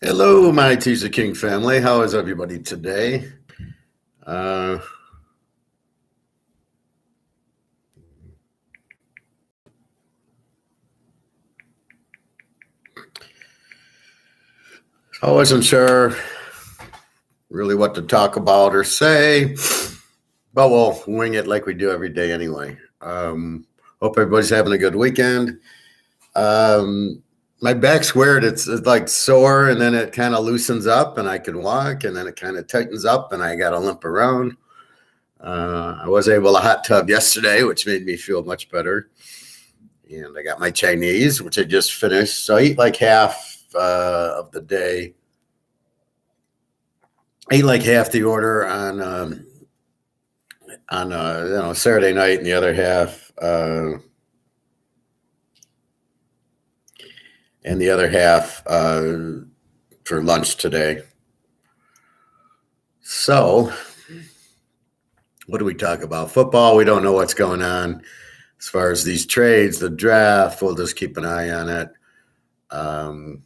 Hello, my Teaserking family. How is everybody today? Uh, I wasn't sure really what to talk about or say, but we'll wing it like we do every day anyway. Hope everybody's having a good weekend. Um, my back's weird. It's like sore, and then it kind of loosens up, and I can walk, and then it kind of tightens up, and I got to limp around. I was able to hot tub yesterday, which made me feel much better. And I got my Chinese, which I just finished. So I eat like half of the day. I eat like half the order on Saturday night, and the other half for lunch today. So, what do we talk about? Football. We don't know what's going on as far as these trades, the draft. We'll just keep an eye on it. The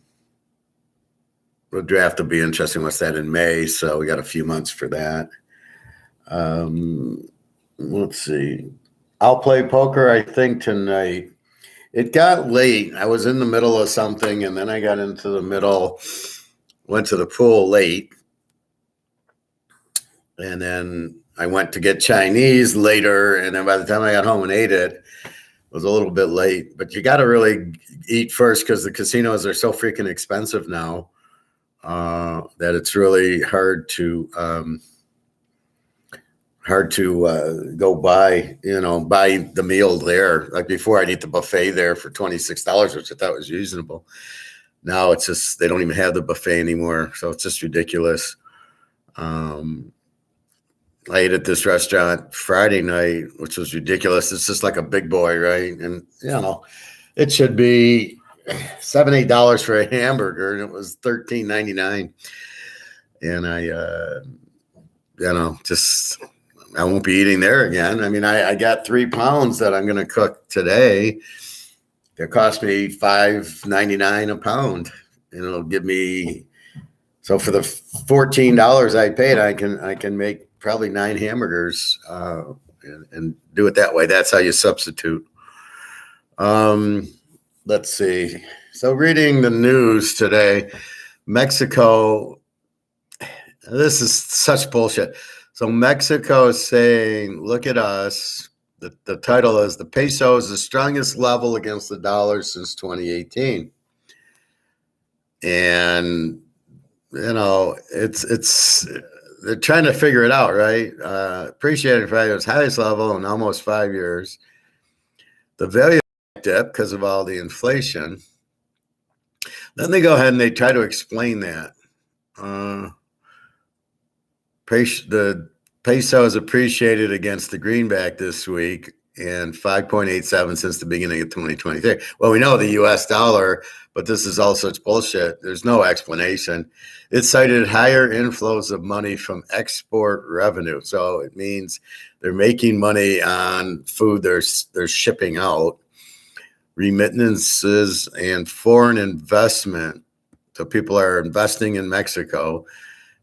draft will be interesting. What's that in May? So we got a few months for that. Let's see. I'll play poker, I think, tonight. It got late. I was in the middle of something, and then I got into the middle, went to the pool late, and then I went to get Chinese later, and then by the time I got home and ate it, it was a little bit late. But you got to really eat first because the casinos are so freaking expensive now that it's really hard to go buy the meal there. Like before, I'd eat the buffet there for $26, which I thought was reasonable. Now it's just they don't even have the buffet anymore, so it's just ridiculous. I ate at this restaurant Friday night, which was ridiculous. It's just like a big boy, right? And it should be $7-8 for a hamburger, and it was $13.99. And I won't be eating there again. I mean, I got 3 pounds that I'm going to cook today. It cost me $5.99 a pound, and it'll give me. So for the $14 I paid, I can make probably 9 hamburgers and do it that way. That's how you substitute. Let's see. So reading the news today, Mexico. This is such bullshit. So Mexico is saying, look at us. The title is "The Peso is the strongest level against the dollar since 2018." And, it's they're trying to figure it out, right? Appreciated value is highest level in almost 5 years. The value dip because of all the inflation. Then they go ahead and they try to explain that. The peso has appreciated against the greenback this week and 5.87 since the beginning of 2023. Well, we know the U.S. dollar, but this is all such bullshit. There's no explanation. It cited higher inflows of money from export revenue. So it means they're making money on food they're shipping out, remittances, and foreign investment. So people are investing in Mexico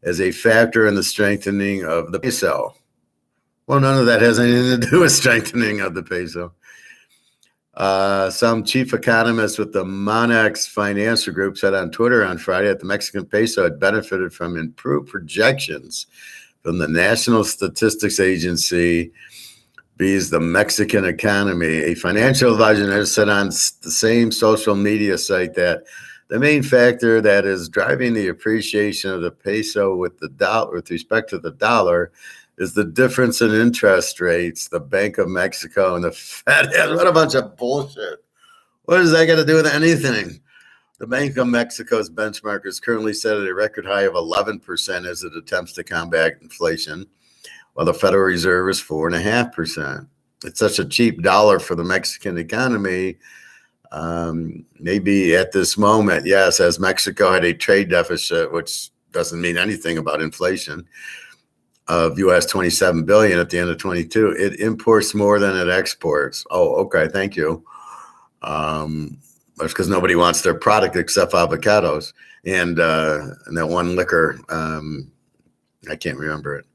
as a factor in the strengthening of the peso. Well, none of that has anything to do with strengthening of the peso. Some chief economists with the Monex Financial Group said on Twitter on Friday that the Mexican peso had benefited from improved projections from the National Statistics Agency vs. the Mexican economy. A financial advisor has said on the same social media site that the main factor that is driving the appreciation of the peso with respect to the dollar is the difference in interest rates. The Bank of Mexico and the Fed. What a bunch of bullshit. What does that got to do with anything? The Bank of Mexico's benchmark is currently set at a record high of 11% as it attempts to combat inflation, while the Federal Reserve is 4.5%. It's such a cheap dollar for the Mexican economy. Maybe at this moment, yes, as Mexico had a trade deficit, which doesn't mean anything about inflation, of US $27 billion at the end of 22, it imports more than it exports. Oh, okay, thank you. It's because nobody wants their product except avocados and that one liquor. I can't remember it.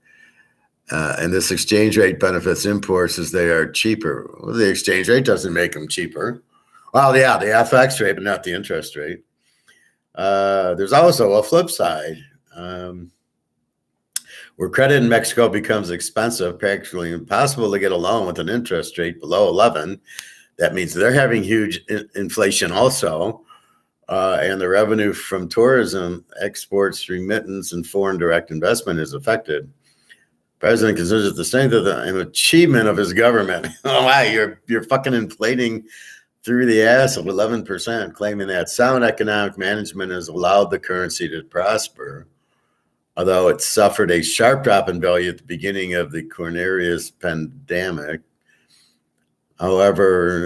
And this exchange rate benefits imports as they are cheaper. Well, the exchange rate doesn't make them cheaper. Well, yeah, the FX rate, but not the interest rate. There's also a flip side. Where credit in Mexico becomes expensive, practically impossible to get a loan with an interest rate below 11. That means they're having huge inflation also. And the revenue from tourism, exports, remittance, and foreign direct investment is affected. President considers it the strength of an achievement of his government. Oh, wow, you're fucking inflating through the ass of 11%, claiming that sound economic management has allowed the currency to prosper. Although it suffered a sharp drop in value at the beginning of the coronavirus pandemic. However,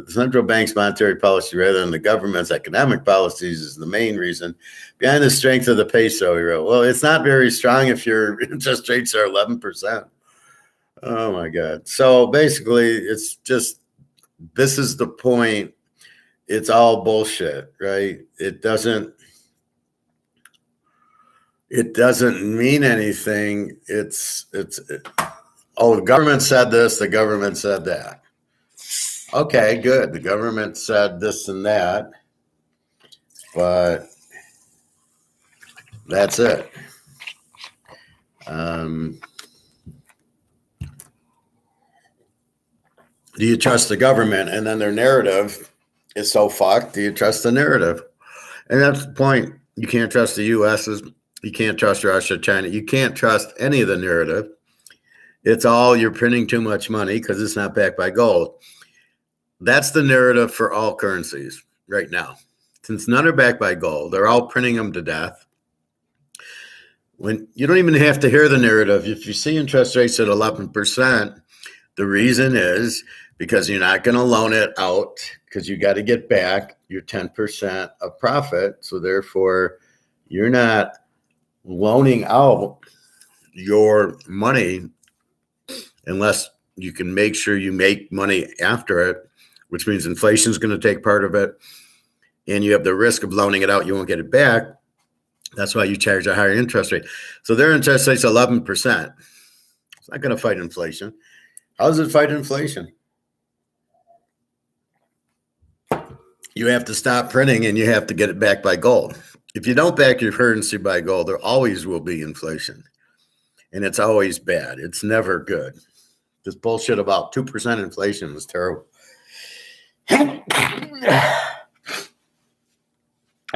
the central bank's monetary policy rather than the government's economic policies is the main reason behind the strength of the peso, he wrote. Well, it's not very strong if your interest rates are 11%. Oh, my God. So basically, it's just, this is the point. It's all bullshit, right? It doesn't mean anything. Oh, the government said this, the government said that. Okay, good. The government said this and that, but that's it. Do you trust the government? And then their narrative is so fucked. Do you trust the narrative? And that's the point. You can't trust the U.S.'s. You can't trust Russia, China. You can't trust any of the narrative. It's all you're printing too much money because it's not backed by gold. That's the narrative for all currencies right now. Since none are backed by gold, they're all printing them to death. When you don't even have to hear the narrative. If you see interest rates at 11%, the reason is because you're not going to loan it out because you got to get back your 10% of profit. So therefore, you're not loaning out your money unless you can make sure you make money after it, which means inflation is going to take part of it. And you have the risk of loaning it out. You won't get it back. That's why you charge a higher interest rate. So their interest rate's 11%. It's not going to fight inflation. How does it fight inflation? You have to stop printing and you have to get it back by gold. If you don't back your currency by gold, there always will be inflation. And it's always bad. It's never good. This bullshit about 2% inflation is terrible. I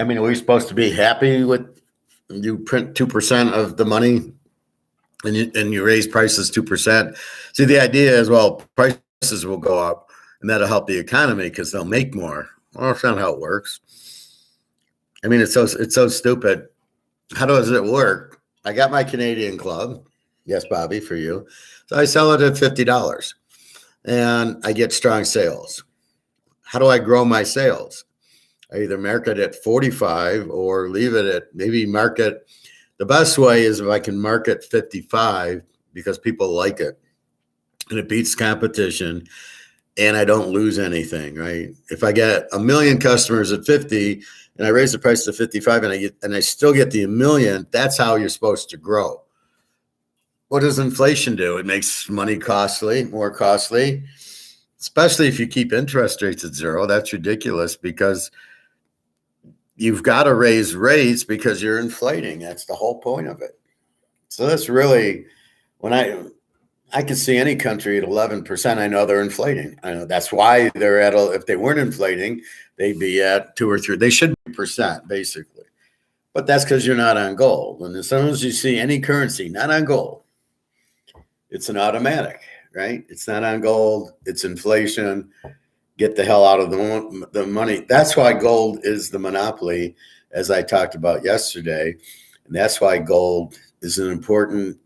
mean, are we supposed to be happy with you print 2% of the money and you raise prices 2%? See, the idea is, well, prices will go up and that'll help the economy because they'll make more. Well, that's not how it works. I mean, it's so stupid. How does it work? I got my Canadian club. Yes, Bobby, for you. So I sell it at $50 and I get strong sales. How do I grow my sales? I either market at 45 or leave it at maybe market. The best way is if I can market 55 because people like it and it beats competition and I don't lose anything, right? If I get 1 million customers at 50 and I raise the price to 55 and I still get the 1 million, that's how you're supposed to grow. What does inflation do? It makes money costly, more costly, especially if you keep interest rates at zero. That's ridiculous because you've got to raise rates because you're inflating. That's the whole point of it. So that's really, when I can see any country at 11%, I know they're inflating. I know that's why they're at, if they weren't inflating, they'd be at 2 or 3. They should be percent basically, but that's because you're not on gold. And as soon as you see any currency not on gold, it's an automatic, right? It's not on gold. It's inflation. Get the hell out of the money. That's why gold is the monopoly, as I talked about yesterday. And that's why gold is an important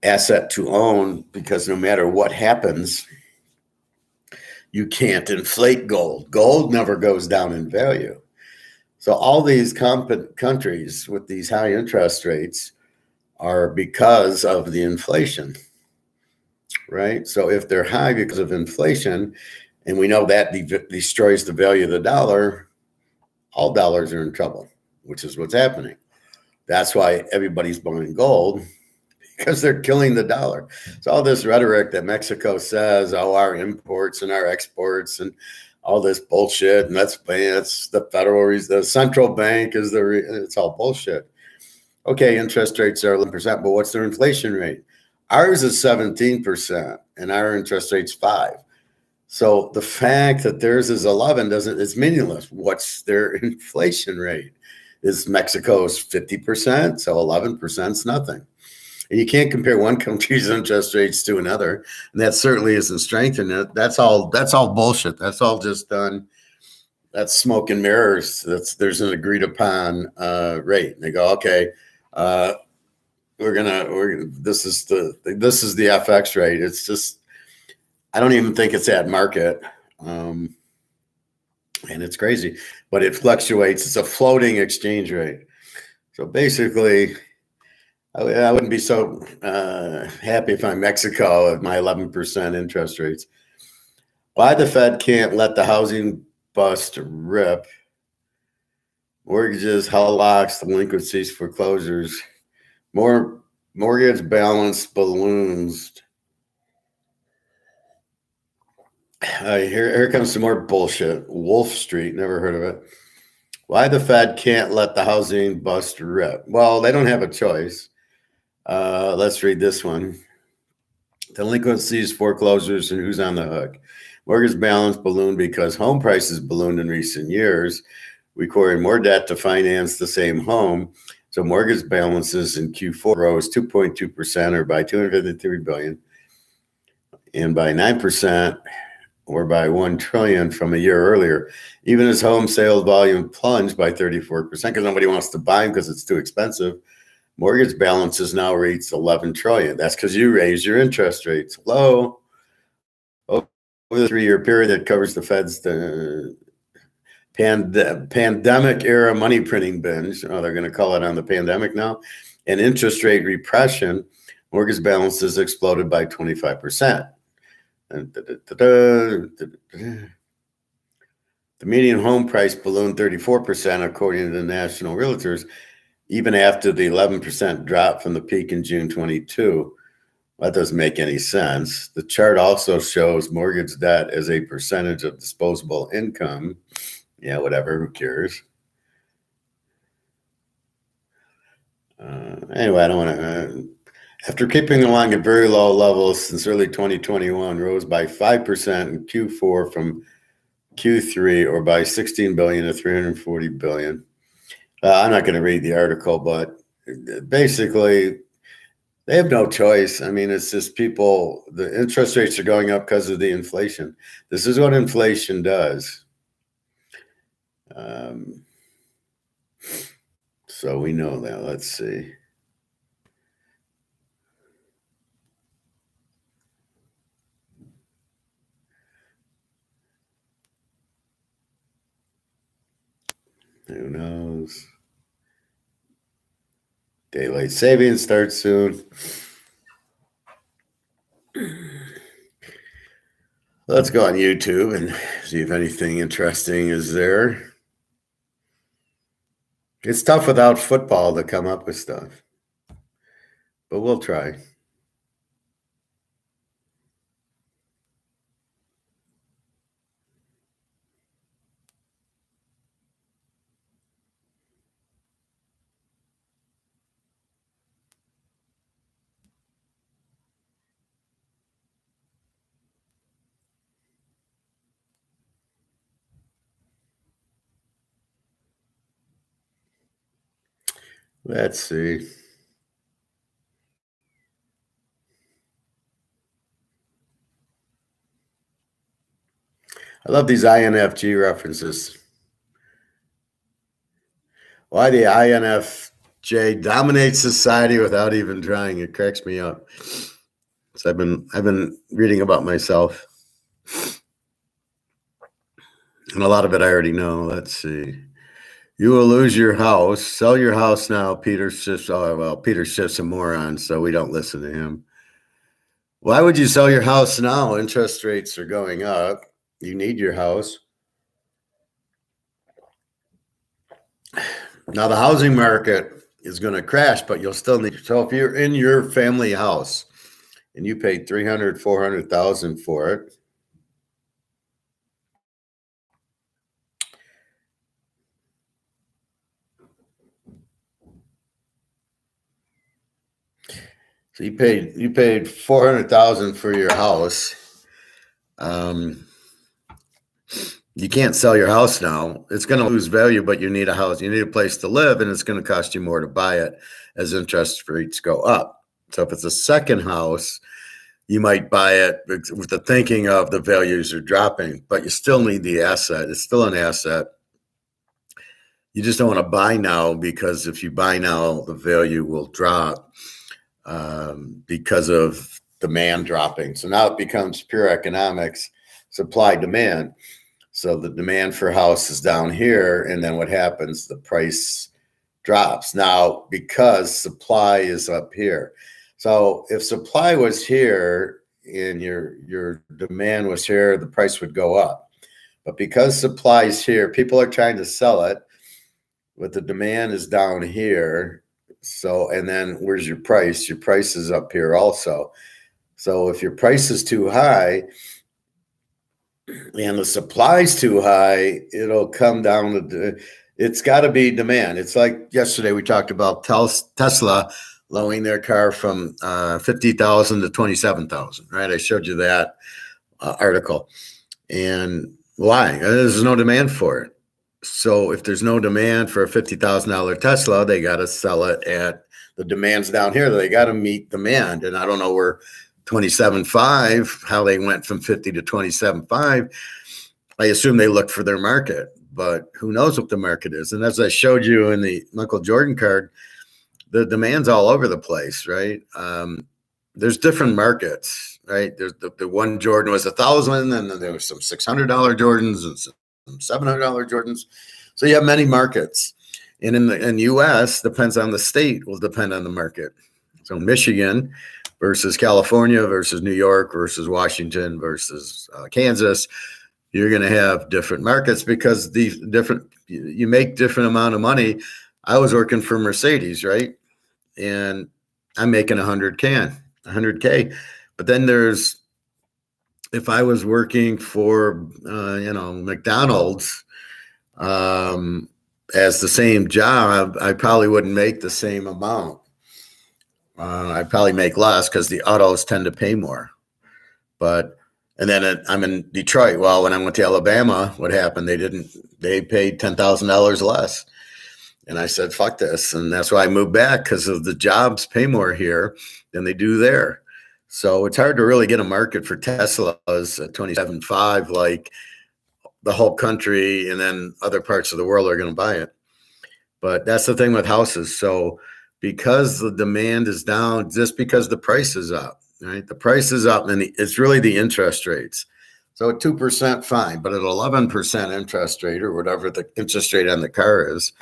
asset to own, because no matter what happens, you can't inflate gold. Gold never goes down in value. So all these countries with these high interest rates are because of the inflation, right? So if they're high because of inflation and we know that destroys the value of the dollar, all dollars are in trouble, which is what's happening. That's why everybody's buying gold, because they're killing the dollar. So all this rhetoric that Mexico says, oh, our imports and our exports and all this bullshit, and that's the Federal Reserve, the central bank is it's all bullshit. Okay, interest rates are 11%, but what's their inflation rate? Ours is 17%, and our interest rate's 5%. So the fact that theirs is 11 it's meaningless. What's their inflation rate? Is Mexico's 50%? So 11% is nothing. And you can't compare one country's interest rates to another, and that certainly isn't strengthening it. That's all bullshit. That's all just done. That's smoke and mirrors. There's an agreed upon rate. And they go, okay, this is the FX rate. It's just, I don't even think it's at market. And it's crazy, but it fluctuates. It's a floating exchange rate. So basically, I wouldn't be so happy if I'm Mexico at my 11% interest rates. Why the Fed can't let the housing bust rip? Mortgages, HELOCs, delinquencies, foreclosures, more mortgage balance balloons. Here comes some more bullshit. Wolf Street, never heard of it. Why the Fed can't let the housing bust rip? Well, they don't have a choice. Let's read this one. Delinquencies, foreclosures, and who's on the hook. Mortgage balance ballooned because home prices ballooned in recent years, requiring more debt to finance the same home. So mortgage balances in Q4 rose 2.2%, or by $253 billion, and by 9%, or by $1 trillion from a year earlier. Even as home sales volume plunged by 34%, because nobody wants to buy them because it's too expensive, mortgage balances now reach 11 trillion. That's because you raised your interest rates. Low. Over the 3-year period that covers the Fed's pandemic era money printing binge, they're going to call it on the pandemic now, and interest rate repression, mortgage balances exploded by 25%. The median home price ballooned 34%, according to the National Realtors, even after the 11% drop from the peak in June 22. That doesn't make any sense. The chart also shows mortgage debt as a percentage of disposable income. Yeah, whatever, who cares? Anyway, I don't want to... After keeping along at very low levels since early 2021, rose by 5% in Q4 from Q3, or by 16 billion to 340 billion. I'm not going to read the article, but basically, they have no choice. I mean, it's just people, the interest rates are going up because of the inflation. This is what inflation does. So we know that. Let's see. Who knows? Daylight savings starts soon. Let's go on YouTube and see if anything interesting is there. It's tough without football to come up with stuff, but we'll try. Let's see. I love these INFG references. Why the INFJ dominates society without even trying. It cracks me up. So I've been reading about myself, and a lot of it I already know. Let's see. You will lose your house. Sell your house now. Peter Schiff's a moron, so we don't listen to him. Why would you sell your house now? Interest rates are going up. You need your house. Now the housing market is going to crash, but you'll still need. So if you're in your family house and you paid 300, 400,000 for it, so you paid 400,000 for your house. You can't sell your house now. It's going to lose value, but you need a house. You need a place to live, and it's going to cost you more to buy it as interest rates go up. So if it's a second house, you might buy it with the thinking of the values are dropping, but you still need the asset. It's still an asset. You just don't want to buy now, because if you buy now, the value will drop because of demand dropping. So now it becomes pure economics, supply demand. So the demand for house is down here, and then what happens? The price drops. Now, because supply is up here. So if supply was here and your demand was here, the price would go up. But because supply is here, people are trying to sell it, but the demand is down here. So, and then where's your price? Your price is up here also. So if your price is too high and the supply is too high, it'll come down to, it's got to be demand. It's like yesterday we talked about Tesla lowering their car from 50,000 to 27,000, right? I showed you that article. And why? There's no demand for it. So if there's no demand for a $50,000 Tesla, they got to sell it at the demand's down here. They got to meet demand. And I don't know where 27.5, how they went from 50 to 27.5. I assume they looked for their market, but who knows what the market is. And as I showed you in the Michael Jordan card, the demand's all over the place, right? There's different markets, right? There's the one Jordan was 1,000, and then there was some $600 Jordans and some $700 Jordans. So you have many markets. And in the U.S., depends on the state, will depend on the market. So Michigan versus California versus New York versus Washington versus Kansas, you're going to have different markets because these different, you make different amount of money. I was working for Mercedes, right? And I'm making 100K. But then there's, if I was working for, McDonald's as the same job, I probably wouldn't make the same amount. I'd probably make less because the autos tend to pay more. And then I'm in Detroit. Well, when I went to Alabama, what happened? They paid $10,000 less. And I said, fuck this. And that's why I moved back, because of the jobs pay more here than they do there. So it's hard to really get a market for Teslas at 27.5, like the whole country and then other parts of the world are going to buy it. But that's the thing with houses. So because the demand is down, just because the price is up, right? The price is up, and it's really the interest rates. So at 2%, fine. But at 11% interest rate, or whatever the interest rate on the car is,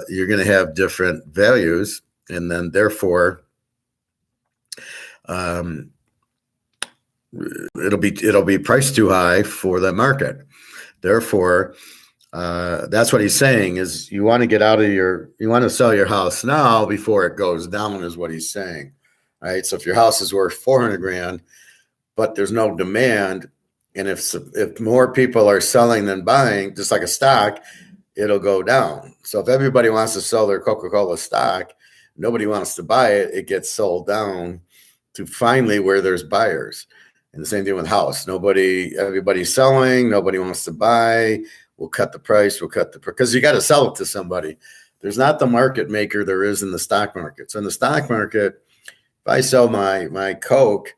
you're going to have different values, and then therefore it'll be priced too high for the market. Therefore, that's what he's saying is you want to sell your house now before it goes down, is what he's saying. Right. So if your house is worth 400 grand, but there's no demand, and if more people are selling than buying, just like a stock, it'll go down. So if everybody wants to sell their Coca-Cola stock, nobody wants to buy it, it gets sold down to finally where there's buyers. And the same thing with house. Everybody's selling, nobody wants to buy. We'll cut the price, because you got to sell it to somebody. There's not the market maker there is in the stock market. So in the stock market, if I sell my Coke,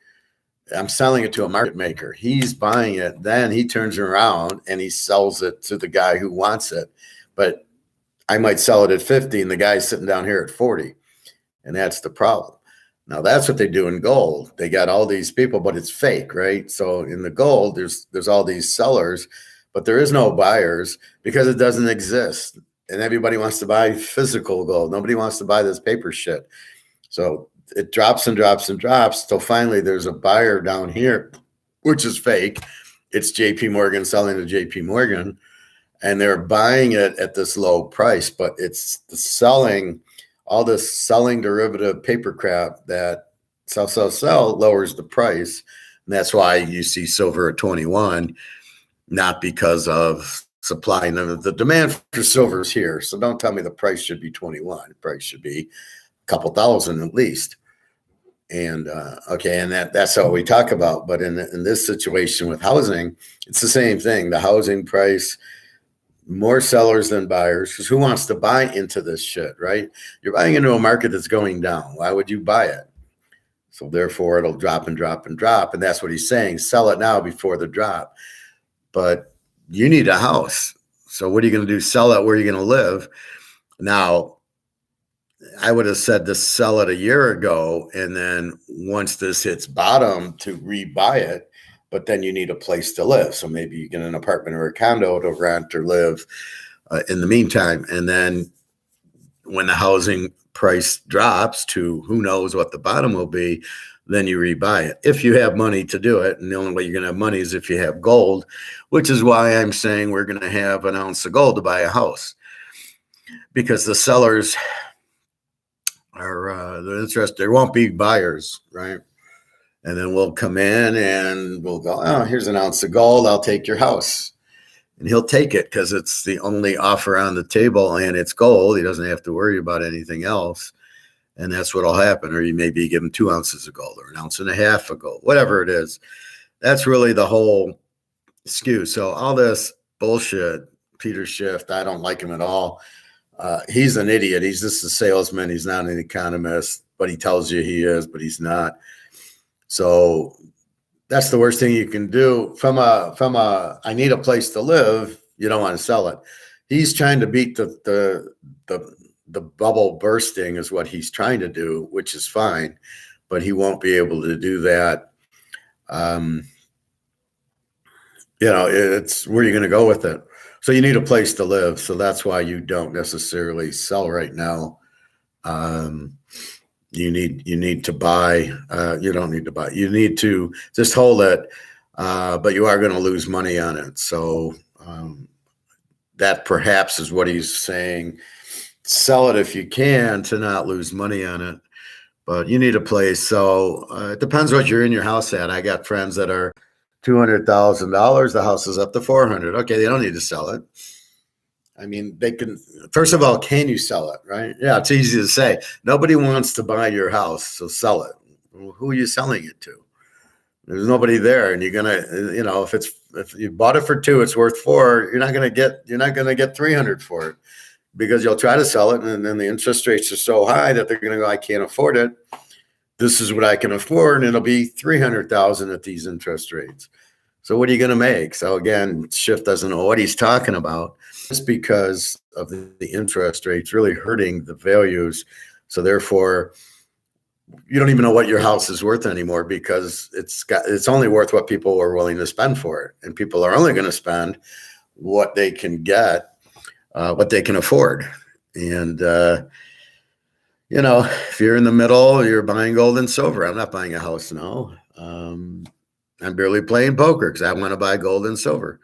I'm selling it to a market maker. He's buying it. Then he turns around and he sells it to the guy who wants it. But I might sell it at 50 and the guy's sitting down here at 40. And that's the problem. Now that's what they do in gold. They got all these people, but it's fake, right? So in the gold, there's all these sellers, but there is no buyers because it doesn't exist. And everybody wants to buy physical gold. Nobody wants to buy this paper shit. So it drops and drops and drops till finally there's a buyer down here, which is fake. it's JP Morgan selling to JP Morgan, and they're buying it at this low price, but it's the selling, all this selling derivative paper crap that sell lowers the price. And that's why you see silver at 21, not because of supply. And the demand for silver is here. So don't tell me the price should be 21. The price should be a couple thousand at least. And okay, and that's what we talk about. But in this situation with housing, it's the same thing. The housing price, more sellers than buyers, because who wants to buy into this shit, right? You're buying into a market that's going down. Why would you buy it? So therefore, it'll drop and drop and drop. And that's what he's saying. Sell it now before the drop. But you need a house. So what are you going to do? Sell it where you're going to live. Now, I would have said to sell it a year ago, and then once this hits bottom, to rebuy it. But then you need a place to live. So maybe you get an apartment or a condo to rent or live in the meantime. And then when the housing price drops to who knows what the bottom will be, then you rebuy it. If you have money to do it. And the only way you're going to have money is if you have gold, which is why I'm saying we're going to have an ounce of gold to buy a house. Because the sellers are they're interested. There won't be buyers, right? And then we'll come in and we'll go, oh, here's an ounce of gold. I'll take your house. And he'll take it because it's the only offer on the table and it's gold. He doesn't have to worry about anything else. And that's what'll happen. Or you maybe give him 2 ounces of gold or an ounce and a half of gold, whatever it is. That's really the whole skew. So all this bullshit, Peter Schiff, I don't like him at all. He's an idiot. He's just a salesman. He's not an economist, but he tells you he is, but he's not. So that's the worst thing you can do from a I need a place to live. You don't want to sell it. He's trying to beat the bubble bursting is what he's trying to do, which is fine, but he won't be able to do that. It's where you're going to go with it. So you need a place to live. So that's why you don't necessarily sell right now. You need to buy. You don't need to buy. You need to just hold it, but you are going to lose money on it. So that perhaps is what he's saying. Sell it if you can to not lose money on it, but you need a place. So it depends what you're in your house at. I got friends that are $200,000. The house is up to 400. Okay, they don't need to sell it. I mean, they can, first of all, can you sell it, right? Yeah, it's easy to say. Nobody wants to buy your house, so sell it. Well, who are you selling it to? There's nobody there, and you're gonna, if you bought it for 2, it's worth 4. You're not gonna get 300 for it because you'll try to sell it, and then the interest rates are so high that they're gonna go, I can't afford it. This is what I can afford, and it'll be 300,000 at these interest rates. So what are you going to make? So again, Schiff doesn't know what he's talking about. It's because of the interest rates really hurting the values. So therefore, you don't even know what your house is worth anymore because it's only worth what people are willing to spend for it. And people are only going to spend what they can get, what they can afford. And, if you're in the middle, you're buying gold and silver. I'm not buying a house now. I'm barely playing poker because I want to buy gold and silver.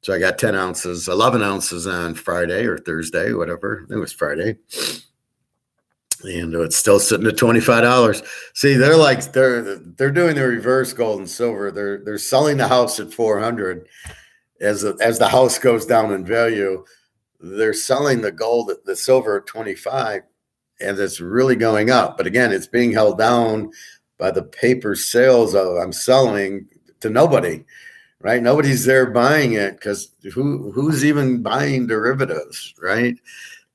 So I got 11 ounces on Friday or Thursday, whatever. It was Friday. And it's still sitting at $25. See, they're doing the reverse gold and silver. They're selling the house at 400 as the house goes down in value. They're selling the silver at 25, and it's really going up. But again, it's being held down by the paper sales of I'm selling to nobody, right? Nobody's there buying it because who's even buying derivatives, right?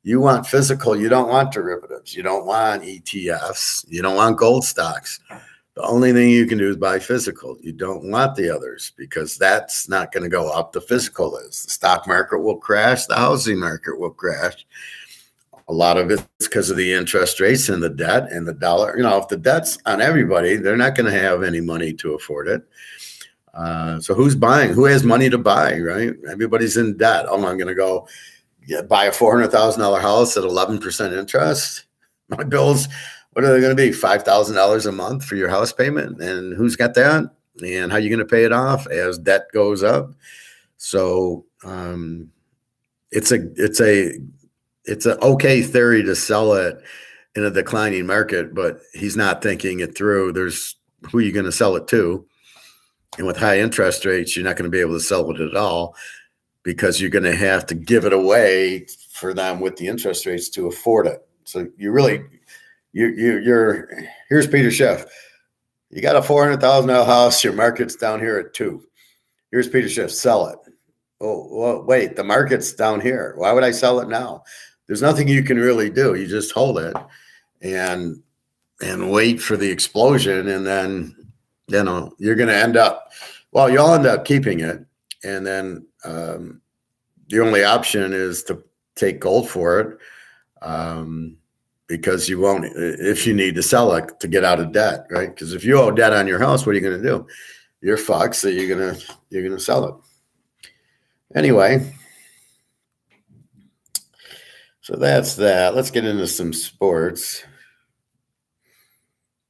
You want physical. You don't want derivatives. You don't want ETFs. You don't want gold stocks. The only thing you can do is buy physical. You don't want the others because that's not going to go up. The physical is. The stock market will crash. The housing market will crash. A lot of it's because of the interest rates and the debt and the dollar. If the debt's on everybody, they're not going to have any money to afford it. So who's buying? Who has money to buy, right? Everybody's in debt. Oh, I'm going to go buy a $400,000 house at 11% interest. My bills, what are they going to be? $5,000 a month for your house payment? And who's got that? And how are you going to pay it off as debt goes up? So it's an okay theory to sell it in a declining market, but he's not thinking it through. There's who are you going to sell it to? And with high interest rates, you're not going to be able to sell it at all because you're going to have to give it away for them with the interest rates to afford it. So you're here's Peter Schiff. You got a $400,000 house. Your market's down here at 2. Here's Peter Schiff. Sell it. Oh, well, wait, the market's down here. Why would I sell it now? There's nothing you can really do. You just hold it and wait for the explosion. And then, you're going to end up, you'll end up keeping it. And then the only option is to take gold for it because you won't, if you need to sell it to get out of debt, right? Because if you owe debt on your house, what are you going to do? You're fucked, so you're gonna sell it. Anyway, so that's that. Let's get into some sports.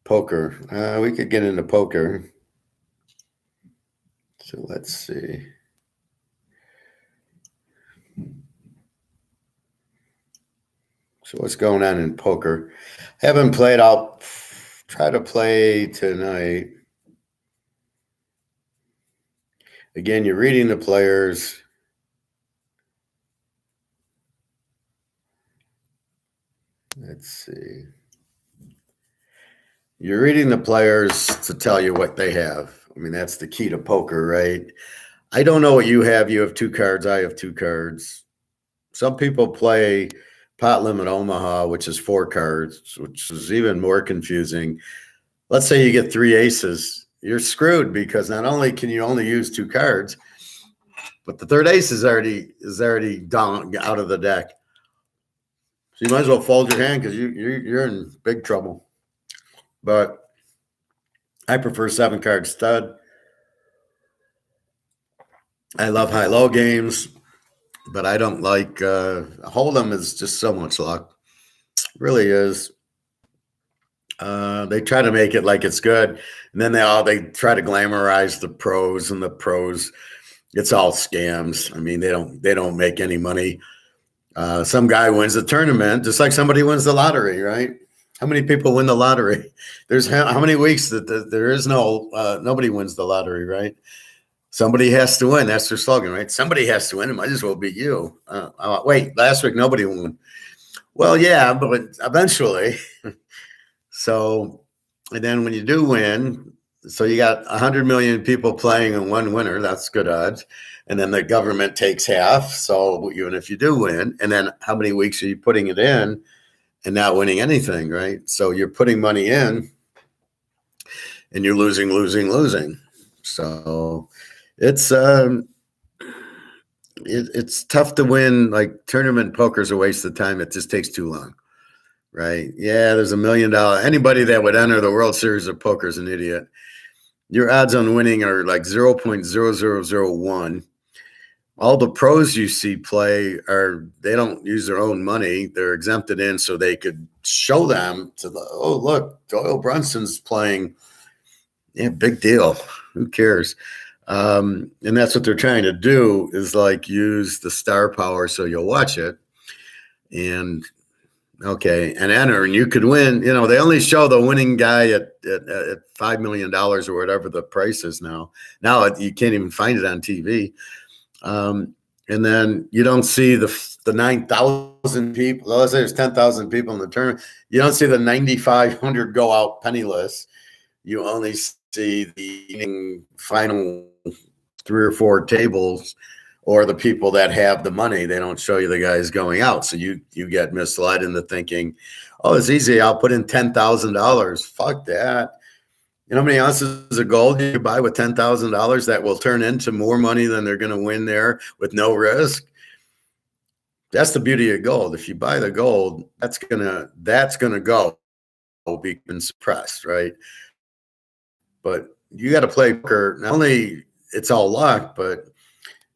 Poker. We could get into poker. So let's see. So what's going on in poker? Haven't played. I'll try to play tonight. Again, you're reading the players. Let's see. You're reading the players to tell you what they have. I mean, that's the key to poker, right? I don't know what you have. You have 2 cards. I have 2 cards. Some people play pot limit Omaha, which is 4 cards, which is even more confusing. Let's say you get 3 aces. You're screwed because not only can you only use 2 cards, but the third ace is already down out of the deck. So you might as well fold your hand because you're in big trouble. But I prefer 7 card stud. I love high-low games, but I don't like Hold'em is just so much luck. It really is. They try to make it like it's good, and then they try to glamorize the pros, and the pros, it's all scams. I mean, they don't make any money. Some guy wins the tournament, just like somebody wins the lottery, right? How many people win the lottery? There's how many weeks that there is nobody wins the lottery, right? Somebody has to win. That's their slogan, right? Somebody has to win. It might as well be you. Wait, last week nobody won. Well, yeah, but eventually. So, and then when you do win, so you got 100 million people playing and 1 winner, that's good odds. And then the government takes half. So even if you do win, and then how many weeks are you putting it in and not winning anything, right? So you're putting money in and you're losing. So it's tough to win. Like tournament poker's a waste of time. It just takes too long. Right. Yeah, there's $1 million. Anybody that would enter the World Series of Poker is an idiot. Your odds on winning are like 0.0001. All the pros you see play they don't use their own money. They're exempted in so they could show them look, Doyle Brunson's playing. Yeah, big deal. Who cares? And that's what they're trying to do is like use the star power so you'll watch it. And okay, and enter, and you could win. They only show the winning guy at $5 million or whatever the price is now. Now you can't even find it on TV. And then you don't see the 9,000 people. Let's say there's 10,000 people in the tournament. You don't see the 9,500 go out penniless. You only see the final 3 or 4 tables. Or the people that have the money, they don't show you the guys going out. So you get misled into thinking, oh, it's easy. I'll put in $10,000. Fuck that. You know how many ounces of gold you buy with $10,000 that will turn into more money than they're going to win there with no risk? That's the beauty of gold. If you buy the gold, that's gonna go be suppressed, right? But you got to play poker. Not only it's all luck, but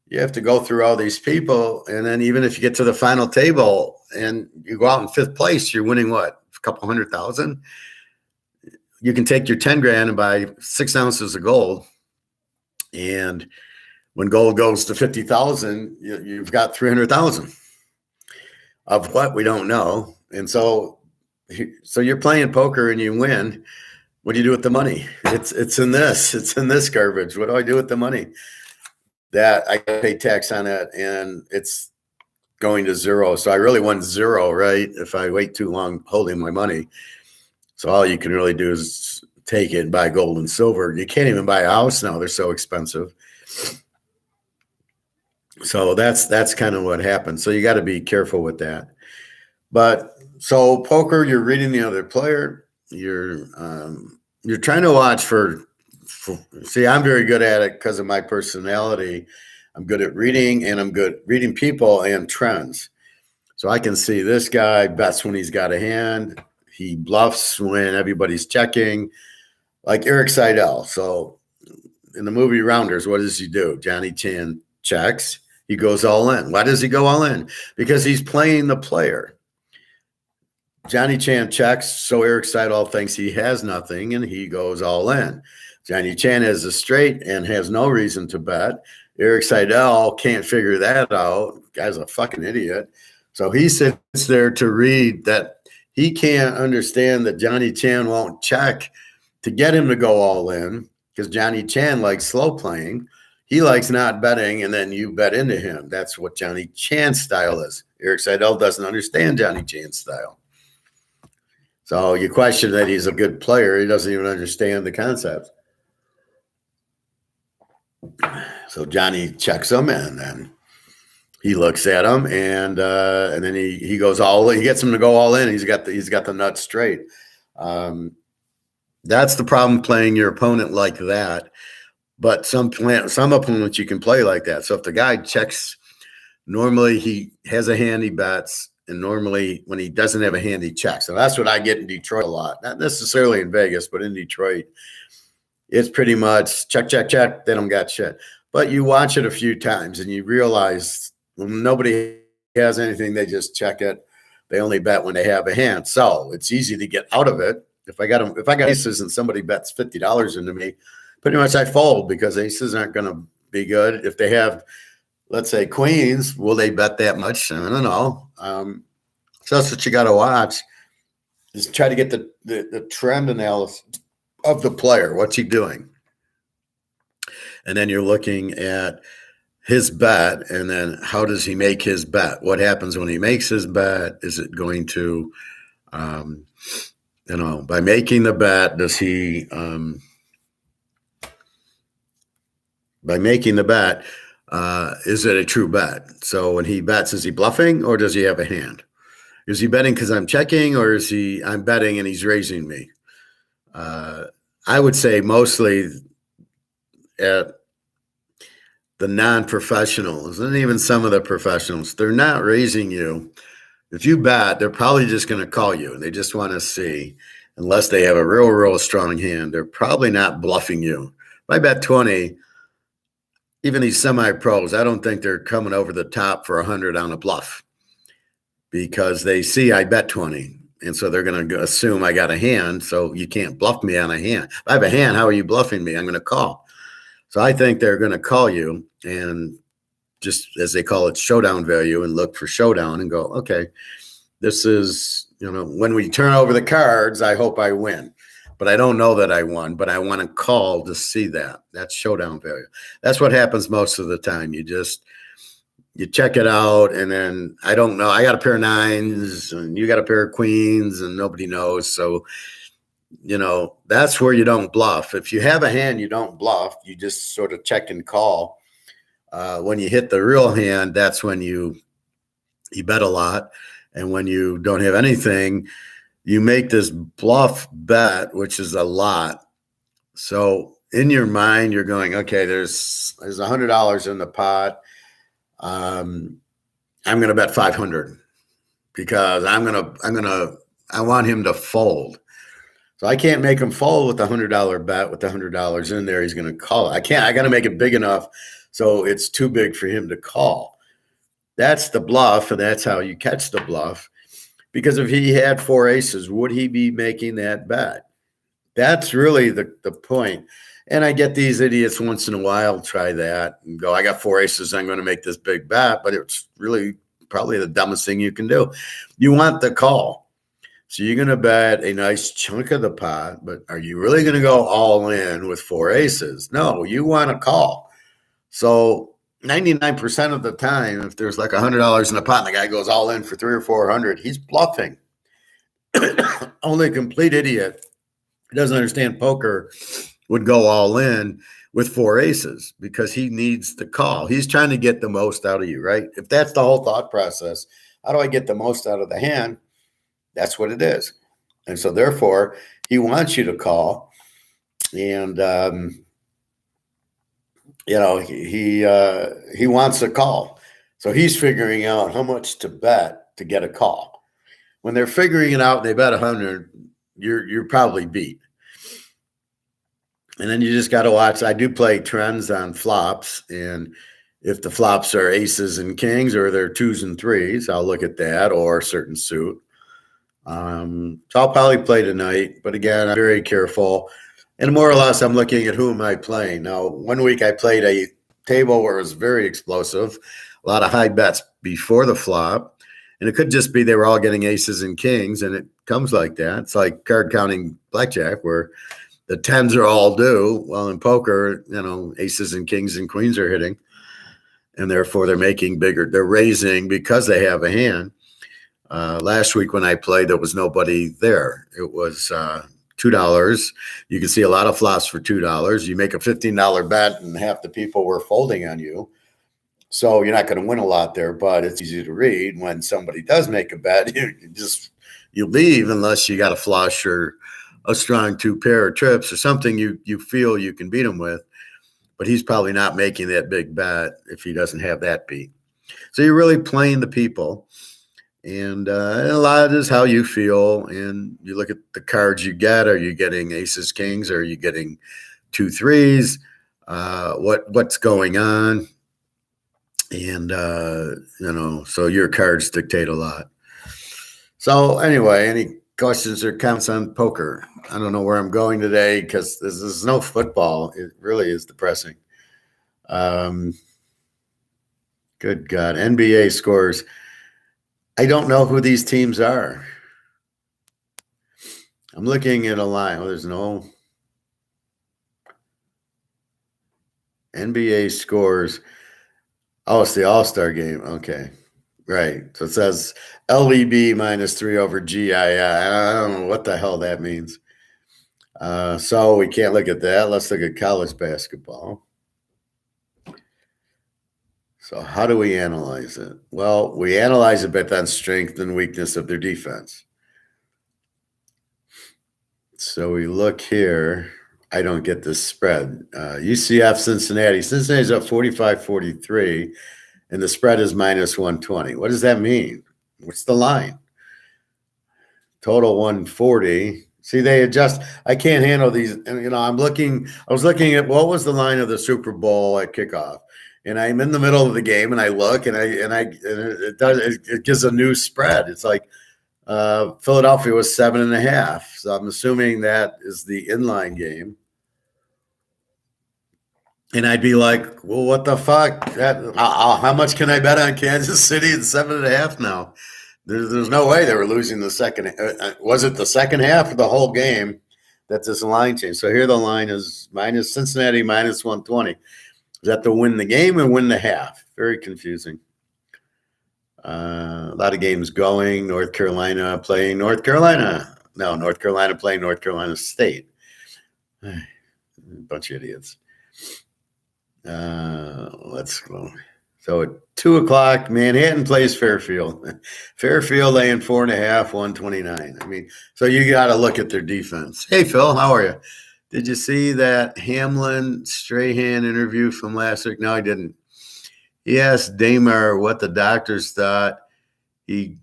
you have to go through all these people. And then even if you get to the final table and you go out in 5th place, you're winning what? A couple 100,000. You can take your 10 grand and buy 6 ounces of gold. And when gold goes to 50,000, you've got 300,000 of what we don't know. And so you're playing poker and you win. What do you do with the money? It's in this garbage. What do I do with the money? That I pay tax on it, and it's going to zero. So I really want zero, right? If I wait too long holding my money. So all you can really do is take it and buy gold and silver. You can't even buy a house now. They're so expensive. So that's kind of what happens. So you got to be careful with that. But so poker, you're reading the other player. You're trying to watch for see, I'm very good at it because of my personality. I'm good at reading, and I'm good reading people and trends. So I can see this guy bets when he's got a hand. He bluffs when everybody's checking, like Eric Seidel. So in the movie Rounders, what does he do? Johnny Chan checks. He goes all in. Why does he go all in? Because he's playing the player. Johnny Chan checks, so Eric Seidel thinks he has nothing, and he goes all in. Johnny Chan has a straight and has no reason to bet. Eric Seidel can't figure that out. Guy's a fucking idiot. So he sits there to read that he can't understand that Johnny Chan won't check to get him to go all in, because Johnny Chan likes slow playing. He likes not betting, and then you bet into him. That's what Johnny Chan's style is. Eric Seidel doesn't understand Johnny Chan's style. So you question that he's a good player. He doesn't even understand the concept. So Johnny checks him, and then he looks at him, and then he goes all in. He gets him to go all in. He's got the nuts straight. That's the problem playing your opponent like that. But some opponents you can play like that. So if the guy checks, normally he has a hand, he bets, and normally when he doesn't have a hand, he checks. So that's what I get in Detroit a lot. Not necessarily in Vegas, but in Detroit, it's pretty much check, check, check. They don't got shit. But you watch it a few times and you realize when nobody has anything, they just check it. They only bet when they have a hand. So it's easy to get out of it. If I got aces and somebody bets $50 into me, pretty much I fold, because aces aren't going to be good. If they have, let's say, queens, will they bet that much? I don't know. So that's what you got to watch, is try to get the trend analysis of the player. What's he doing? And then you're looking at his bet, and then how does he make his bet? What happens when he makes his bet? Is it going to, by making the bet, does he, by making the bet, is it a true bet? So when he bets, is he bluffing, or does he have a hand? Is he betting because I'm checking, or is I'm betting and he's raising me? I would say mostly at the non-professionals, and even some of the professionals, they're not raising you. If you bet, they're probably just going to call you, and they just want to see, unless they have a real, real strong hand, they're probably not bluffing you. If I bet 20, even these semi-pros, I don't think they're coming over the top for 100 on a bluff, because they see I bet 20. And so they're going to assume I got a hand. So you can't bluff me on a hand. If I have a hand, how are you bluffing me? I'm going to call. So I think they're going to call you, and just, as they call it, showdown value, and look for showdown and go, okay, this is, when we turn over the cards, I hope I win. But I don't know that I won, but I want to call to see that. That's showdown value. That's what happens most of the time. You check it out, and then I don't know. I got a pair of nines, and you got a pair of queens, and nobody knows. So, that's where you don't bluff. If you have a hand, you don't bluff. You just sort of check and call. When you hit the real hand, that's when you bet a lot. And when you don't have anything, you make this bluff bet, which is a lot. So in your mind, you're going, okay, there's $100 in the pot. I'm going to bet 500 because I want him to fold. So I can't make him fold with a $100 bet with the $100 in there. He's going to call it. I got to make it big enough so it's too big for him to call. That's the bluff, and that's how you catch the bluff. Because if he had 4 aces, would he be making that bet? That's really the point. And I get these idiots once in a while try that and go, I got 4 aces. I'm going to make this big bet, but it's really probably the dumbest thing you can do. You want the call. So you're going to bet a nice chunk of the pot, but are you really going to go all in with 4 aces? No, you want a call. So 99% of the time, if there's like $100 in a pot and the guy goes all in for 300 or 400, he's bluffing. Only a complete idiot who doesn't understand poker would go all in with 4 aces because he needs the call. He's trying to get the most out of you, right? If that's the whole thought process, how do I get the most out of the hand? That's what it is. And so therefore, he wants you to call. And, he wants a call. So he's figuring out how much to bet to get a call. When they're figuring it out and they bet 100, you're probably beat. And then you just got to watch. I do play trends on flops. And if the flops are aces and kings or they're 2s and 3s, I'll look at that or a certain suit. So I'll probably play tonight. But again, I'm very careful. And more or less, I'm looking at who am I playing. Now, one week I played a table where it was very explosive, a lot of high bets before the flop. And it could just be they were all getting aces and kings, and it comes like that. It's like card counting blackjack where the 10s are all due. Well, in poker, aces and kings and queens are hitting, and therefore they're making bigger. They're raising because they have a hand. Last week when I played, there was nobody there. It was $2. You can see a lot of flops for $2. You make a $15 bet, and half the people were folding on you. So you're not going to win a lot there, but it's easy to read. When somebody does make a bet, you leave unless you got a flush or a strong 2 pair of trips or something you feel you can beat him with. But he's probably not making that big bet if he doesn't have that beat. So you're really playing the people. And a lot of it is how you feel. And you look at the cards you get. Are you getting aces, kings? Are you getting 2 3s? What's going on? And, so your cards dictate a lot. So anyway, any questions or comments on poker? I don't know where I'm going today because this is no football. It really is depressing. Good God. NBA scores. I don't know who these teams are. I'm looking at a line. There's no NBA scores. Oh, it's the All-Star game. Okay. Right. So it says LEB -3 over GII. I don't know what the hell that means. So we can't look at that. Let's look at college basketball. So how do we analyze it? Well, we analyze it based on strength and weakness of their defense. So we look here. I don't get this spread. UCF Cincinnati. Cincinnati's up 45-43, and the spread is -120. What does that mean? What's the line? Total 140. See, they adjust. I can't handle these. And, I was looking at what was the line of the Super Bowl at kickoff. And I'm in the middle of the game, and I look, and it gives a new spread. It's like Philadelphia was 7.5. So I'm assuming that is the inline game. And I'd be like, well, what the fuck? How much can I bet on Kansas City at 7.5 now? There's no way they were losing the second. Was it the second half of the whole game that this line changed? So here the line is Cincinnati -120. Is that to win the game or win the half? Very confusing. A lot of games going. North Carolina playing North Carolina. No, North Carolina playing North Carolina State. A bunch of idiots. Let's go. So at 2:00, Manhattan plays Fairfield. Fairfield laying 4.5, 129. I mean, so you got to look at their defense. Hey, Phil, how are you? Did you see that Hamlin Strahan interview from last week? No, I didn't. He asked Damar what the doctors thought. He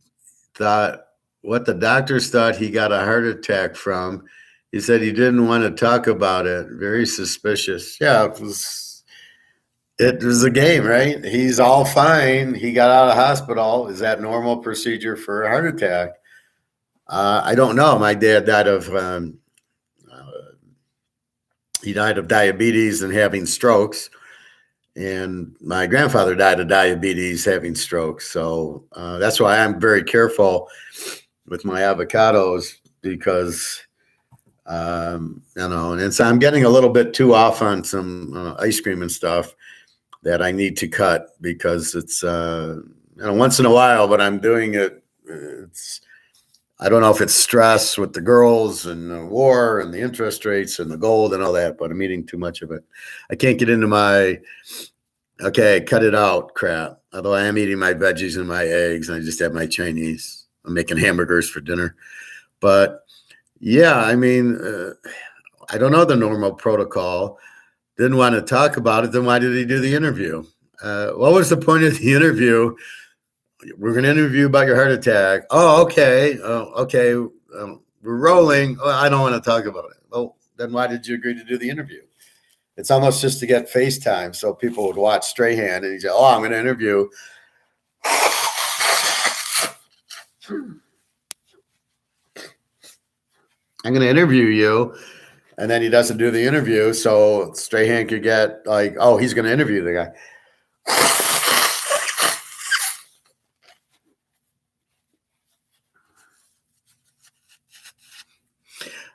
got a heart attack from. He said he didn't want to talk about it. Very suspicious. Yeah, it was a game, right? He's all fine. He got out of hospital. Is that normal procedure for a heart attack? I don't know. My dad died of He died of diabetes and having strokes. And my grandfather died of diabetes, having strokes. So that's why I'm very careful with my avocados because, and so I'm getting a little bit too off on some ice cream and stuff that I need to cut because it's, once in a while, but I'm doing it. I don't know if it's stress with the girls and the war and the interest rates and the gold and all that, but I'm eating too much of it. I can't get into my, okay, cut it out crap. Although I am eating my veggies and my eggs, and I just have my Chinese. I'm making hamburgers for dinner. But yeah, I mean, I don't know the normal protocol. Didn't want to talk about it. Then why did he do the interview? What was the point of the interview? We're going to interview about your heart attack. Oh, okay. Okay. We're rolling. Oh, I don't want to talk about it. Well, then why did you agree to do the interview? It's almost just to get FaceTime so people would watch Strahan and he'd say, oh, I'm going to interview. I'm going to interview you. And then he doesn't do the interview. So Strahan could get like, oh, he's going to interview the guy.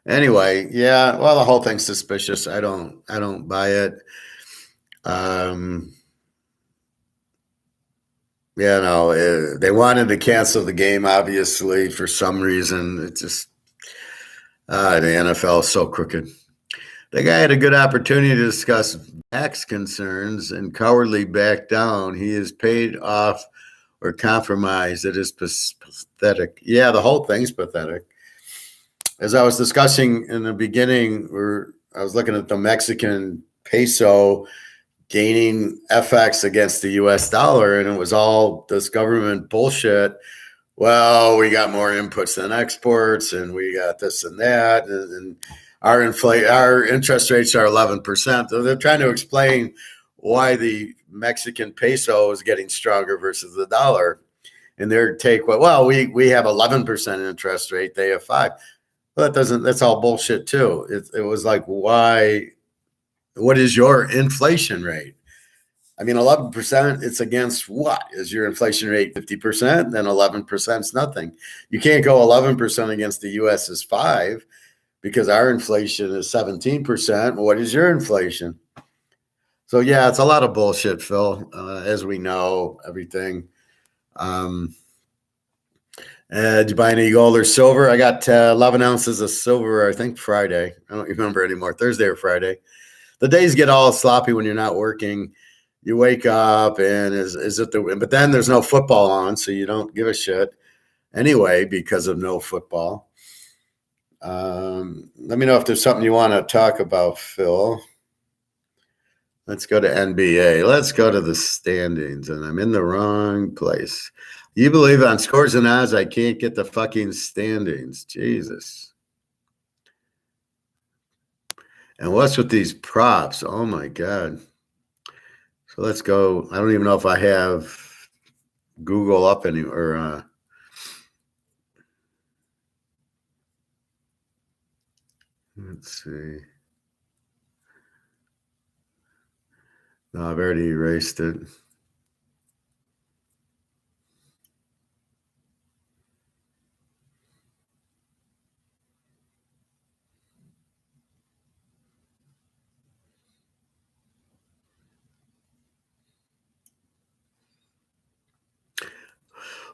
Anyway, yeah, well, the whole thing's suspicious. I don't buy it. They wanted to cancel the game, obviously, for some reason. It just, the NFL is so crooked. The guy had a good opportunity to discuss tax concerns and cowardly backed down. He is paid off or compromised. It is pathetic. Yeah, the whole thing's pathetic. As I was discussing in the beginning, I was looking at the Mexican peso gaining FX against the US dollar, and it was all this government bullshit. Well, we got more inputs than exports, and we got this and that, and our interest rates are 11%. So they're trying to explain why the Mexican peso is getting stronger versus the dollar. And their take, well, we have 11% interest rate, they have 5%. Well, that's all bullshit too. It was like, why? What is your inflation rate? I mean, 11%, it's against what? Is your inflation rate 50%? Then 11% is nothing. You can't go 11% against the US's 5% because our inflation is 17%. What is your inflation? So, yeah, it's a lot of bullshit, Phil, as we know, everything. Did you buy any gold or silver? I got 11 ounces of silver, I think Friday. I don't remember anymore, Thursday or Friday. The days get all sloppy when you're not working. You wake up and but then there's no football on, so you don't give a shit anyway because of no football. Let me know if there's something you want to talk about, Phil. Let's go to NBA. Let's go to the standings, and I'm in the wrong place. You believe on scores and odds, I can't get the fucking standings. Jesus. And what's with these props? Oh, my God. So let's go. I don't even know if I have Google up anywhere. Let's see. No, I've already erased it.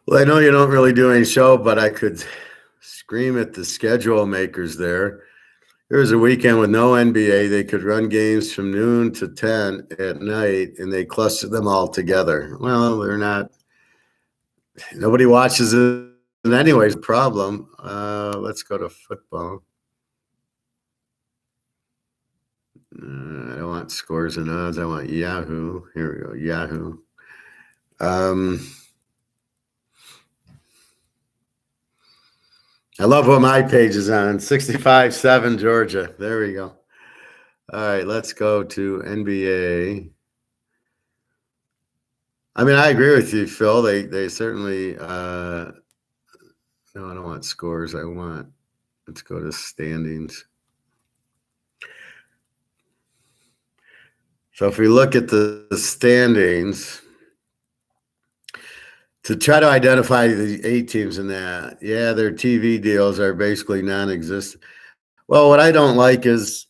Well, I know you don't really do any show, but I could scream at the schedule makers there. There was a weekend with no NBA. They could run games from noon to 10 at night, and they clustered them all together. Well, they're not. Nobody watches it anyways. Problem. Let's go to football. I don't want scores and odds. I want Yahoo. Here we go. Yahoo. I love what my page is on. 65-7 Georgia. There we go. All right, let's go to NBA. I mean, I agree with you, Phil. They certainly no, I don't want scores. Let's go to standings. So if we look at the standings to try to identify the 8 teams in that, yeah, their TV deals are basically non-existent. Well, what I don't like is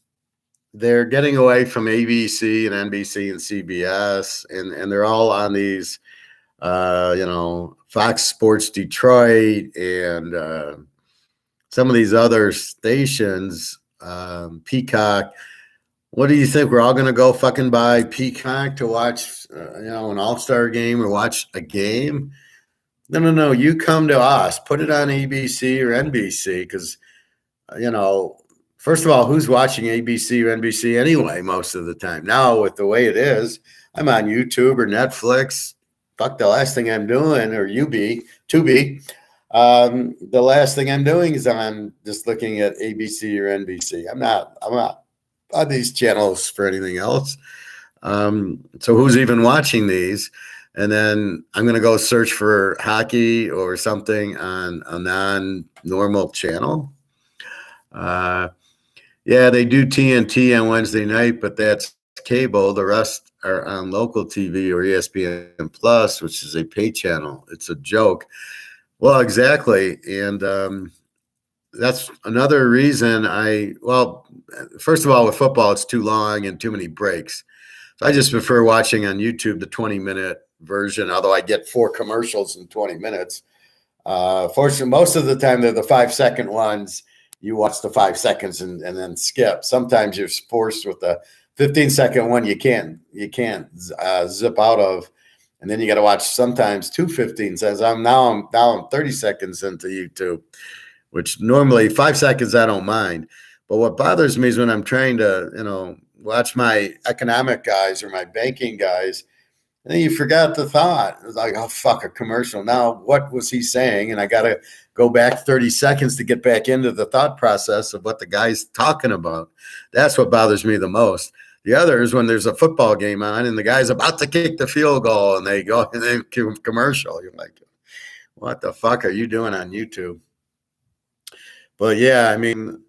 they're getting away from ABC and NBC and CBS, and they're all on these, Fox Sports Detroit and some of these other stations, Peacock. What do you think? We're all going to go fucking buy Peacock to watch, an all-star game or watch a game? No, no, no. You come to us. Put it on ABC or NBC because, you know, first of all, who's watching ABC or NBC anyway most of the time? Now, with the way it is, I'm on YouTube or Netflix. Fuck, the last thing I'm doing, or Tubi. The last thing I'm doing is I'm just looking at ABC or NBC. I'm not on these channels for anything else. So who's even watching these? And then I'm going to go search for hockey or something on a non-normal channel. Yeah, they do TNT on Wednesday night, but that's cable. The rest are on local TV or ESPN Plus, which is a pay channel. It's a joke. Well, exactly. And that's another reason first of all, with football, it's too long and too many breaks. So I just prefer watching on YouTube the 20-minute version, although I get 4 commercials in 20 minutes. Fortunately, most of the time, they're the 5-second ones. You watch the 5 seconds and then skip. Sometimes you're forced with the 15-second one you can't zip out of. And then you got to watch sometimes 2 15 seconds. I'm 30 seconds into YouTube, which normally 5 seconds I don't mind. But what bothers me is when I'm trying to, watch my economic guys or my banking guys, and then you forgot the thought. It's like, oh, fuck, a commercial. Now, what was he saying? And I got to go back 30 seconds to get back into the thought process of what the guy's talking about. That's what bothers me the most. The other is when there's a football game on and the guy's about to kick the field goal and they go and they commercial. You're like, what the fuck are you doing on YouTube? But yeah, I mean,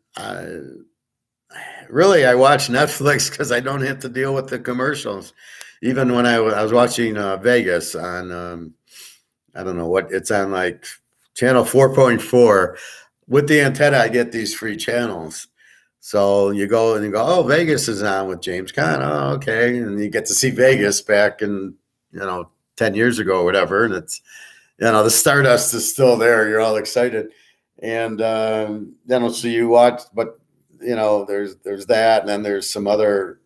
really, I watch Netflix because I don't have to deal with the commercials. Even when I was watching Vegas on, I don't know what it's on, like channel 4.4. With the antenna, I get these free channels. So you go and you go, oh, Vegas is on with James Caan. Oh, okay. And you get to see Vegas back in, 10 years ago or whatever. And it's, the Stardust is still there. You're all excited. And then so you watch, but, there's that. And then there's some other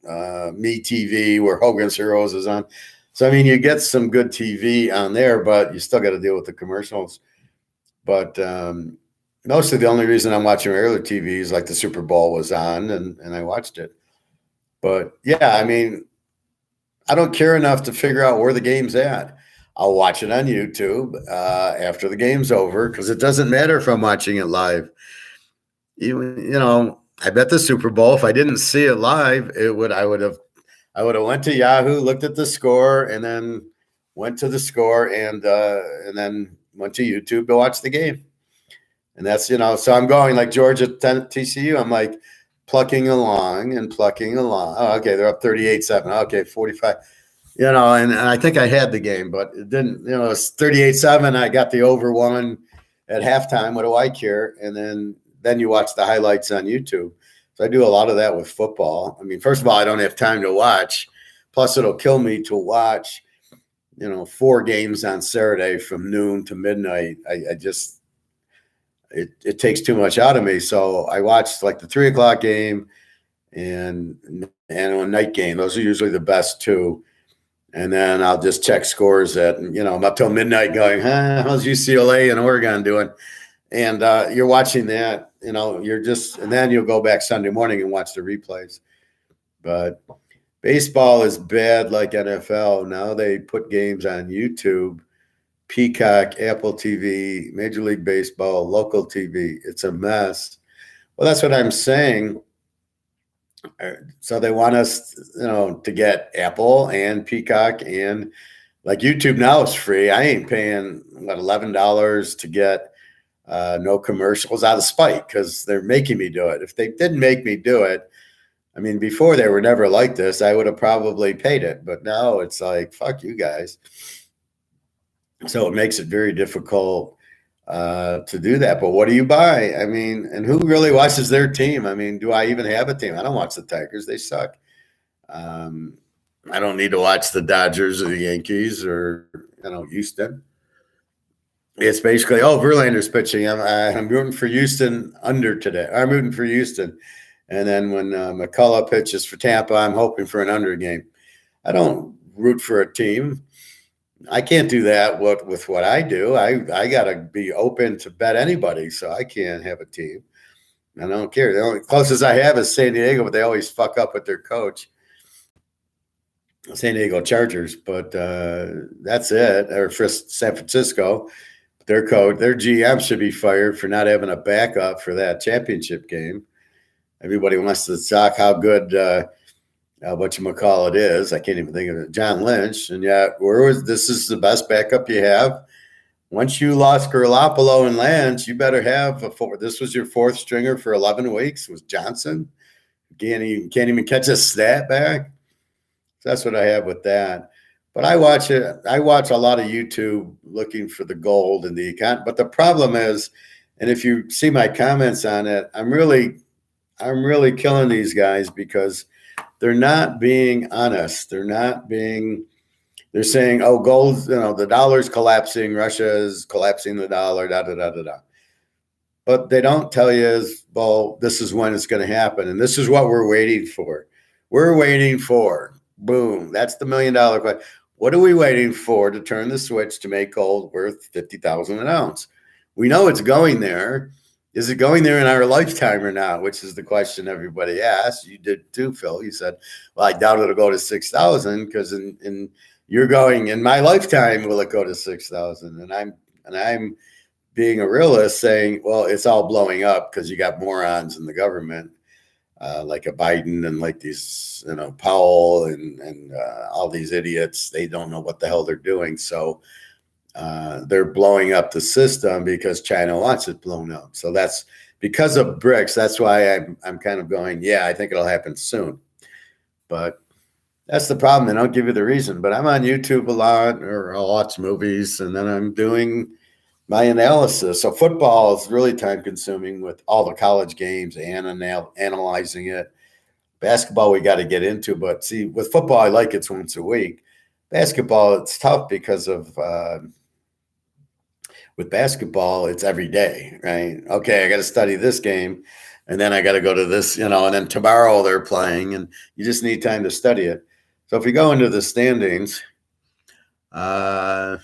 Me TV where Hogan's Heroes is on. So, I mean, you get some good TV on there, but you still got to deal with the commercials. But mostly the only reason I'm watching regular TV is like the Super Bowl was on and I watched it. But yeah, I mean, I don't care enough to figure out where the game's at. I'll watch it on YouTube after the game's over because it doesn't matter if I'm watching it live. I bet the Super Bowl, if I didn't see it live, I would have went to Yahoo, looked at the score, and then went to the score and then went to YouTube to watch the game. And that's, so I'm going like Georgia TCU. I'm like plucking along. Oh, okay, they're up 38-7. Okay, 45. And I think I had the game, but it didn't, it's 38-7. I got the over one at halftime. What do I care? And then you watch the highlights on YouTube. So I do a lot of that with football. I mean, first of all, I don't have time to watch. Plus, it'll kill me to watch, 4 games on Saturday from noon to midnight. I just, it takes too much out of me. So I watched like the 3:00 game and a night game. Those are usually the best 2. And then I'll just check scores I'm up till midnight going, how's UCLA and Oregon doing? And you're watching that, and then you'll go back Sunday morning and watch the replays. But baseball is bad like NFL. Now they put games on YouTube, Peacock, Apple TV, Major League Baseball, local TV. It's a mess. Well, that's what I'm saying. So they want us, to get Apple and Peacock and like YouTube now is free. I ain't paying $11 to get no commercials out of spite because they're making me do it. If they didn't make me do it, I mean, before they were never like this, I would have probably paid it, but now it's like, fuck you guys. So it makes it very difficult to do that. But what do you buy? I mean, and who really watches their team? I mean, do I even have a team? I don't watch the Tigers. They suck. Um, I don't need to watch the Dodgers or the Yankees or, Houston. It's basically, Verlander's pitching. I'm rooting for Houston under today. I'm rooting for Houston. And then when McCullough pitches for Tampa, I'm hoping for an under game. I don't root for a team. I can't do that with what I do. I got to be open to bet anybody, so I can't have a team. I don't care. The only closest I have is San Diego, but they always fuck up with their coach. San Diego Chargers, but that's it. Or for San Francisco, their coach, their GM should be fired for not having a backup for that championship game. Everybody wants to talk how good whatchamacallit is. I can't even think of it. John Lynch. And yet, this is the best backup you have. Once you lost Garoppolo and Lance, you better have this was your fourth stringer for 11 weeks was Johnson. Can't even catch a stat back. So that's what I have with that. But I watch it. I watch a lot of YouTube looking for the gold and the account. But the problem is, and if you see my comments on it, I'm really killing these guys because they're not being honest. They're saying, oh, gold, the dollar's collapsing. Russia is collapsing the dollar, da, da, da, da, da. But they don't tell you is, well, this is when it's going to happen. And this is what we're waiting for. We're waiting for, boom. That's the $1 million question. What are we waiting for to turn the switch to make gold worth $50,000 an ounce? We know it's going there. Is it going there in our lifetime or not? Which is the question everybody asks. You did too, Phil. You said, well, I doubt it'll go to 6,000 because you're going in my lifetime, will it go to 6,000? And I'm being a realist saying, well, it's all blowing up because you got morons in the government, like a Biden and like these, Powell and all these idiots. They don't know what the hell they're doing. So they're blowing up the system because China wants it blown up. So that's because of BRICS. That's why I'm kind of going, yeah, I think it'll happen soon. But that's the problem. They don't give you the reason. But I'm on YouTube a lot, or I'll watch movies, and then I'm doing my analysis. So football is really time consuming with all the college games and analyzing it. Basketball we got to get into, but see, with football, I like it's once a week. Basketball, it's tough because of with basketball, it's every day, right? Okay, I got to study this game, and then I got to go to this, and then tomorrow they're playing, and you just need time to study it. So if we go into the standings, you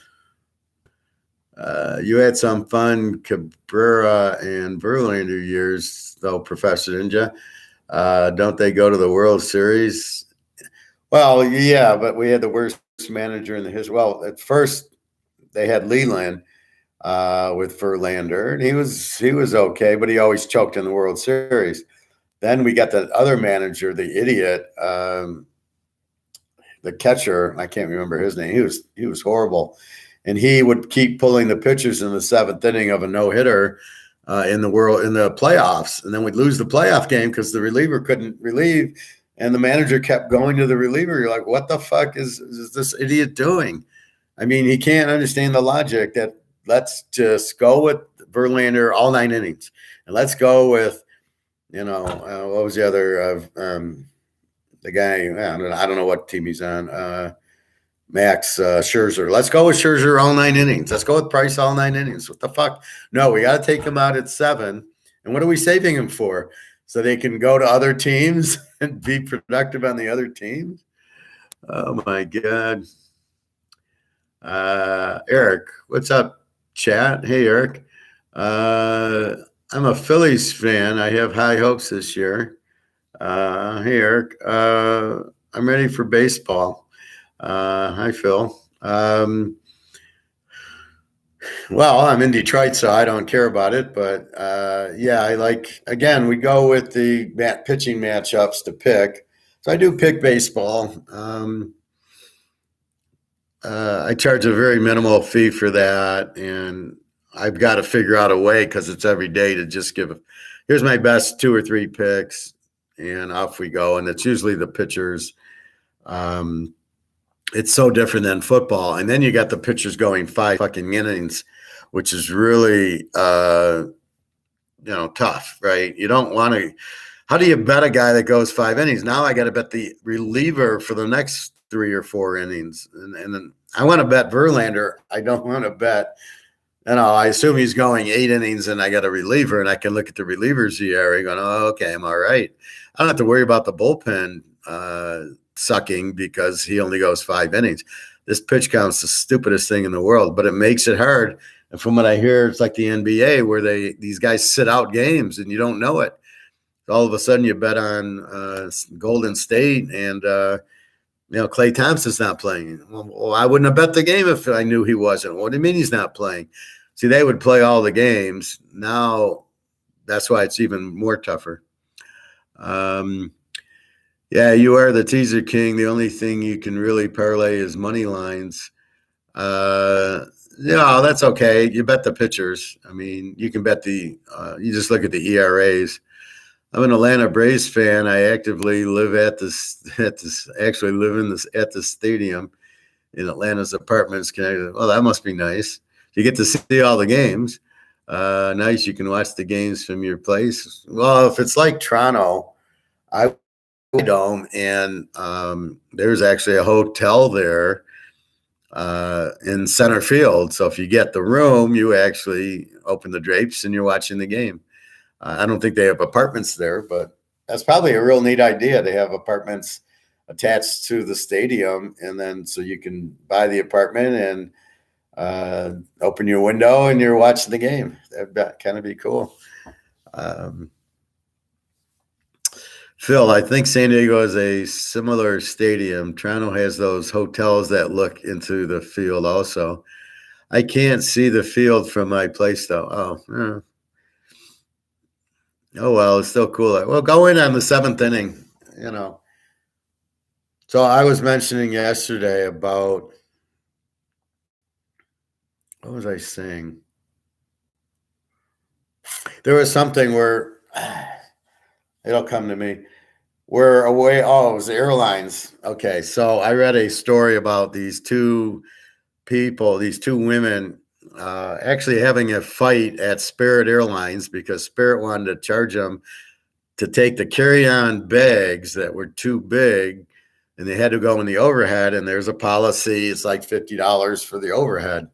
had some fun Cabrera and Verlander years, though, Professor, didn't you? Don't they go to the World Series? Well, yeah, but we had the worst manager in the history. Well, at first they had Leland with Verlander, and he was okay, but he always choked in the World Series. Then we got the other manager, the idiot, the catcher. I can't remember his name. He was horrible, and he would keep pulling the pitchers in the seventh inning of a no-hitter in the playoffs, and then we'd lose the playoff game because the reliever couldn't relieve, and the manager kept going to the reliever. You're like, what the fuck is this idiot doing? I mean, he can't understand the logic that let's just go with Verlander all 9 innings, and let's go with, what was the other the guy? I don't know what team he's on. Max Scherzer. Let's go with Scherzer all 9 innings. Let's go with Price all 9 innings. What the fuck? No, we got to take him out at 7. And what are we saving him for? So they can go to other teams and be productive on the other teams? Oh, my God. Eric, what's up, chat? Hey, Eric. I'm a Phillies fan. I have high hopes this year. Hey, Eric. I'm ready for baseball. Hi, Phil. Well, I'm in Detroit, so I don't care about it. But, we go with the pitching matchups to pick. So I do pick baseball. I charge a very minimal fee for that, and I've got to figure out a way because it's every day to just here's my best 2 or 3 picks. and off we go. And it's usually the pitchers. It's so different than football. And then you got the pitchers going 5 fucking innings, which is really, tough, right? You don't want to. How do you bet a guy that goes 5 innings? Now I got to bet the reliever for the next 3 or 4 innings. And then I want to bet Verlander. I don't want to bet, I assume he's going 8 innings and I got a reliever and I can look at the reliever's ERA going, oh, okay, I'm all right. I don't have to worry about the bullpen sucking because he only goes 5 innings. This pitch count's the stupidest thing in the world, but it makes it hard. And from what I hear, it's like the NBA where these guys sit out games and you don't know it. All of a sudden you bet on Golden State and Klay Thompson's not playing. Well, I wouldn't have bet the game if I knew he wasn't. What do you mean he's not playing? See, they would play all the games. Now that's why it's even more tougher. Yeah, you are the teaser king. The only thing you can really parlay is money lines. That's okay. You bet the pitchers. I mean, you can bet you just look at the ERAs. I'm an Atlanta Braves fan. I actively live at the stadium in Atlanta's apartments. Well, that must be nice. You get to see all the games. Nice. You can watch the games from your place. Well, if it's like Toronto, I Dome, and there's actually a hotel there in center field. So if you get the room, you actually open the drapes and you're watching the game. I don't think they have apartments there, but that's probably a real neat idea. They have apartments attached to the stadium, and then so you can buy the apartment and open your window and you're watching the game. That'd kind of be cool. Phil, I think San Diego is a similar stadium. Toronto has those hotels that look into the field also. I can't see the field from my place, though. Oh, well, it's still cool. Well, go in on the 7th inning, So I was mentioning yesterday about, what was I saying? There was something where, it'll come to me. We're away. Oh, it was the airlines. Okay, so I read a story about these 2 women, actually having a fight at Spirit Airlines because Spirit wanted to charge them to take the carry-on bags that were too big, and they had to go in the overhead. And there's a policy; it's like $50 for the overhead.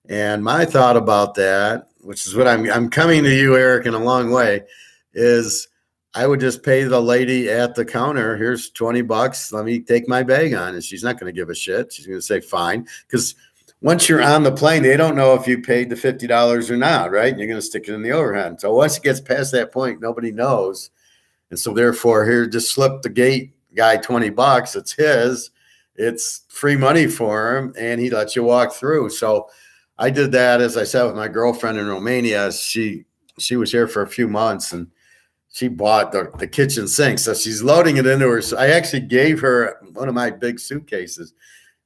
And my thought about that, which is what I'm coming to you, Eric, in a long way, is I would just pay the lady at the counter, here's $20. Let me take my bag on. And she's not going to give a shit. She's going to say, fine. Because once you're on the plane, they don't know if you paid the $50 or not, right? You're going to stick it in the overhead. So once it gets past that point, nobody knows. And so therefore, here, just slip the gate guy $20. It's his. It's free money for him. And he lets you walk through. So I did that, as I said, with my girlfriend in Romania. She was here for a few months, and she bought the kitchen sink. So she's loading it into her. So I actually gave her one of my big suitcases,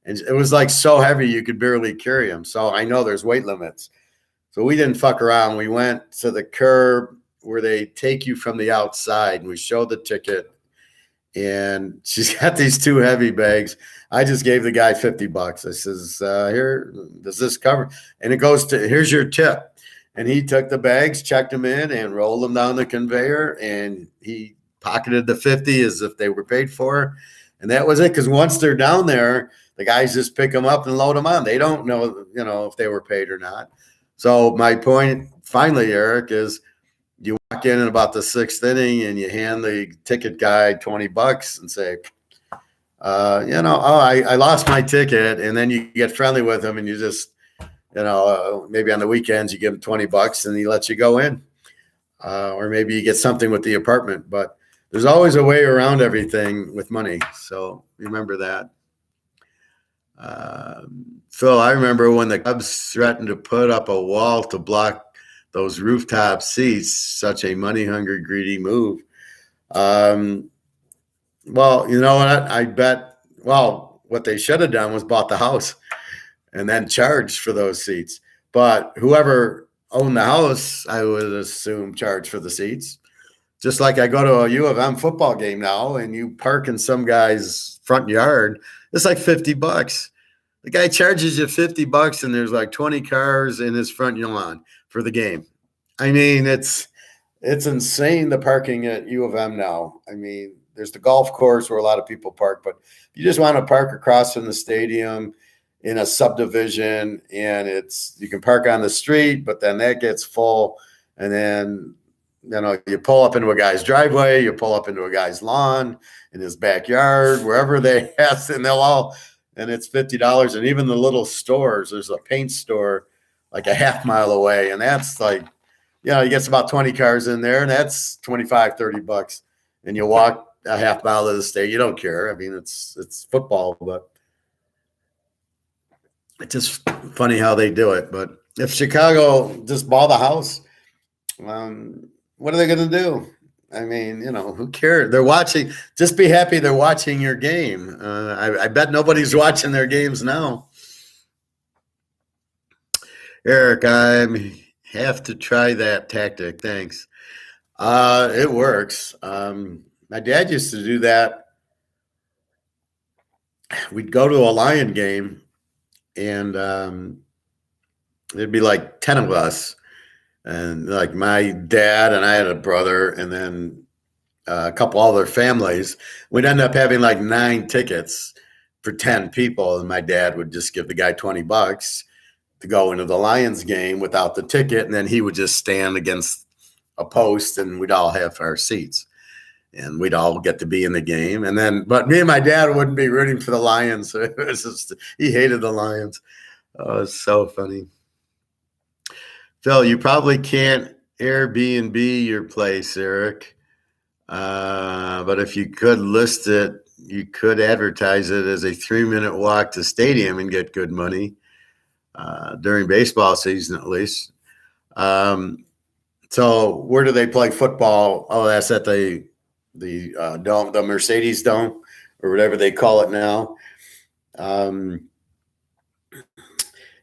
and it was like so heavy you could barely carry them. So I know there's weight limits. So we didn't fuck around. We went to the curb where they take you from the outside, and we showed the ticket. And she's got these 2 heavy bags. I just gave the guy $50. I says, here, does this cover? And it goes to, here's your tip. And he took the bags, checked them in, and rolled them down the conveyor. And he pocketed the 50 as if they were paid for. And that was it. Because once they're down there, the guys just pick them up and load them on. They don't know, if they were paid or not. So my point, finally, Eric, is you walk in about the 6th inning and you hand the ticket guy $20 and say, I lost my ticket. And then you get friendly with him and you just, maybe on the weekends you give him $20 and he lets you go in. Or maybe you get something with the apartment. But there's always a way around everything with money. So remember that. Phil, I remember when the Cubs threatened to put up a wall to block those rooftop seats, such a money-hungry, greedy move. Well, you know what? I bet, what they should have done was bought the house and then charged for those seats. But whoever owned the house, I would assume, charged for the seats. Just like I go to a U of M football game now, and you park in some guy's front yard, it's like $50. The guy charges you $50, and there's like 20 cars in his front lawn for the game. I mean, it's insane, the parking at U of M now. I mean, there's the golf course where a lot of people park, but you just want to park across from the stadium in a subdivision, and you can park on the street, but then that gets full, and then you pull up into a guy's driveway, you pull up into a guy's lawn, in his backyard, wherever they have, and it's $50. And even the little stores, there's a paint store like a half mile away, and that's like, he gets about 20 cars in there, and that's $25-$30. And you walk a half mile to the state. You don't care. I mean, it's football, but it's just funny how they do it. But if Chicago just bought the house, what are they going to do? I mean, who cares? They're watching. Just be happy they're watching your game. I bet nobody's watching their games now. Eric, I have to try that tactic. Thanks. It works. My dad used to do that. We'd go to a Lion game, and there'd be like 10 of us. And like my dad and I had a brother, and then a couple other families. We'd end up having like 9 tickets for 10 people. And my dad would just give the guy $20 to go into the Lions game without the ticket. And then he would just stand against a post, and we'd all have our seats, and we'd all get to be in the game. And then, but me and my dad wouldn't be rooting for the Lions. It was just, he hated the Lions. Oh, it's so funny. Phil, you probably can't Airbnb your place, Eric. But if you could list it, you could advertise it as a 3-minute walk to stadium and get good money during baseball season, at least. So where do they play football? Oh, that's at the dome, the Mercedes Dome, or whatever they call it now.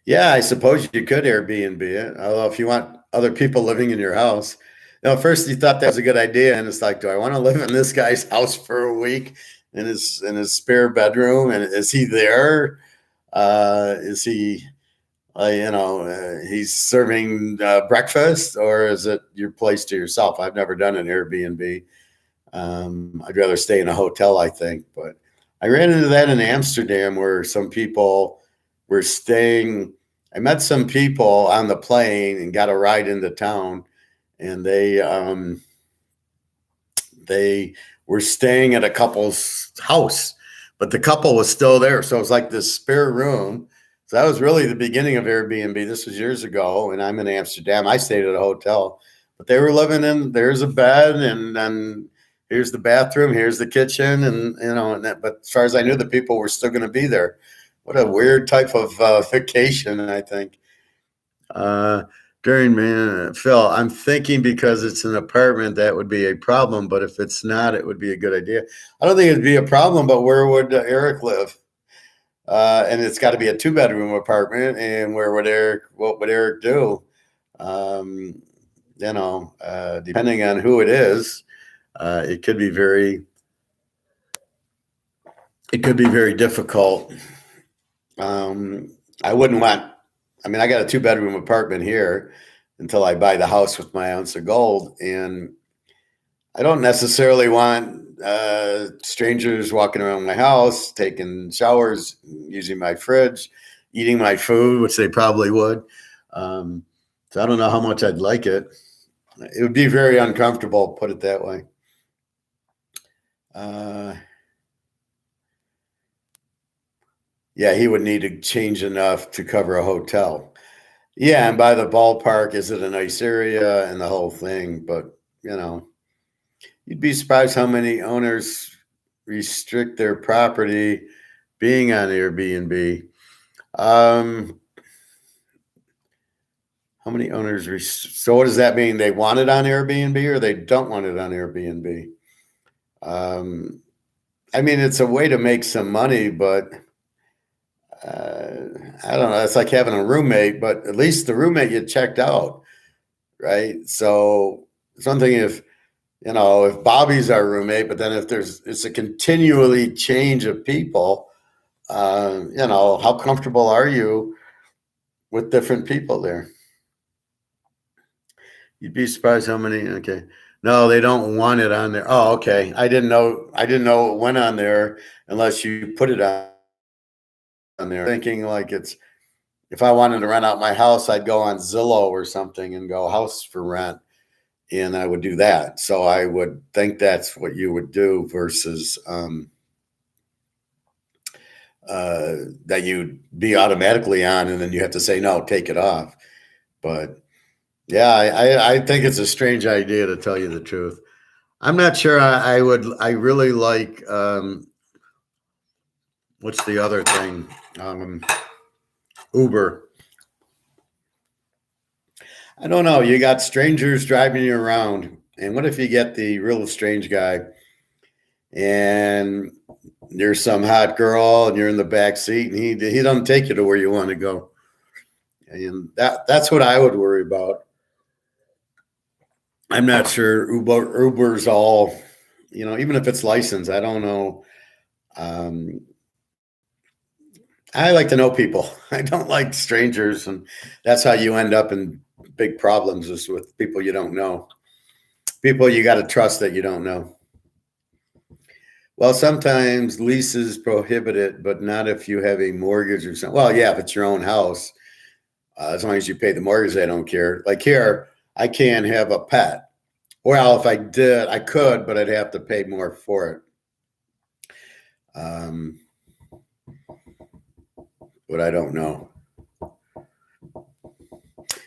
Yeah, I suppose you could Airbnb it. Although if you want other people living in your house, first you thought that was a good idea, and it's like, do I want to live in this guy's house for a week in his spare bedroom? And is he there? Is he, he's serving breakfast, or is it your place to yourself? I've never done an Airbnb. I'd rather stay in a hotel, I think. But I ran into that in Amsterdam, where some people were staying. I met some people on the plane and got a ride into town, and they were staying at a couple's house, but the couple was still there. So it was like this spare room. So that was really the beginning of Airbnb. This was years ago, and I'm in Amsterdam. I stayed at a hotel, but they were living in, there's a bed, and then here's the bathroom, here's the kitchen, and but as far as I knew, the people were still going to be there. What a weird type of vacation, I think. Phil, I'm thinking because it's an apartment, that would be a problem. But if it's not, it would be a good idea. I don't think it'd be a problem, but where would Eric live? And it's got to be a 2-bedroom apartment. And what would Eric do? Depending on who it is, it could be very difficult. I wouldn't want, I got a 2-bedroom apartment here until I buy the house with my ounce of gold. And I don't necessarily want strangers walking around my house, taking showers, using my fridge, eating my food, which they probably would. So I don't know how much I'd like it. It would be very uncomfortable, put it that way. Yeah, he would need to change enough to cover a hotel. Yeah, and by the ballpark, is it a nice area and the whole thing? But, you'd be surprised how many owners restrict their property being on Airbnb. How many owners? So what does that mean? They want it on Airbnb, or they don't want it on Airbnb? It's a way to make some money, but I don't know. It's like having a roommate, but at least the roommate you checked out, right? So something, if if Bobby's our roommate, but then if it's a continually change of people, how comfortable are you with different people there? You'd be surprised how many. Okay. No, they don't want it on there. Oh, okay. I didn't know it went on there unless you put it on there. Thinking like if I wanted to rent out my house, I'd go on Zillow or something and go house for rent, and I would do that. So I would think that's what you would do versus that you'd be automatically on, and then you have to say no, take it off. But yeah, I think it's a strange idea, to tell you the truth. I'm not sure I would. I really like what's the other thing? Uber. I don't know. You got strangers driving you around, and what if you get the real strange guy, and there's some hot girl, and you're in the back seat, and he doesn't take you to where you want to go, and that's what I would worry about. I'm not sure Uber's all, even if it's licensed. I don't know. Um, I like to know people. I don't like strangers, and that's how you end up in big problems, is with people you don't know. People you got to trust that you don't know. Well, sometimes leases prohibit it, but not if you have a mortgage or something. Well, yeah, if it's your own house, as long as you pay the mortgage, they don't care. Like here, I can't have a pet. Well, if I did, I could, but I'd have to pay more for it. But I don't know.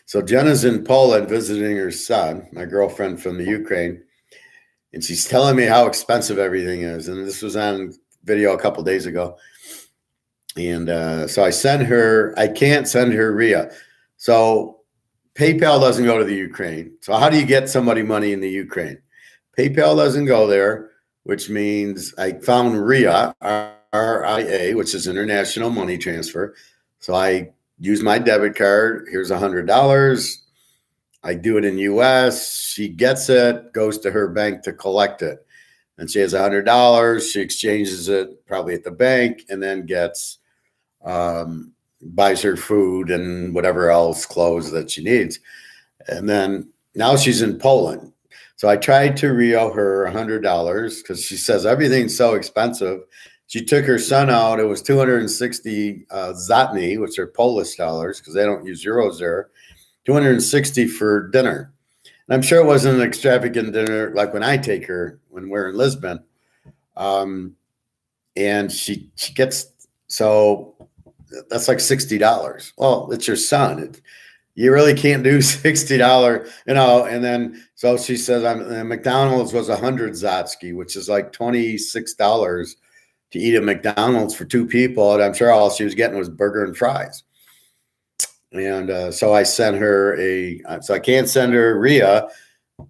So Jenna's in Poland visiting her son, my girlfriend from the Ukraine, and she's telling me how expensive everything is. And this was on video a couple days ago. And so I can't send her RIA. So PayPal doesn't go to the Ukraine. So how do you get somebody money in the Ukraine? PayPal doesn't go there, which means I found RIA, RIA, which is international money transfer. So I use my debit card. Here's $100. I do it in US. She gets it, goes to her bank to collect it. And she has $100. She exchanges it probably at the bank, and then buys her food and whatever else, clothes that she needs. And then now she's in Poland. So I tried to reel her $100 because she says everything's so expensive. She took her son out. It was 260 zlotys, which are Polish dollars because they don't use euros there. 260 for dinner. And I'm sure it wasn't an extravagant dinner like when I take her when we're in Lisbon. And she gets, so that's like $60. Well, it's your son. You really can't do $60, and then, so she says, McDonald's was 100 Zotsky, which is like $26 to eat at McDonald's for two people. And I'm sure all she was getting was burger and fries. And so I sent her so I can't send her RIA.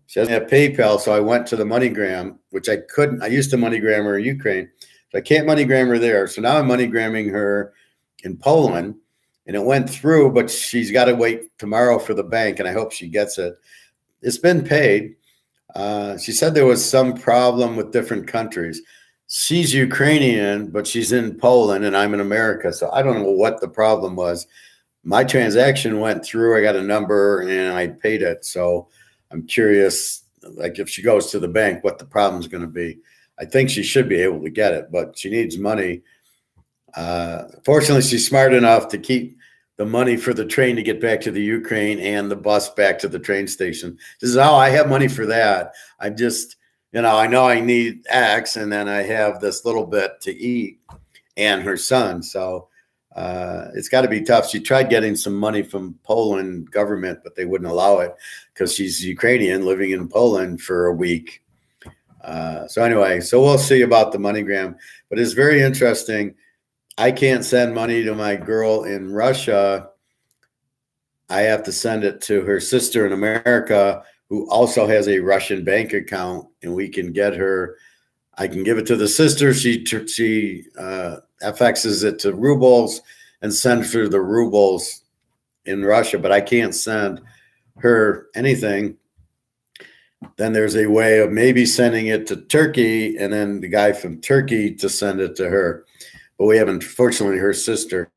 She doesn't have PayPal. So I went to the MoneyGram, which I couldn't. I used to MoneyGram her in Ukraine. So I can't MoneyGram her there. So now I'm MoneyGramming her in Poland, and it went through, but she's got to wait tomorrow for the bank, and I hope she gets it. It's been paid. She said there was some problem with different countries. She's Ukrainian, but she's in Poland, and I'm in America, so I don't know what the problem was. My transaction went through. I got a number, and I paid it. So I'm curious, like if she goes to the bank, what the problem is going to be. I think she should be able to get it, but she needs money. Fortunately, she's smart enough to keep the money for the train to get back to the Ukraine and the bus back to the train station. She says, oh, I have money for that. I just, I know I need X, and then I have this little bit to eat and her son. So it's got to be tough. She tried getting some money from Poland government, but they wouldn't allow it because she's Ukrainian living in Poland for a week. So anyway, so we'll see about the MoneyGram, but it's very interesting. I can't send money to my girl in Russia. I have to send it to her sister in America, who also has a Russian bank account, and we can get her. I can give it to the sister. She FXs it to rubles and sends her the rubles in Russia, but I can't send her anything. then there's a way of maybe sending it to Turkey and then the guy from Turkey to send it to her. But we haven't, fortunately, her sister.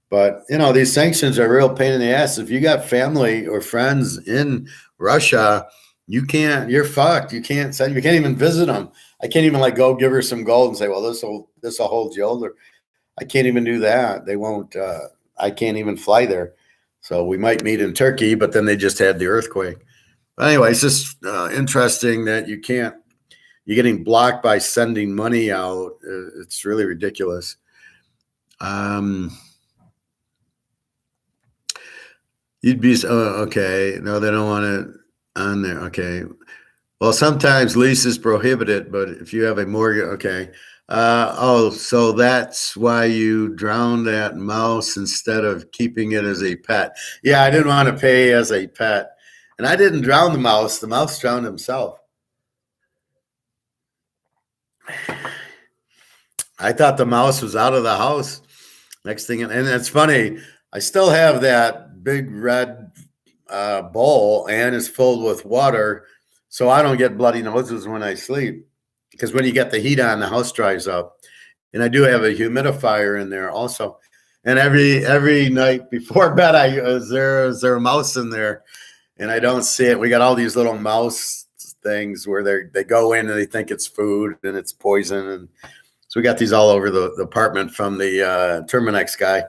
But, these sanctions are a real pain in the ass. If you got family or friends in Russia, you're fucked. You can't even visit them. I can't even go give her some gold and say, well, this'll hold you over. I can't even do that. They won't, I can't even fly there. So we might meet in Turkey, but then they just had the earthquake. But anyway, it's just interesting that you're getting blocked by sending money out. It's really ridiculous. You'd be okay. No, they don't want it on there. Okay. Well, sometimes leases prohibit it, but if you have a mortgage, okay. So that's why you drowned that mouse instead of keeping it as a pet. Yeah, I didn't want to pay as a pet. And I didn't drown the mouse. The mouse drowned himself. I thought the mouse was out of the house. Next thing, and it's funny, I still have that big red bowl and it's filled with water, so I don't get bloody noses when I sleep. Because when you get the heat on, the house dries up. And I do have a humidifier in there also. And every night before bed, is there a mouse in there? And I don't see it. We got all these little mouse things where they go in and they think it's food and it's poison. And so we got these all over the apartment from the Terminex guy.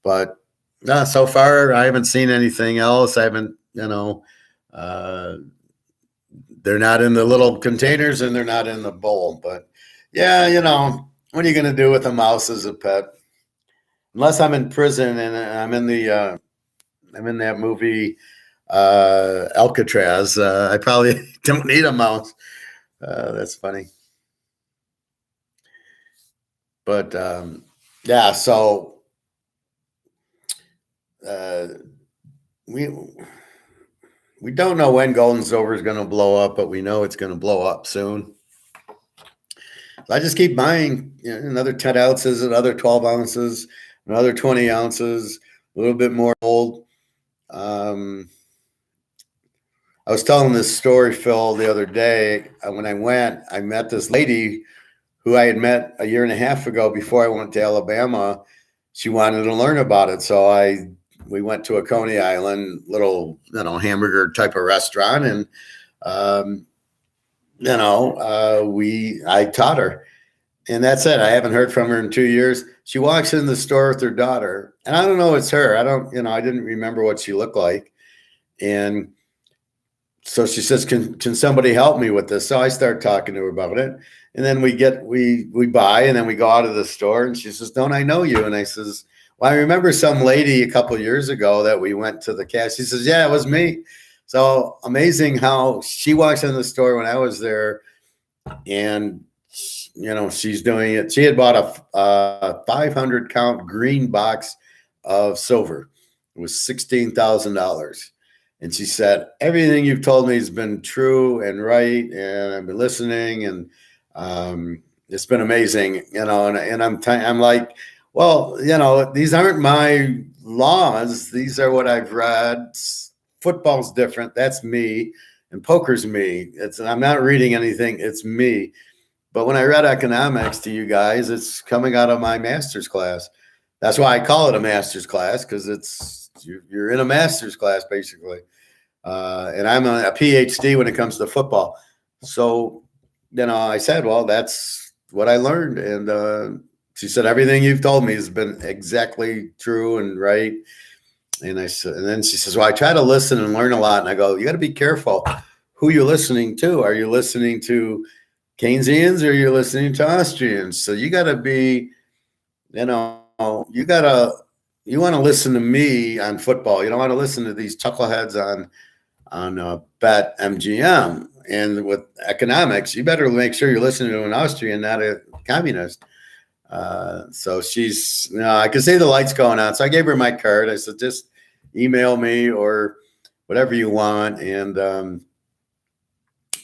But no, so far I haven't seen anything else. I haven't, they're not in the little containers and they're not in the bowl. But yeah, what are you going to do with a mouse as a pet? Unless I'm in prison and I'm in that movie Alcatraz. I probably don't need a mouse. That's funny. But yeah, so we don't know when gold and silver is going to blow up, but we know it's going to blow up soon. So I just keep buying another 10 ounces, another 12 ounces, another 20 ounces, a little bit more gold. I was telling this story, Phil, the other day. When I went, I met this lady who I had met a year and a half ago before I went to Alabama. She wanted to learn about it. So we went to a Coney Island little, hamburger type of restaurant. And, I taught her. And that's it. I haven't heard from her in 2 years. She walks in the store with her daughter. And I don't know it's her. I didn't remember what she looked like. And so she says, can somebody help me with this? So I start talking to her about it. And then we buy, and then we go out of the store, and she says, don't I know you? And I says, well, I remember some lady a couple of years ago that we went to the cash. She says, yeah, it was me. So amazing how she walks in the store when I was there, and she's doing it. She had bought a 500 count green box of silver. It was $16,000. And she said, everything you've told me has been true and right. And I've been listening, and it's been amazing, and I'm like, well, these aren't my laws. These are what I've read. Football's different. That's me. And poker's me. I'm not reading anything. It's me. But when I read economics to you guys, it's coming out of my master's class. That's why I call it a master's class, because you're in a master's class, basically. And I'm a PhD when it comes to football. So, I said, well, that's what I learned. And she said, everything you've told me has been exactly true and right. And then she says, well, I try to listen and learn a lot. And I go, you got to be careful who you're listening to. Are you listening to Keynesians or are you listening to Austrians? So you got to be, you want to listen to me on football. You don't want to listen to these chuckleheads on Bet MGM. And with economics, you better make sure you're listening to an Austrian, not a communist. So she's, I could see the lights going on. So I gave her my card. I said, just email me or whatever you want. And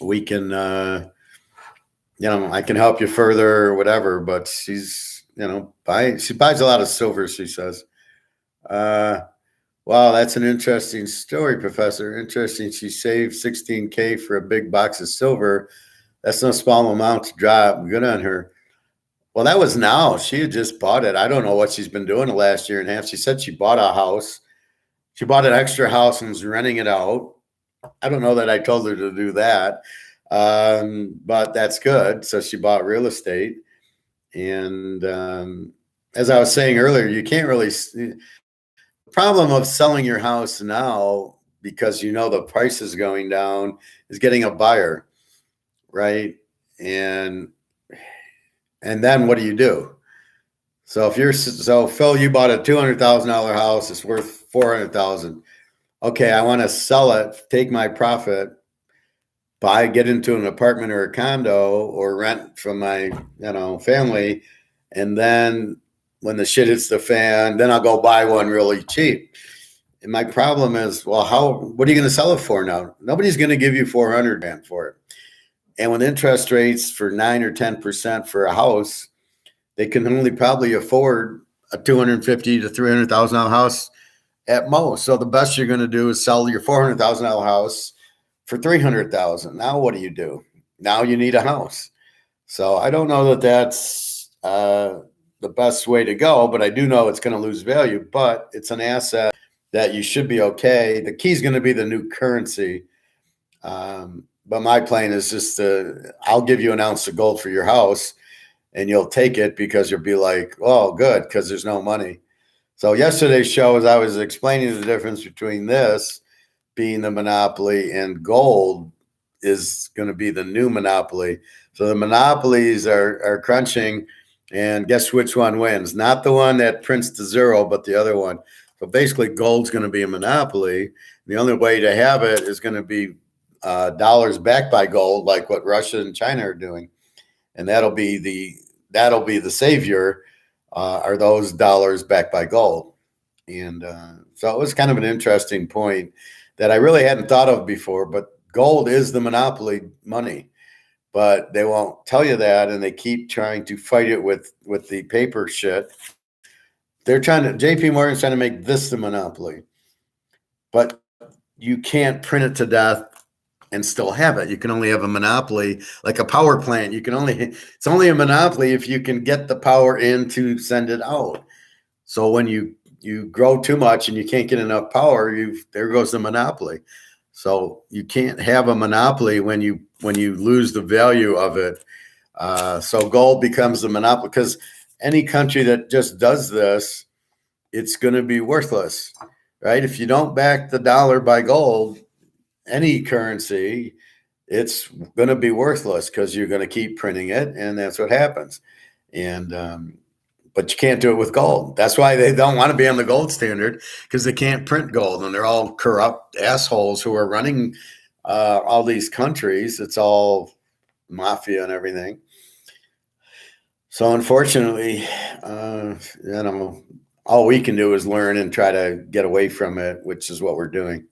we can, I can help you further or whatever. But she's, she buys a lot of silver, she says. Wow, that's an interesting story, Professor. Interesting. She saved 16K for a big box of silver. That's no small amount to drop. Good on her. Well, that was now. She had just bought it. I don't know what she's been doing the last year and a half. She said she bought a house. She bought an extra house and was renting it out. I don't know that I told her to do that, but that's good. So she bought real estate. And as I was saying earlier, you can't really. The problem of selling your house now because you know the price is going down is getting a buyer, right? And then what do you do? So if you're so Phil, you bought a $200,000 house, it's worth 400,000. Okay, I want to sell it, take my profit, get into an apartment or a condo or rent from my, family, and then when the shit hits the fan, then I'll go buy one really cheap. And my problem is, well, what are you going to sell it for now? Nobody's going to give you 400 grand for it. And with interest rates for 9 or 10% for a house, they can only probably afford a $250,000 to $300,000 house at most. So the best you're going to do is sell your $400,000 house for $300,000. Now what do? Now you need a house. So I don't know that that's the best way to go, but I do know it's going to lose value. But it's an asset that you should be okay. The key is going to be the new currency. But my plan is just I'll give you an ounce of gold for your house, and you'll take it because you'll be like, oh, good, because there's no money. So yesterday's show, as I was explaining the difference between this being the monopoly and gold is going to be the new monopoly. So the monopolies are crunching, and guess which one wins? Not the one that prints the zero, but the other one. So basically, gold's going to be a monopoly. The only way to have it is going to be dollars backed by gold, like what Russia and China are doing, and that'll be the savior. Are those dollars backed by gold? And so it was kind of an interesting point that I really hadn't thought of before. But gold is the monopoly money, but they won't tell you that, and they keep trying to fight it with the paper shit. JP Morgan's trying to make this the monopoly, but you can't print it to death and still have it. You can only have a monopoly, like a power plant. It's only a monopoly if you can get the power in to send it out. So when you grow too much and you can't get enough power, there goes the monopoly. So you can't have a monopoly when you lose the value of it. So gold becomes the monopoly, because any country that just does this, it's going to be worthless, right? If you don't back the dollar by gold, any currency, it's going to be worthless because you're going to keep printing it, and that's what happens. And but you can't do it with gold. That's why they don't want to be on the gold standard, because they can't print gold, and they're all corrupt assholes who are running all these countries. It's all mafia and everything. So unfortunately, all we can do is learn and try to get away from it, which is what we're doing.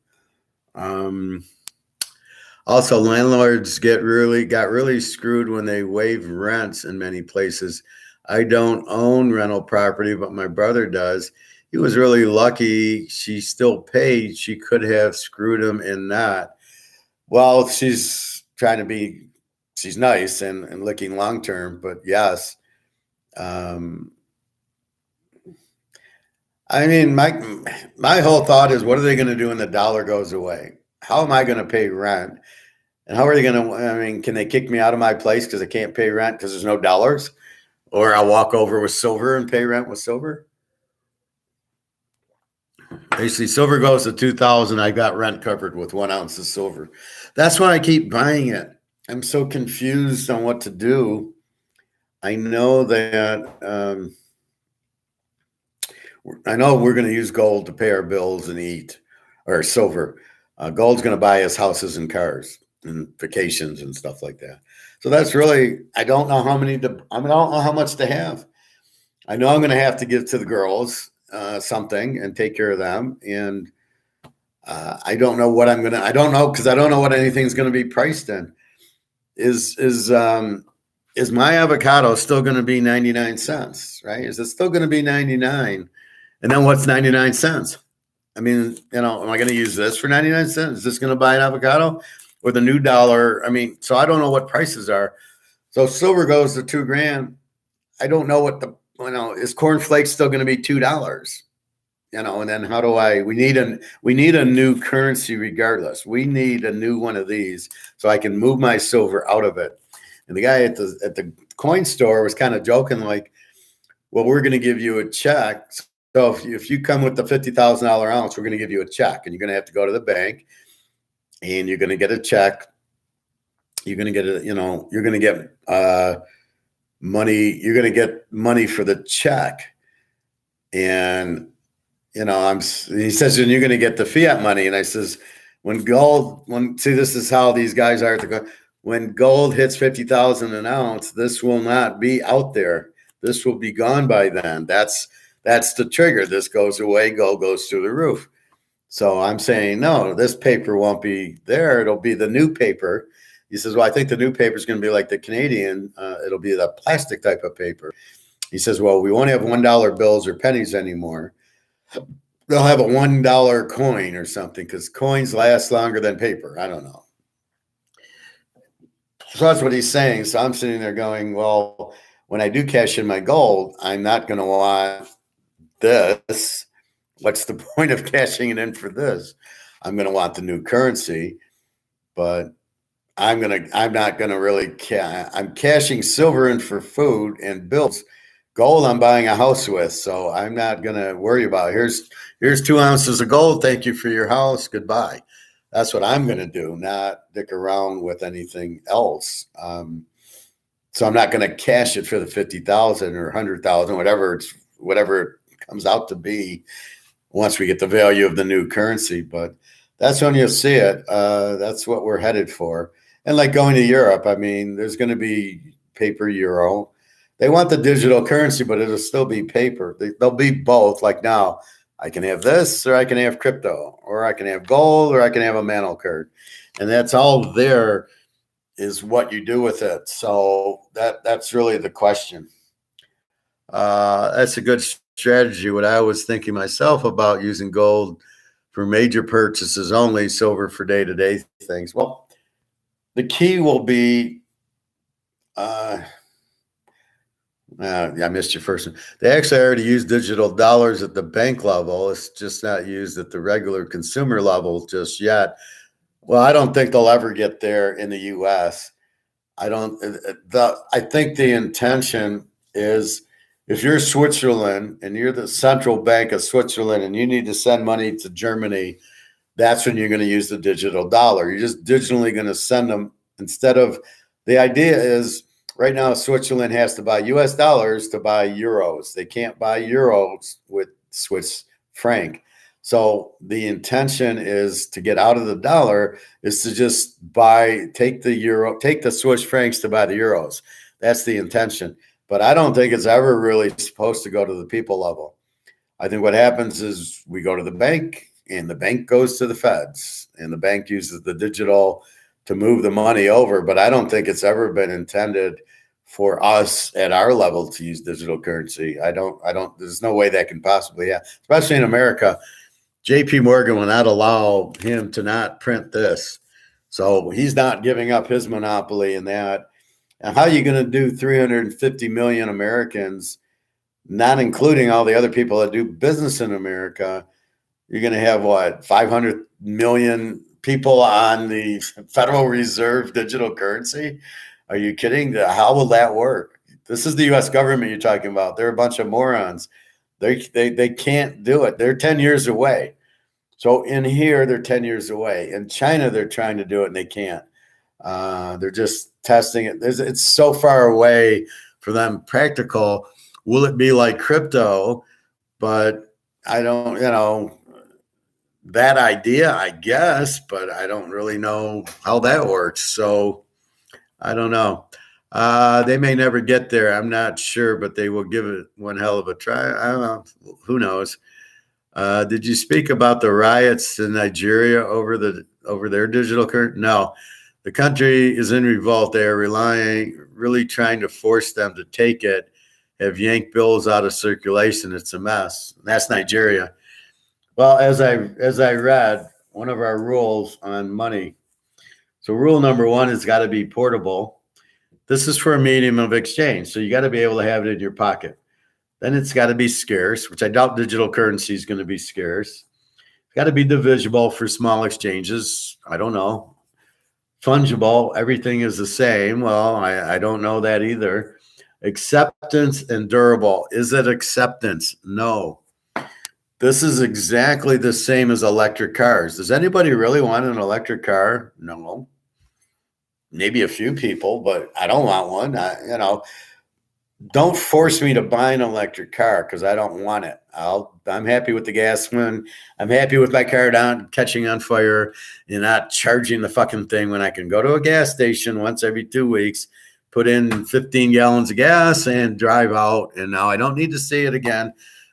Also, landlords got really screwed when they waive rents in many places. I don't own rental property, but my brother does. He was really lucky. She still paid. She could have screwed him and not. Well, she's nice and looking long term, but yes. I mean, my whole thought is, what are they going to do when the dollar goes away? How am I going to pay rent? And how are they going to, can they kick me out of my place because I can't pay rent because there's no dollars? Or I'll walk over with silver and pay rent with silver? Basically, silver goes to 2,000. I got rent covered with 1 ounce of silver. That's why I keep buying it. I'm so confused on what to do. I know that we're going to use gold to pay our bills and eat, or silver. Gold's going to buy us houses and cars and vacations and stuff like that. So that's really, I don't know how much to have. I know I'm going to have to give to the girls something and take care of them. And I don't know what I don't know, because I don't know what anything's going to be priced in. Is my avocado still going to be 99 cents, right? Is it still going to be 99? And then what's 99 cents? I mean, am I going to use this for 99 cents? Is this going to buy an avocado or the new dollar? I mean, so I don't know what prices are. So if silver goes to $2,000. I don't know what is cornflakes still going to be $2? And then how do we need a new currency regardless. We need a new one of these so I can move my silver out of it. And the guy at the coin store was kind of joking like, well, we're going to give you a check. So if you come with the $50,000 ounce, we're going to give you a check, and you're going to have to go to the bank, and you're going to get a check. You're going to get you're going to get money. You're going to get money for the check, and he says, and you're going to get the fiat money. And I says, this is how these guys are to go. When gold hits 50,000 an ounce, this will not be out there. This will be gone by then. That's the trigger. This goes away, gold goes through the roof. So I'm saying, no, this paper won't be there. It'll be the new paper. He says, well, I think the new paper is going to be like the Canadian. It'll be the plastic type of paper. He says, well, we won't have $1 bills or pennies anymore. They'll have a $1 coin or something because coins last longer than paper. I don't know. So that's what he's saying. So I'm sitting there going, well, when I do cash in my gold, I'm not going to want this. What's the point of cashing it in for this? I'm going to want the new currency, but I'm not going to really I'm cashing silver in for food and bills. Gold I'm buying a house with, so I'm not going to worry about it. Here's 2 ounces of gold. Thank you for your house. Goodbye. That's what I'm going to do, not dick around with anything else. So I'm not going to cash it for the 50,000 or 100,000, whatever it comes out to be once we get the value of the new currency. But that's when you'll see it. That's what we're headed for. And like going to Europe, I mean, there's going to be paper euro. They want the digital currency, but it'll still be paper. They'll be both. Like now, I can have this, or I can have crypto, or I can have gold, or I can have a mantle card. And that's all there is what you do with it. So that's really the question. That's a good strategy. What I was thinking myself about using gold for major purchases only, silver for day-to-day things. Well, the key will be I missed your first one. They actually already use digital dollars at the bank level. It's just not used at the regular consumer level just yet. Well, I don't think they'll ever get there in the U.S. I think the intention is if you're Switzerland and you're the central bank of Switzerland and you need to send money to Germany, that's when you're going to use the digital dollar. You're just digitally going to send them instead of the idea is right now, Switzerland has to buy U.S. dollars to buy euros. They can't buy euros with Swiss franc. So the intention is to get out of the dollar is to just take the Swiss francs to buy the euros. That's the intention. But I don't think it's ever really supposed to go to the people level. I think what happens is we go to the bank and the bank goes to the feds and the bank uses the digital to move the money over. But I don't think it's ever been intended for us at our level to use digital currency. There's no way that can possibly happen, especially in America. JP Morgan will not allow him to not print this. So he's not giving up his monopoly in that. And how are you going to do 350 million Americans, not including all the other people that do business in America? You're going to have 500 million people on the Federal Reserve digital currency? Are you kidding? How will that work? This is the U.S. government you're talking about. They're a bunch of morons. They can't do it. They're 10 years away. So in here, they're 10 years away. In China, they're trying to do it, and they can't. They're just testing it. It's so far away for them practical. Will it be like crypto? But I don't, that idea, I guess, but I don't really know how that works. So I don't know. They may never get there. I'm not sure, but they will give it one hell of a try. I don't know. Who knows? Did you speak about the riots in Nigeria over their digital currency? No. The country is in revolt. They are really trying to force them to take it, have yanked bills out of circulation. It's a mess. That's Nigeria. Well, as I read, one of our rules on money. So rule number one has got to be portable. This is for a medium of exchange. So you got to be able to have it in your pocket. Then it's got to be scarce, which I doubt digital currency is going to be scarce. It's got to be divisible for small exchanges. I don't know. Fungible, everything is the same. Well, I don't know that either. Acceptance and durable. Is it acceptance? No. This is exactly the same as electric cars. Does anybody really want an electric car? No. Maybe a few people, but I don't want one. Don't force me to buy an electric car because I don't want it. I'm happy with the gas one. I'm happy with my car not catching on fire and not charging the fucking thing when I can go to a gas station once every 2 weeks, put in 15 gallons of gas and drive out. And now I don't need to see it again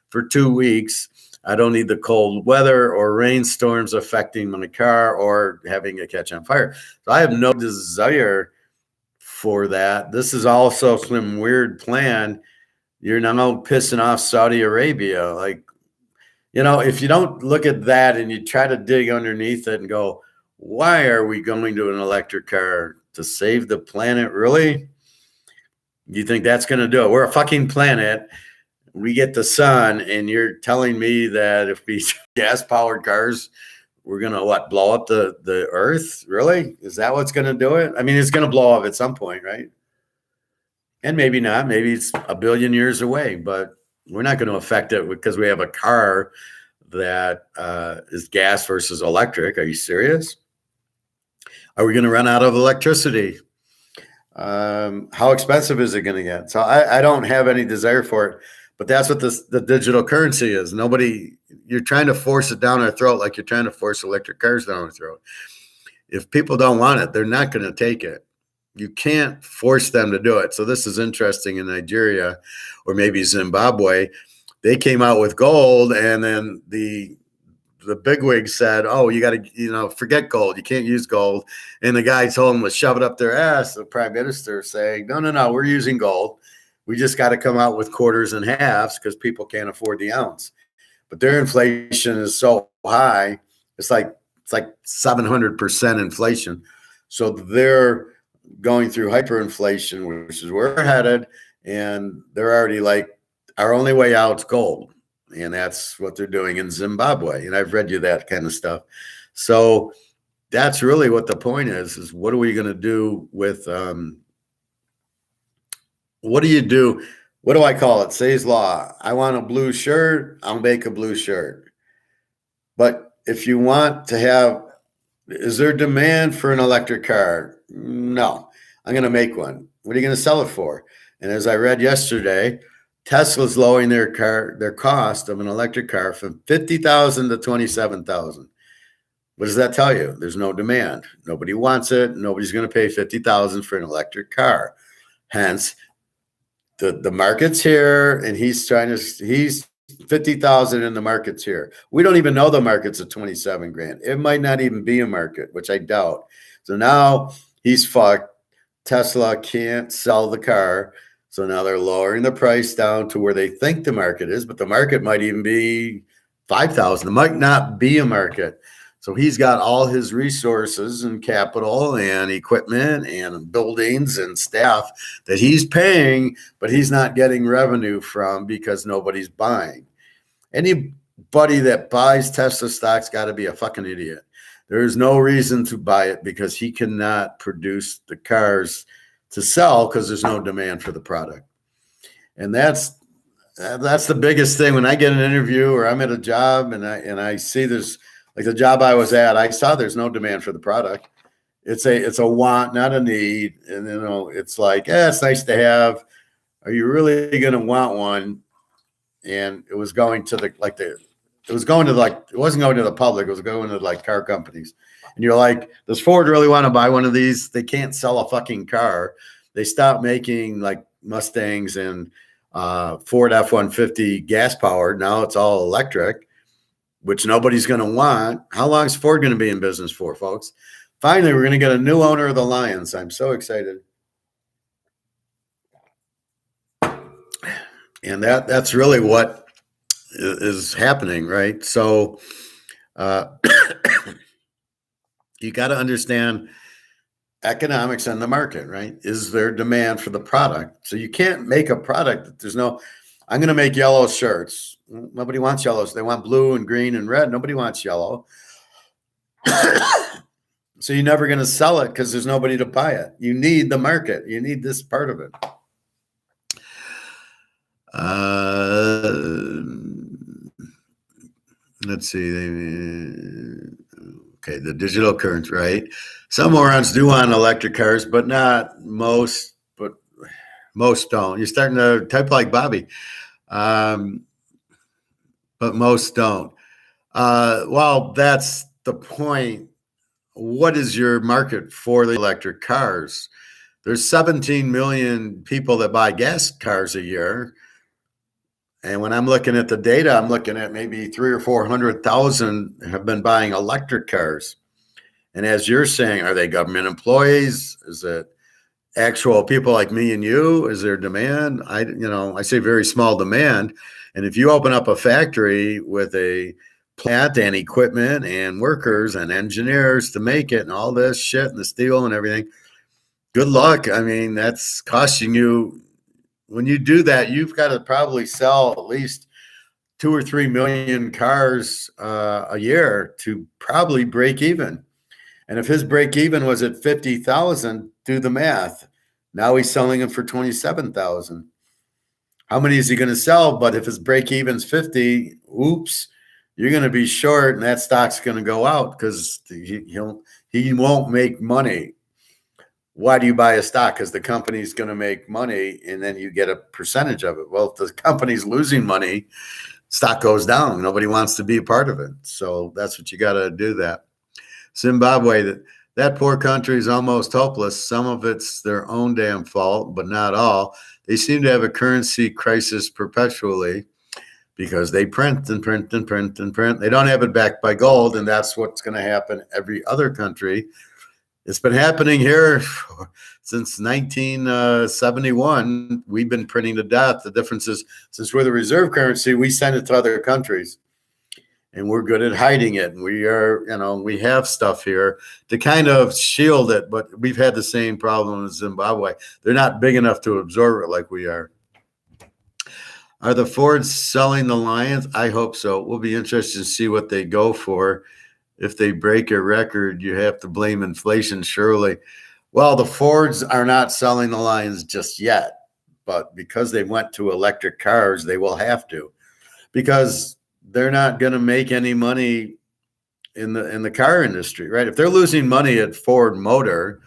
for 2 weeks. I don't need the cold weather or rainstorms affecting my car or having it catch on fire. So I have no desire for that. This is also some weird plan. You're now pissing off Saudi Arabia. Like, if you don't look at that and you try to dig underneath it and go, why are we going to an electric car? To save the planet? Really? You think that's going to do it? We're a fucking planet. We get the sun, and you're telling me that if we gas-powered cars, we're going to blow up the earth? Really? Is that what's going to do it? I mean, it's going to blow up at some point, right? And maybe not. Maybe it's a billion years away, but we're not going to affect it because we have a car that is gas versus electric. Are you serious? Are we going to run out of electricity? How expensive is it going to get? So I don't have any desire for it. But that's what the digital currency is. You're trying to force it down our throat like you're trying to force electric cars down our throat. If people don't want it, they're not going to take it. You can't force them to do it. So this is interesting in Nigeria or maybe Zimbabwe. They came out with gold, and then the bigwigs said, oh, you got to, forget gold. You can't use gold. And the guy told them to shove it up their ass. The prime minister saying, no, we're using gold. We just got to come out with quarters and halves because people can't afford the ounce. But their inflation is so high, it's like 700% inflation. So they're going through hyperinflation, which is where we're headed, and they're already like, our only way out is gold. And that's what they're doing in Zimbabwe. And I've read you that kind of stuff. So that's really what the point is what are we going to do with what do you do? What do I call it? Say's law. I want a blue shirt. I'll make a blue shirt. But if you want to have, is there demand for an electric car? No. I'm going to make one. What are you going to sell it for? And as I read yesterday, Tesla's lowering their cost of an electric car from $50,000 to $27,000. What does that tell you? There's no demand. Nobody wants it. Nobody's going to pay $50,000 for an electric car. Hence, the market's here, and he's 50,000 and the market's here. We don't even know the market's at 27 grand. It might not even be a market, which I doubt. So now he's fucked. Tesla can't sell the car. So now they're lowering the price down to where they think the market is, but the market might even be 5,000. It might not be a market. So he's got all his resources and capital and equipment and buildings and staff that he's paying, but he's not getting revenue from because nobody's buying. Anybody that buys Tesla stock's got to be a fucking idiot. There's no reason to buy it because he cannot produce the cars to sell because there's no demand for the product. And that's the biggest thing. When I get an interview or I'm at a job and I see there's, like the job I was at, I saw there's no demand for the product. It's a want, not a need. And it's like, it's nice to have. Are you really going to want one? And it was going to it wasn't going to the public. It was going to like car companies. And you're like, does Ford really want to buy one of these? They can't sell a fucking car. They stopped making like Mustangs and Ford F-150 gas powered. Now it's all electric, which nobody's going to want. How long is Ford going to be in business for, folks? Finally, we're going to get a new owner of the Lions. I'm so excited. And that's really what is happening, right? So uh, you got to understand economics and the market, right? Is there demand for the product? So you can't make a product that there's no, I'm going to make yellow shirts. Nobody wants yellows. They want blue and green and red. Nobody wants yellow. So you're never going to sell it because there's nobody to buy it. You need the market. You need this part of it. Let's see. Okay, the digital currency, right? Some morons do want electric cars, but not most. But most don't. You're starting to type like Bobby, but most don't. Well, that's the point. What is your market for the electric cars? There's 17 million people that buy gas cars a year. And when I'm looking at the data, I'm looking at maybe 300,000 or 400,000 have been buying electric cars. And as you're saying, are they government employees? Is it actual people like me and you? Is there demand? I say very small demand. And if you open up a factory with a plant and equipment and workers and engineers to make it and all this shit and the steel and everything, good luck. I mean, that's costing you. When you do that, you've got to probably sell at least 2 or 3 million cars a year to probably break even. And if his break even was at 50,000, do the math. Now he's selling them for 27,000. How many is he going to sell? But if his break even's 50, oops, you're going to be short, and that stock's going to go out because he won't make money. Why do you buy a stock? Because the company's going to make money, and then you get a percentage of it. Well, if the company's losing money, stock goes down. Nobody wants to be a part of it. So that's what you got to do that. Zimbabwe, that poor country is almost hopeless. Some of it's their own damn fault, but not all. They seem to have a currency crisis perpetually because they print and print and print and print. They don't have it backed by gold, and that's what's going to happen every other country. It's been happening here since 1971. We've been printing to death. The difference is, since we're the reserve currency, we send it to other countries. And we're good at hiding it. And we have stuff here to kind of shield it, but we've had the same problem in Zimbabwe. They're not big enough to absorb it like we are. Are the Fords selling the Lions? I hope so. We'll be interested to see what they go for. If they break a record, you have to blame inflation, surely. Well, the Fords are not selling the Lions just yet, but because they went to electric cars, they will have to, because they're not going to make any money in the car industry, right? If they're losing money at Ford Motor,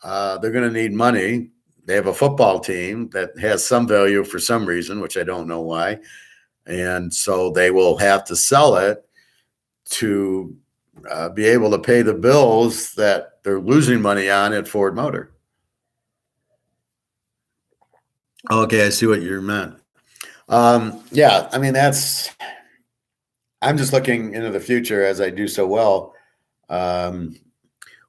they're going to need money. They have a football team that has some value for some reason, which I don't know why. And so they will have to sell it to be able to pay the bills that they're losing money on at Ford Motor. Okay, I see what you meant. Yeah, I mean, I'm just looking into the future as I do so well. Well,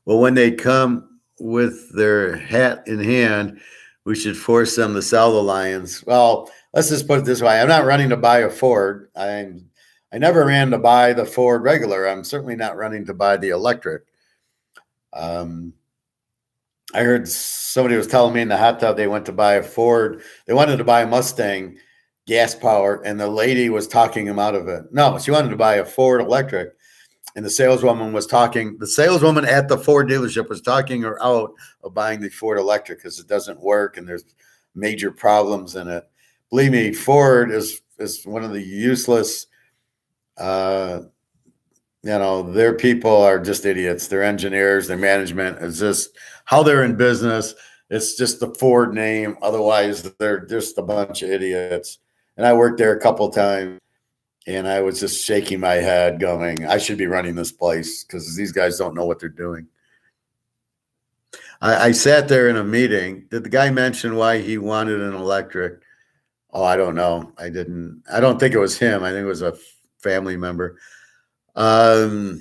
when they come with their hat in hand, we should force them to sell the Lions. Well, let's just put it this way. I'm not running to buy a Ford. I never ran to buy the Ford regular. I'm certainly not running to buy the electric. I heard somebody was telling me in the hot tub they went to buy a Ford. They wanted to buy a Mustang gas power, and the lady was talking him out of it. No, she wanted to buy a Ford electric, and the saleswoman at the Ford dealership was talking her out of buying the Ford electric because it doesn't work and there's major problems in it. Believe me, Ford is one of the useless. Their people are just idiots. Their engineers, their management is just how they're in business. It's just the Ford name. Otherwise, they're just a bunch of idiots. And I worked there a couple times, and I was just shaking my head going, I should be running this place because these guys don't know what they're doing. I sat there in a meeting. Did the guy mention why he wanted an electric? Oh, I don't know. I don't think it was him. I think it was a family member. Well,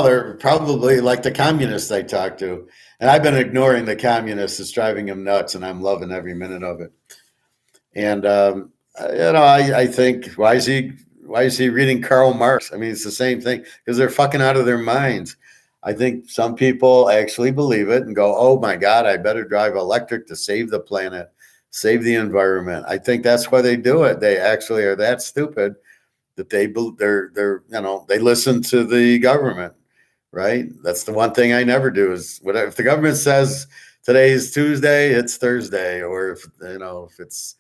they're probably like the communists I talked to. And I've been ignoring the communists. It's driving them nuts, and I'm loving every minute of it. And I think why is he reading Karl Marx? I mean, it's the same thing because they're fucking out of their minds. I think some people actually believe it and go, "Oh my God, I better drive electric to save the planet, save the environment." I think that's why they do it. They actually are that stupid that they're they listen to the government, right? That's the one thing I never do is whatever if the government says today's Tuesday, it's Thursday, or if it's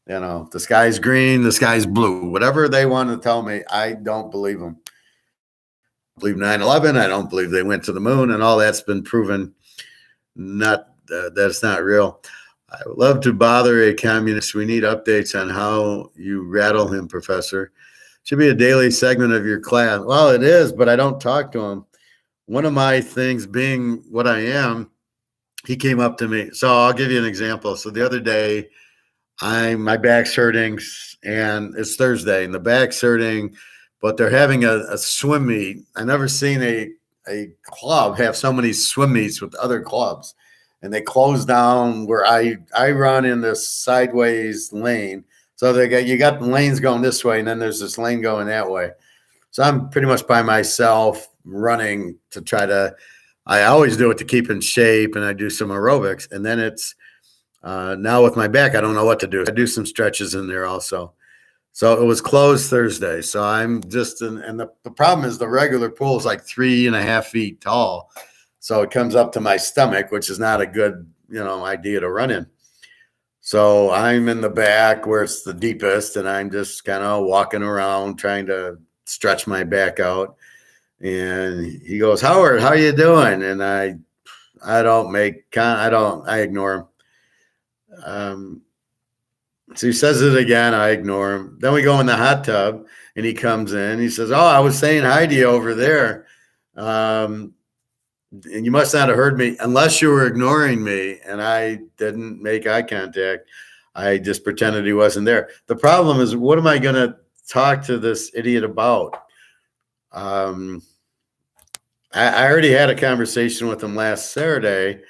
the sky's green, the sky's blue, whatever they want to tell me, I don't believe them. I believe 9/11. I don't believe they went to the moon, and all that's been proven that's not real. I would love to bother a communist. We need updates on how you rattle him, Professor. Should be a daily segment of your class. Well, it is, but I don't talk to him. One of my things being what I am, he came up to me. So I'll give you an example. So the other day, my back's hurting and it's Thursday and the back's hurting, but they're having a swim meet. I never seen a club have so many swim meets with other clubs. And they close down where I run in this sideways lane. So you got lanes going this way, and then there's this lane going that way. So I'm pretty much by myself running to try to. I always do it to keep in shape, and I do some aerobics. And then it's now with my back, I don't know what to do. I do some stretches in there also. So it was closed Thursday. So I'm just and the problem is the regular pool is like 3.5 feet tall. So it comes up to my stomach, which is not a good, idea to run in. So I'm in the back where it's the deepest, and I'm just kind of walking around trying to stretch my back out. And he goes, "Howard, how you doing?" And I ignore him. So he says it again. I ignore him. Then we go in the hot tub, and he comes in. He says, "Oh, I was saying hi to you over there. And you must not have heard me unless you were ignoring me." And I didn't make eye contact. I just pretended he wasn't there. The problem is, what am I going to talk to this idiot about? I already had a conversation with him last Saturday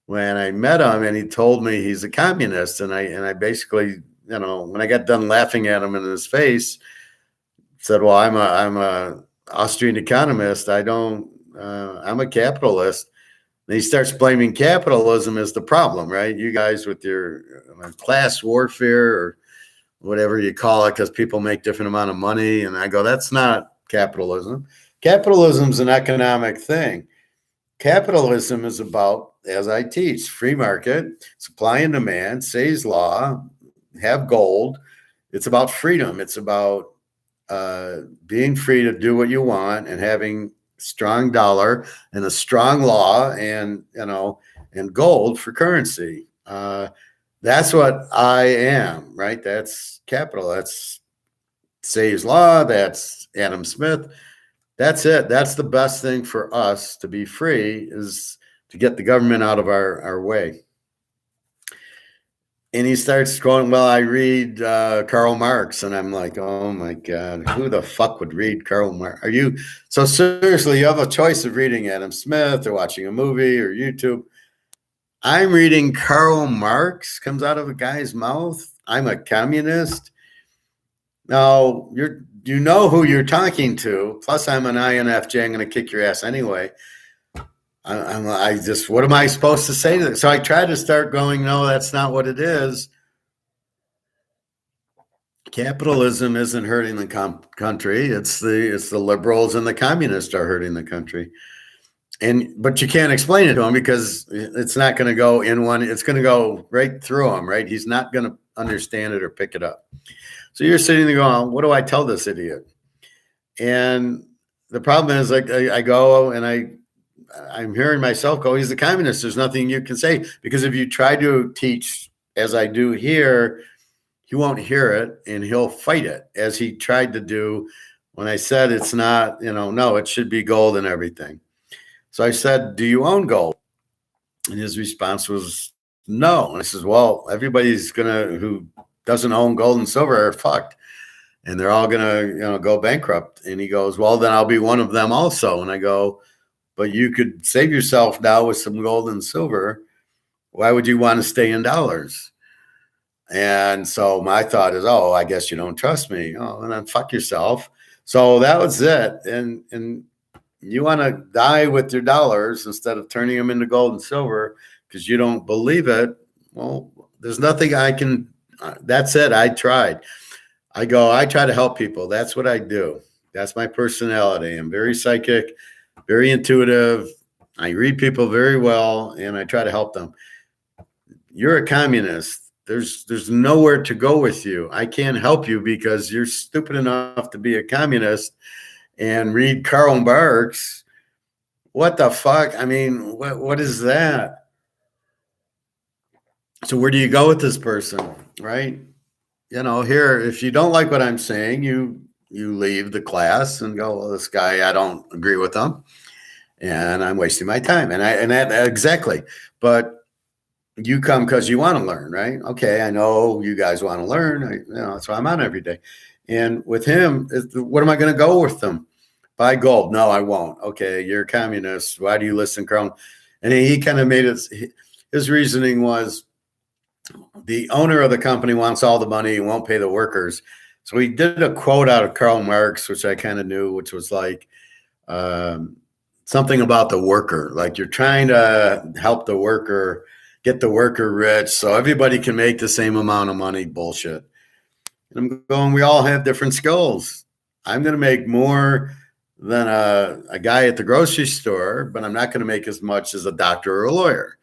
when I met him, and he told me he's a communist. And I basically, when I got done laughing at him in his face, said, "Well, I'm a Austrian economist. I'm a capitalist." And he starts blaming capitalism as the problem, right? You guys with your class warfare or whatever you call it, because people make different amount of money. And I go, that's not capitalism. Capitalism's an economic thing. Capitalism is about, as I teach, free market, supply and demand, Say's law, have gold. It's about freedom. It's about being free to do what you want and having strong dollar and a strong law and gold for currency. That's what I am, right? That's capital. That's Say's law. That's Adam Smith. That's it. That's the best thing for us to be free, is to get the government out of our way. And he starts going, "Well, I read Karl Marx." And I'm like, "Oh my God, who the fuck would read Karl Marx? So seriously, you have a choice of reading Adam Smith or watching a movie or YouTube. I'm reading Karl Marx," comes out of a guy's mouth. "I'm a communist." Now, you know who you're talking to. Plus, I'm an INFJ. I'm going to kick your ass anyway. What am I supposed to say to this? So I try to start going, no, that's not what it is. Capitalism isn't hurting the country. It's the liberals and the communists are hurting the country. But you can't explain it to him because it's not going to go in one. It's going to go right through him, right? He's not going to understand it or pick it up. So you're sitting there going, "What do I tell this idiot?" And the problem is, like, I go and I'm hearing myself go, "He's a communist. There's nothing you can say." Because if you try to teach as I do here, he won't hear it and he'll fight it, as he tried to do when I said it's not, no, it should be gold and everything. So I said, "Do you own gold?" And his response was no. And I says, "Well, everybody's who doesn't own gold and silver are fucked. And they're all gonna, go bankrupt." And he goes, "Well, then I'll be one of them also." And I go, "But you could save yourself now with some gold and silver. Why would you want to stay in dollars?" And so my thought is, oh, I guess you don't trust me. Oh, and then fuck yourself. So that was it. And you want to die with your dollars instead of turning them into gold and silver because you don't believe it. Well, there's nothing I can. That's it. I tried. I try to help people. That's what I do. That's my personality. I'm very psychic, very intuitive. I read people very well and I try to help them. You're a communist. There's nowhere to go with you. I can't help you because you're stupid enough to be a communist and read Karl Marx. What the fuck? I mean, what is that? So where do you go with this person, right? Here, if you don't like what I'm saying, you leave the class and go, well, this guy, I don't agree with him, and I'm wasting my time. And that exactly. But you come because you want to learn, right? Okay, I know you guys want to learn. That's why I'm on every day. And with him, what am I going to go with them? Buy gold? No, I won't. Okay, you're a communist. Why do you listen, Carl? And he kind of made it. His reasoning was the owner of the company wants all the money and won't pay the workers. So he did a quote out of Karl Marx, which I kind of knew, which was like something about the worker. Like you're trying to help the worker, get the worker rich so everybody can make the same amount of money. Bullshit. And I'm going, we all have different skills. I'm going to make more than a guy at the grocery store, but I'm not going to make as much as a doctor or a lawyer.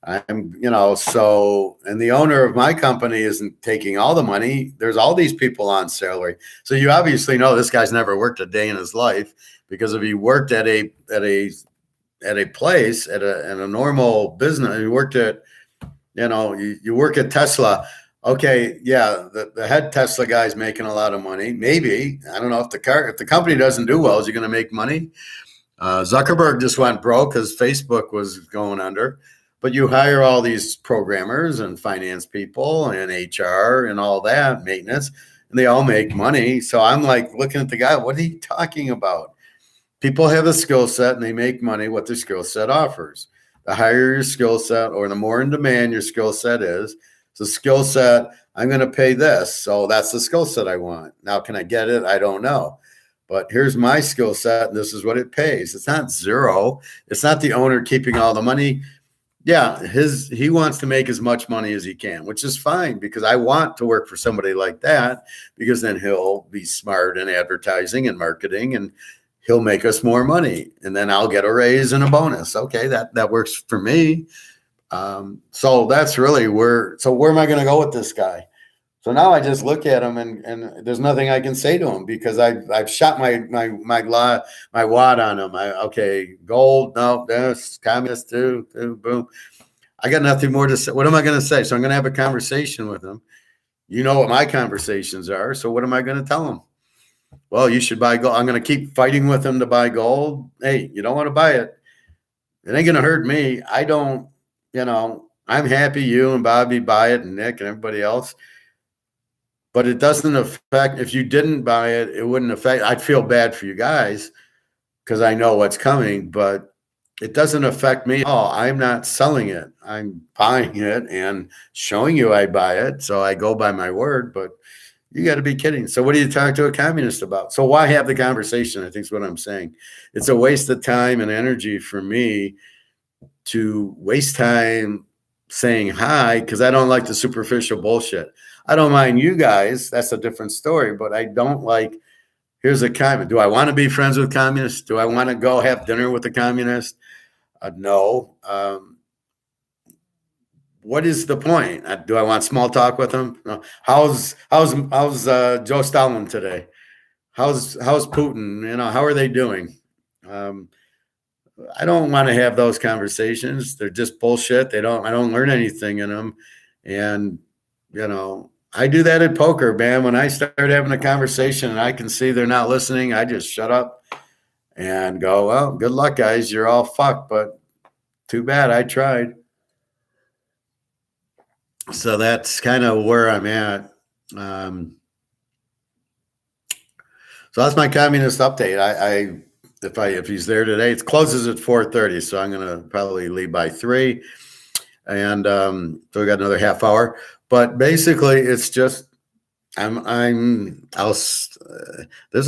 And the owner of my company isn't taking all the money. There's all these people on salary. So you obviously know this guy's never worked a day in his life, because if he worked at a place, at a normal business, you worked at, you work at Tesla. Okay, yeah, the head Tesla guy's making a lot of money. Maybe, I don't know, if the company doesn't do well, is he going to make money? Zuckerberg just went broke because Facebook was going under. But you hire all these programmers and finance people and HR and all that, maintenance, and they all make money. So I'm like looking at the guy, what are you talking about? People have a skill set and they make money what their skill set offers. The higher your skill set, or the more in demand your skill set is, the skill set, I'm going to pay this. So that's the skill set I want. Now, can I get it? I don't know. But here's my skill set, and this is what it pays. It's not zero. It's not the owner keeping all the money. Yeah, he wants to make as much money as he can, which is fine, because I want to work for somebody like that, because then he'll be smart in advertising and marketing, and he'll make us more money, and then I'll get a raise and a bonus. Okay, that works for me. So that's really where am I going to go with this guy? So now I just look at him and there's nothing I can say to him, because I've shot my wad on him. Okay, gold, no, that's communist too, boom. I got nothing more to say. What am I going to say? So I'm going to have a conversation with him. You know what my conversations are. So what am I going to tell him? Well, you should buy gold. I'm going to keep fighting with him to buy gold. Hey, you don't want to buy it. It ain't going to hurt me. I don't, I'm happy you and Bobby buy it, and Nick and everybody else. But it doesn't affect, if you didn't buy it, it wouldn't affect. I'd feel bad for you guys because I know what's coming, but it doesn't affect me at all. I'm not selling it. I'm buying it and showing you I buy it. So I go by my word, but you got to be kidding. So what do you talk to a communist about? So why have the conversation? I think is what I'm saying. It's a waste of time and energy for me to waste time saying hi, because I don't like the superficial bullshit. I don't mind you guys. That's a different story. But I don't like, here's a communist. Do I want to be friends with communists? Do I want to go have dinner with a communist? No. What is the point? Do I want small talk with them? No. How's Joe Stalin today? How's Putin? How are they doing? I don't want to have those conversations. They're just bullshit. I don't learn anything in them. And, I do that at poker, man. When I start having a conversation and I can see they're not listening, I just shut up and go, well, good luck, guys. You're all fucked, but too bad. I tried. So that's kind of where I'm at. So that's my communist update. If he's there today, it closes at 4:30, so I'm going to probably leave by 3. And so we got another half hour. But basically, it's just there's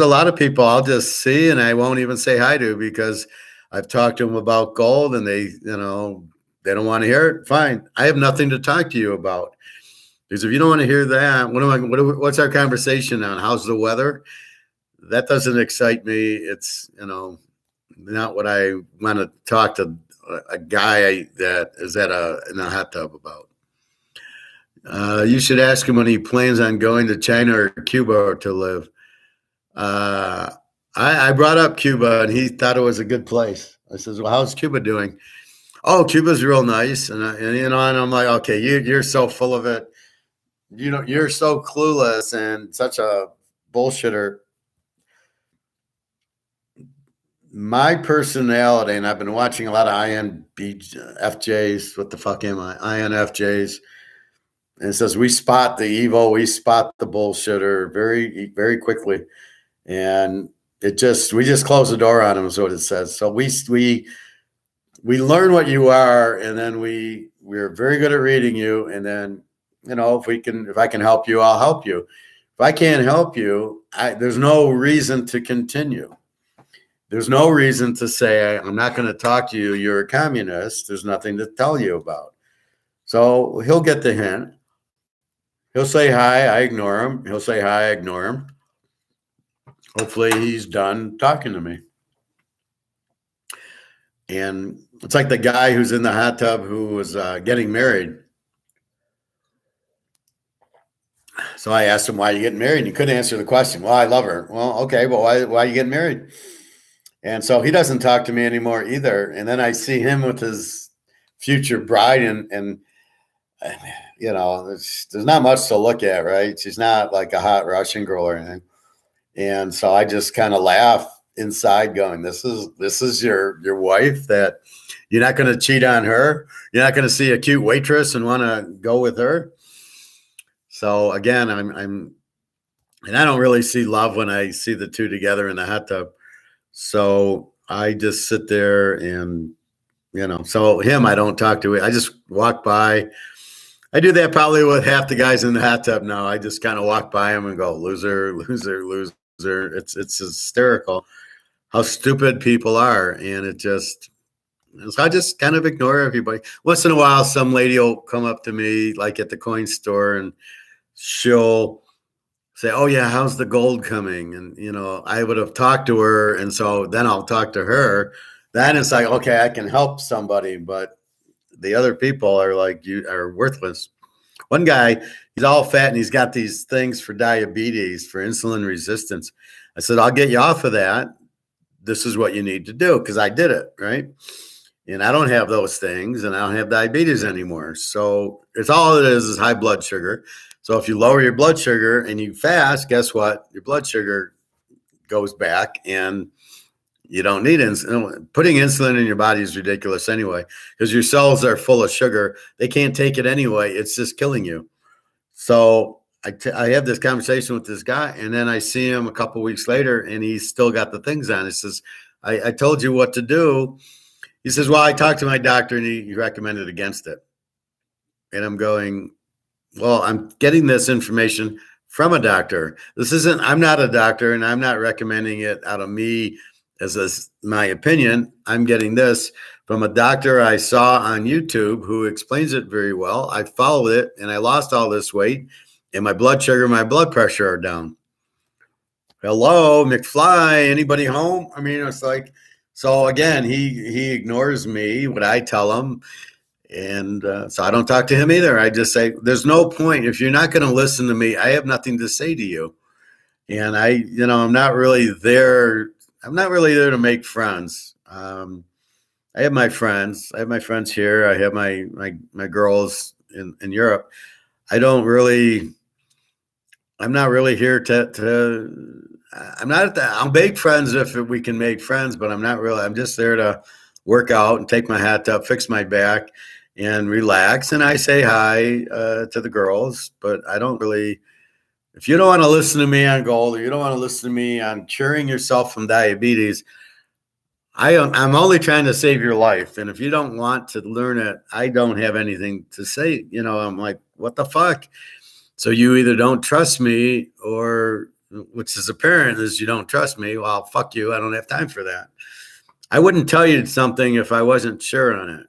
a lot of people I'll just see and I won't even say hi to because I've talked to them about gold and they don't want to hear it. Fine. I have nothing to talk to you about. Because if you don't want to hear that, what's our conversation on? How's the weather? That doesn't excite me. It's, not what I want to talk to a guy that is in a hot tub about. You should ask him when he plans on going to China or Cuba to live. I brought up Cuba and he thought it was a good place. I says, well, how's Cuba doing? Oh, Cuba's real nice. And I'm like, okay, you're so full of it. You're so clueless and such a bullshitter. My personality, and I've been watching a lot of INFJs. What the fuck am I? INFJs. And it says we spot the evil, we spot the bullshitter very, very quickly, and we just close the door on them. Is what it says. So we learn what you are, and then we're very good at reading you. And then if I can help you, I'll help you. If I can't help you, there's no reason to continue. There's no reason to say, I'm not going to talk to you. You're a communist. There's nothing to tell you about. So he'll get the hint. He'll say hi. I ignore him. He'll say hi. I ignore him. Hopefully he's done talking to me. And it's like the guy who's in the hot tub who was getting married. So I asked him, why are you getting married? And he couldn't answer the question. Well, I love her. Well, okay, but why are you getting married? And so he doesn't talk to me anymore either. And then I see him with his future bride, and there's not much to look at, right? She's not like a hot Russian girl or anything. And so I just kind of laugh inside, going, "This is your wife. That you're not going to cheat on her. You're not going to see a cute waitress and want to go with her." So again, and I don't really see love when I see the two together in the hot tub. So I just sit there and, so him, I don't talk to. I just walk by. I do that probably with half the guys in the hot tub now. I just kind of walk by him and go, loser, loser, loser. It's hysterical how stupid people are. And so I just kind of ignore everybody. Once in a while, some lady will come up to me, like at the coin store, and she'll say, oh yeah, how's the gold coming? And, I would have talked to her. And so then I'll talk to her. Then it's like, okay, I can help somebody, but the other people are like, you are worthless. One guy, he's all fat and he's got these things for diabetes, for insulin resistance. I said, I'll get you off of that. This is what you need to do, because I did it, right? And I don't have those things and I don't have diabetes anymore. So it's all it is high blood sugar. So if you lower your blood sugar and you fast, guess what? Your blood sugar goes back and you don't need insulin. Putting insulin in your body is ridiculous anyway, because your cells are full of sugar. They can't take it anyway. It's just killing you. So I have this conversation with this guy, and then I see him a couple of weeks later and he's still got the things on. He says, I told you what to do. He says, well, I talked to my doctor and he recommended against it. And I'm going, well, I'm getting this information from a doctor. I'm not a doctor and I'm not recommending it out of me as my opinion. I'm getting this from a doctor I saw on YouTube who explains it very well. I followed it and I lost all this weight and my blood sugar, my blood pressure are down. Hello, McFly, anybody home? I mean, it's like, so again, he ignores me, what I tell him. And so I don't talk to him either. I just say, there's no point. If you're not going to listen to me, I have nothing to say to you. And I'm not really there. I'm not really there to make friends. I have my friends. I have my friends here. I have my girls in Europe. I'm not really here I'll make friends if we can make friends, but I'm just there to work out and take my hat up, fix my back and relax. And I say hi to the girls, but I don't really, if you don't want to listen to me on gold or you don't want to listen to me on curing yourself from diabetes, I'm only trying to save your life. And if you don't want to learn it, I don't have anything to say. I'm like, what the fuck? So you either don't trust me, or which is apparent is you don't trust me. Well, fuck you. I don't have time for that. I wouldn't tell you something if I wasn't sure on it.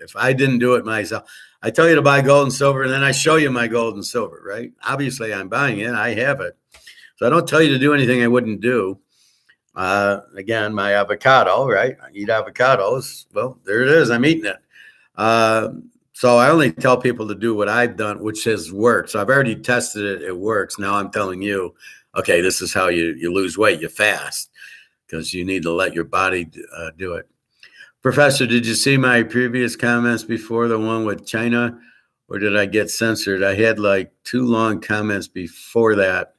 If I didn't do it myself, I tell you to buy gold and silver, and then I show you my gold and silver, right? Obviously I'm buying it. I have it. So I don't tell you to do anything I wouldn't do. Again, my avocado, right? I eat avocados. Well, there it is. I'm eating it. So I only tell people to do what I've done, which has worked. So I've already tested it. It works. Now I'm telling you, okay, this is how you lose weight. You fast, because you need to let your body do it. Professor, did you see my previous comments before the one with China, or did I get censored? I had like 2 long comments before that.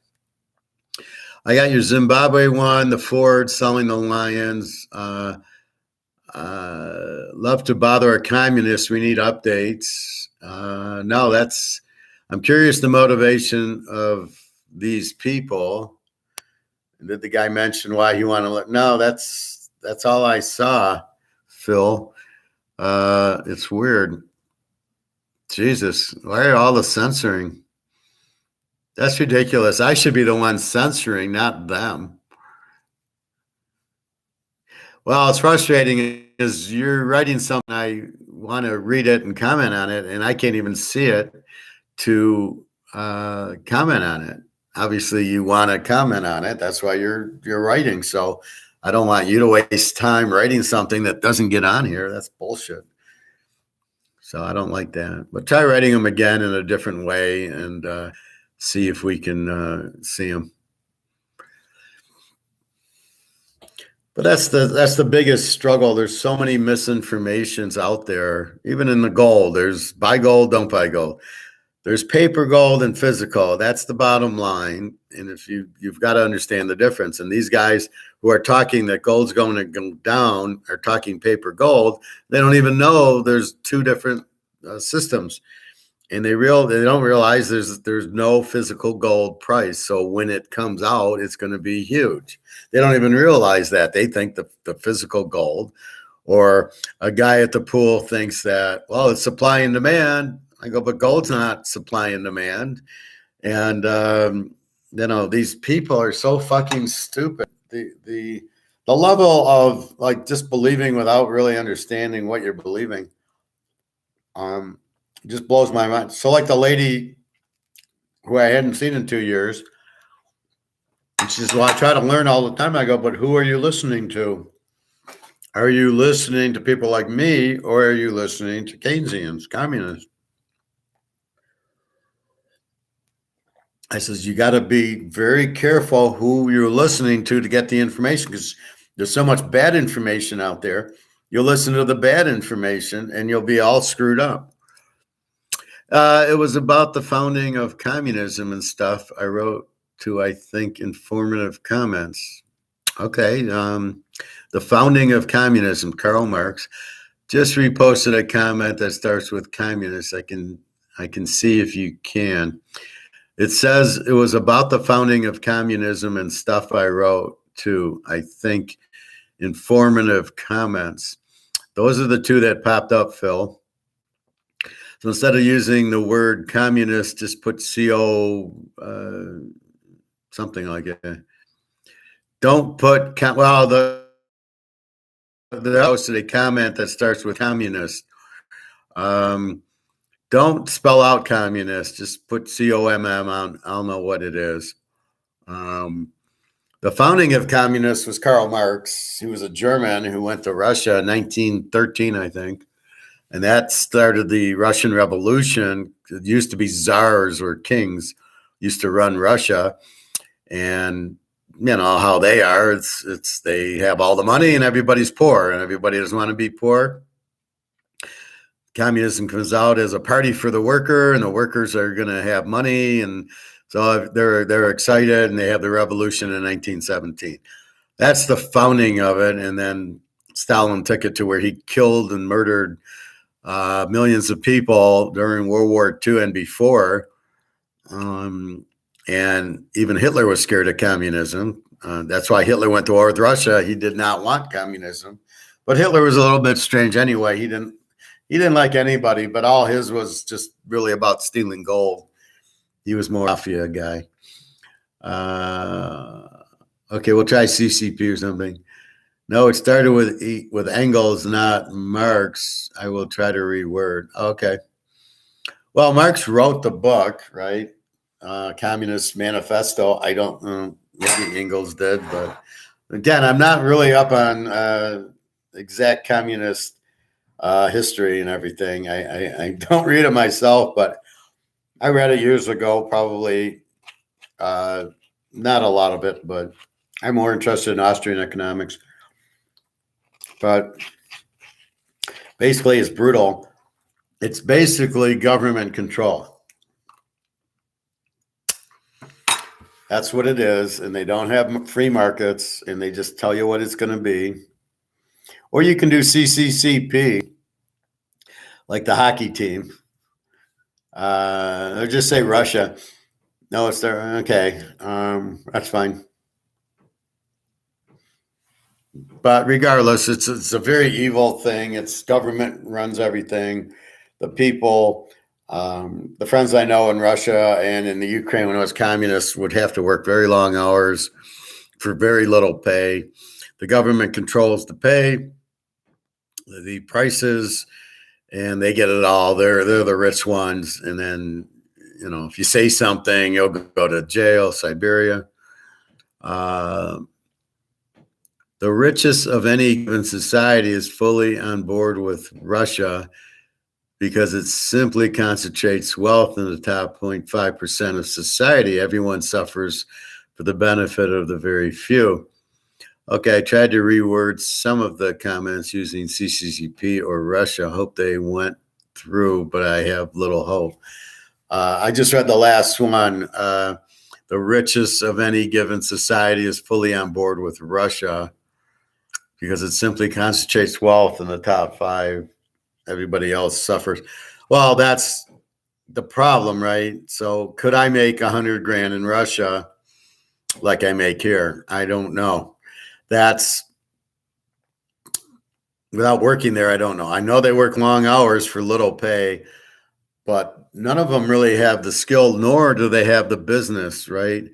I got your Zimbabwe one, the Ford selling the Lions. Love to bother a communist. We need updates. No, I'm curious the motivation of these people. Did the guy mention why he wanted to look? No, that's all I saw, Phil. It's weird. Jesus, why are all the censoring? That's ridiculous. I should be the one censoring, not them. Well, it's frustrating is you're writing something, I want to read it and comment on it, and I can't even see it to comment on it. Obviously, you want to comment on it. That's why you're writing. So I don't want you to waste time writing something that doesn't get on here. That's bullshit. So I don't like that. But try writing them again in a different way and see if we can see them. But that's the biggest struggle. There's so many misinformations out there, even in the gold. There's buy gold, don't buy gold. There's paper gold and physical. That's the bottom line. And if you've got to understand the difference. And these guys who are talking that gold's going to go down are talking paper gold. They don't even know there's 2 different systems. And they don't realize there's no physical gold price. So when it comes out, it's going to be huge. They don't even realize that. They think the physical gold, or a guy at the pool thinks that, well, it's supply and demand. I go, but gold's not supply and demand. And these people are so fucking stupid. The level of like just believing without really understanding what you're believing. Just blows my mind. So like the lady who I hadn't seen in 2 years, and she says, well, I try to learn all the time. I go, but who are you listening to? Are you listening to people like me, or are you listening to Keynesians, communists? I says, you got to be very careful who you're listening to get the information, because there's so much bad information out there. You'll listen to the bad information and you'll be all screwed up. It was about the founding of communism and stuff. I wrote to, I think, informative comments. Okay. The founding of communism, Karl Marx. Just reposted a comment that starts with communist. I can see if you can. It says it was about the founding of communism and stuff I wrote to, I think, informative comments. Those are the 2 that popped up, Phil. So instead of using the word communist, just put CO, something like it. Don't put, the posted a comment that starts with communist. Don't spell out communist. Just put COMM on. I don't know what it is. The founding of communists was Karl Marx. He was a German who went to Russia in 1913, I think. And that started the Russian Revolution. It used to be czars or kings used to run Russia. And you know how they are. It's they have all the money and everybody's poor, and everybody doesn't want to be poor. Communism comes out as a party for the worker, and the workers are going to have money, and so they're excited, and they have the revolution in 1917. That's the founding of it, and then Stalin took it to where he killed and murdered millions of people during World War II and before. And even Hitler was scared of communism. That's why Hitler went to war with Russia. He did not want communism, but Hitler was a little bit strange anyway. He didn't like anybody, but all his was just really about stealing gold. He was more mafia guy. Okay, we'll try CCP or something. No, it started with Engels, not Marx. I will try to reword. Okay. Well, Marx wrote the book, right? Communist Manifesto. I don't know. Maybe Engels did, but again, I'm not really up on exact communist history and everything. I don't read it myself, but I read it years ago, probably not a lot of it, but I'm more interested in Austrian economics. But basically, it's brutal. It's basically government control. That's what it is. And they don't have free markets, and they just tell you what it's going to be. Or you can do CCCP, like the hockey team. Or just say Russia. No, it's there. Okay. That's fine. But regardless, it's a very evil thing. It's government runs everything. The people, the friends I know in Russia and in the Ukraine when it was communist would have to work very long hours for very little pay. The government controls the pay, the prices, and they get it all. They're the rich ones. And then, if you say something, you'll go to jail, Siberia. The richest of any given society is fully on board with Russia because it simply concentrates wealth in the top 0.5% of society. Everyone suffers for the benefit of the very few. Okay, I tried to reword some of the comments using CCCP or Russia. Hope they went through, but I have little hope. I just read the last one. The richest of any given society is fully on board with Russia because it simply concentrates wealth in the top 5. Everybody else suffers. Well, that's the problem, right? So could I make 100 grand in Russia like I make here? I don't know. That's without working there. I don't know. I know they work long hours for little pay, but none of them really have the skill, nor do they have the business, right?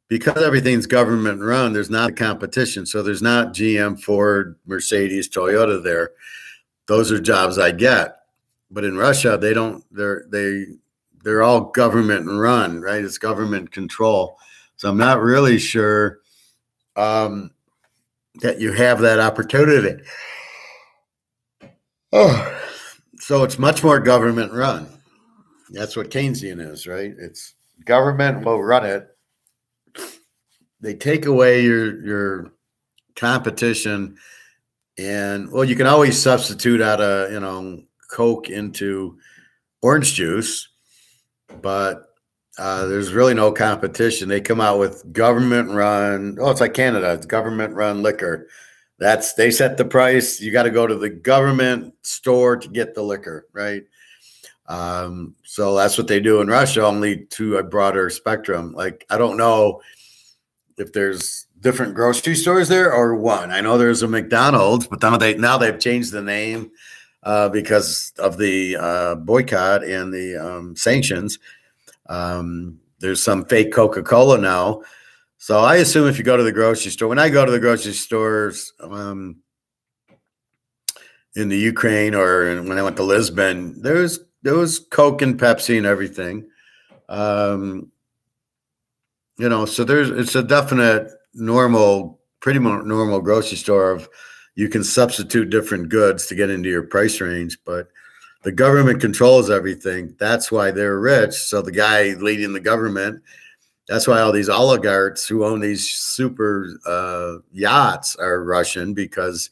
Because everything's government run, there's not a competition. So there's not GM, Ford, Mercedes, Toyota there. Those are jobs I get. But in Russia, they don't, they're all government run, right? It's government control. So I'm not really sure that you have that opportunity. Oh, so it's much more government run. That's what Keynesian is, right? It's government will run it. They take away your competition, and well, you can always substitute out of Coke into orange juice, but there's really no competition. They come out with government run. Oh, it's like Canada. It's government run liquor. They set the price. You got to go to the government store to get the liquor, right? So that's what they do in Russia, only to a broader spectrum. Like, I don't know if there's different grocery stores there or one. I know there's a McDonald's, but now they've changed the name because of the boycott and the sanctions. There's some fake Coca-Cola now. So I assume if you go to the grocery store, when I go to the grocery stores in the Ukraine or when I went to Lisbon, there was Coke and Pepsi and everything. So it's a definite pretty normal grocery store of you can substitute different goods to get into your price range, but the government controls everything. That's why they're rich. So the guy leading the government, that's why all these oligarchs who own these super yachts are Russian, because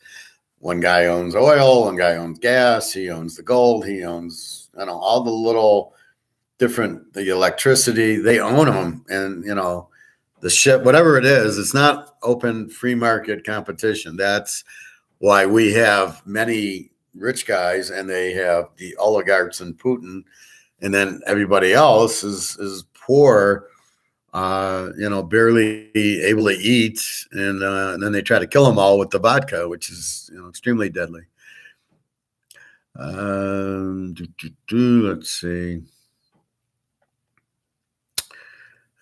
one guy owns oil, one guy owns gas, he owns the gold, he owns, all the little the electricity, they own them. And, the ship, whatever it is, it's not open free market competition. That's why we have many rich guys and they have the oligarchs and Putin. And then everybody else is poor barely able to eat, and then they try to kill them all with the vodka, which is extremely deadly. Let's see.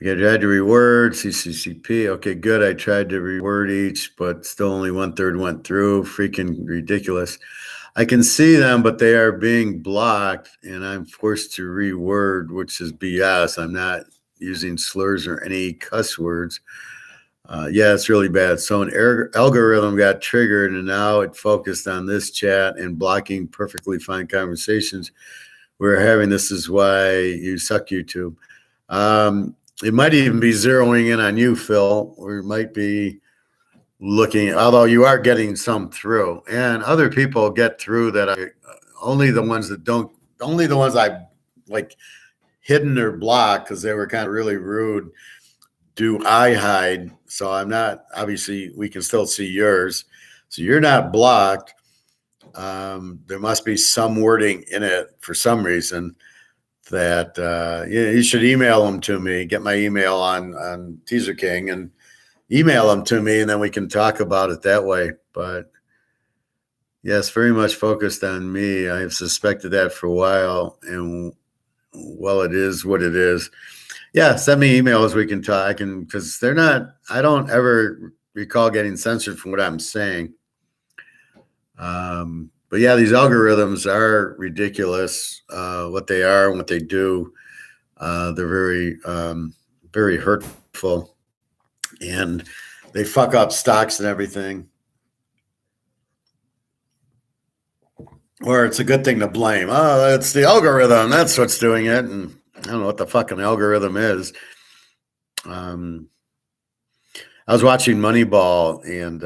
Okay, I tried to reword CCCP. Okay, good. I tried to reword each, but still only 1/3 went through. Freaking ridiculous. I can see them, but they are being blocked, and I'm forced to reword, which is BS. I'm not using slurs or any cuss words. Yeah, it's really bad. So an algorithm got triggered, and now it focused on this chat and blocking perfectly fine conversations we're having. This is why you suck, YouTube. It might even be zeroing in on you, Phil, or it might be looking, although you are getting some through, and other people get through that. Only the ones I like hidden or blocked because they were kind of really rude. Do I hide? So I'm not, obviously we can still see yours. So you're not blocked. There must be some wording in it for some reason that you should email them to me. Get my email on Teaserking and email them to me, and then we can talk about it that way. But yes, very much focused on me. I have suspected that for a while, and well, it is what it is. Yeah, send me emails. We can talk. Because they're not. I don't ever recall getting censored from what I'm saying. But yeah, these algorithms are ridiculous. What they are and what they do, they're very, very hurtful, and they fuck up stocks and everything. Or it's a good thing to blame. Oh, it's the algorithm. That's what's doing it. And I don't know what the fucking algorithm is. I was watching Moneyball, and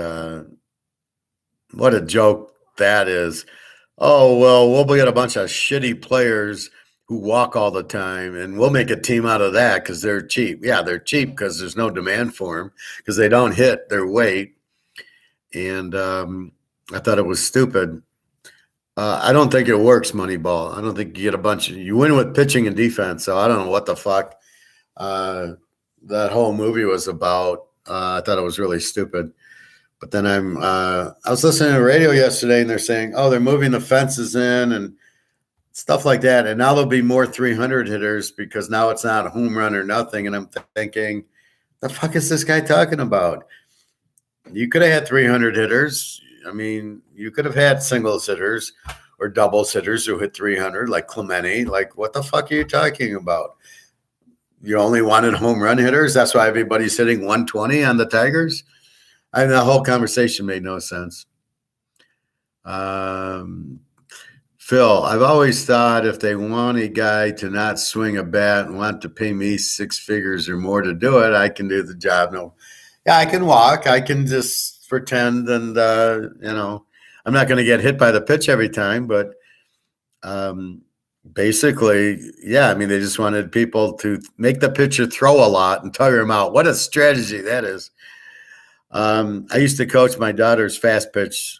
what a joke that is. Oh, well, we'll get a bunch of shitty players who walk all the time, and we'll make a team out of that because they're cheap. Yeah, they're cheap because there's no demand for them because they don't hit their weight. And I thought it was stupid. I don't think it works, Moneyball. I don't think you get you win with pitching and defense. So I don't know what the fuck that whole movie was about. I thought it was really stupid. But then I was listening to the radio yesterday, and they're saying, oh, they're moving the fences in and stuff like that. And now there'll be more 300 hitters because now it's not a home run or nothing. And I'm thinking, the fuck is this guy talking about? You could have had 300 hitters. I mean, you could have had singles hitters or doubles hitters who hit 300, like Clemente. Like, what the fuck are you talking about? You only wanted home run hitters? That's why everybody's hitting 120 on the Tigers? I mean, the whole conversation made no sense. Phil, I've always thought if they want a guy to not swing a bat and want to pay me 6 figures or more to do it, I can do the job. No, yeah, I can walk. I can just pretend, and I'm not going to get hit by the pitch every time. But basically, yeah, I mean, they just wanted people to make the pitcher throw a lot and tire him out. What a strategy that is. I used to coach my daughter's fast pitch.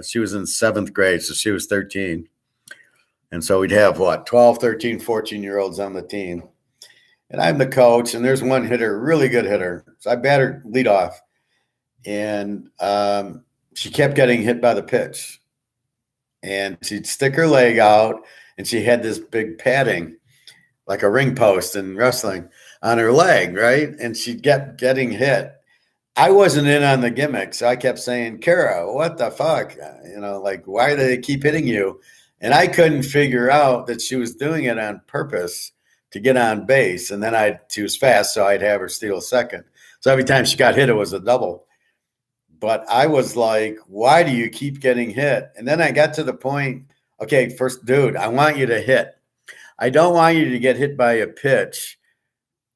She was in 7th grade, so she was 13. And so we'd have 12, 13, 14-year-olds on the team. And I'm the coach, and there's one hitter, really good hitter. So I bat her lead off. And she kept getting hit by the pitch. And she'd stick her leg out, and she had this big padding, like a ring post in wrestling, on her leg, right? And she kept getting hit. I wasn't in on the gimmick, so I kept saying, Kara, what the fuck? Why do they keep hitting you? And I couldn't figure out that she was doing it on purpose to get on base. And then she was fast, so I'd have her steal second. So every time she got hit, it was a double. But I was like, why do you keep getting hit? And then I got to the point, okay, first, dude, I want you to hit. I don't want you to get hit by a pitch.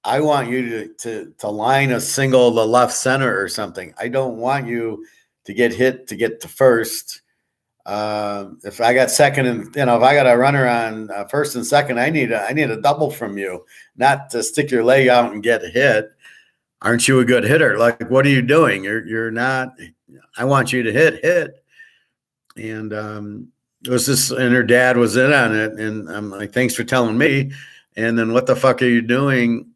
I want you to line a single to left center or something. I don't want you to get hit to get to first. If I got second and if I got a runner on first and second, I need a double from you, not to stick your leg out and get hit. Aren't you a good hitter? Like, what are you doing? You're not. I want you to hit. And it was just, and her dad was in on it, and I'm like, thanks for telling me. And then what the fuck are you doing?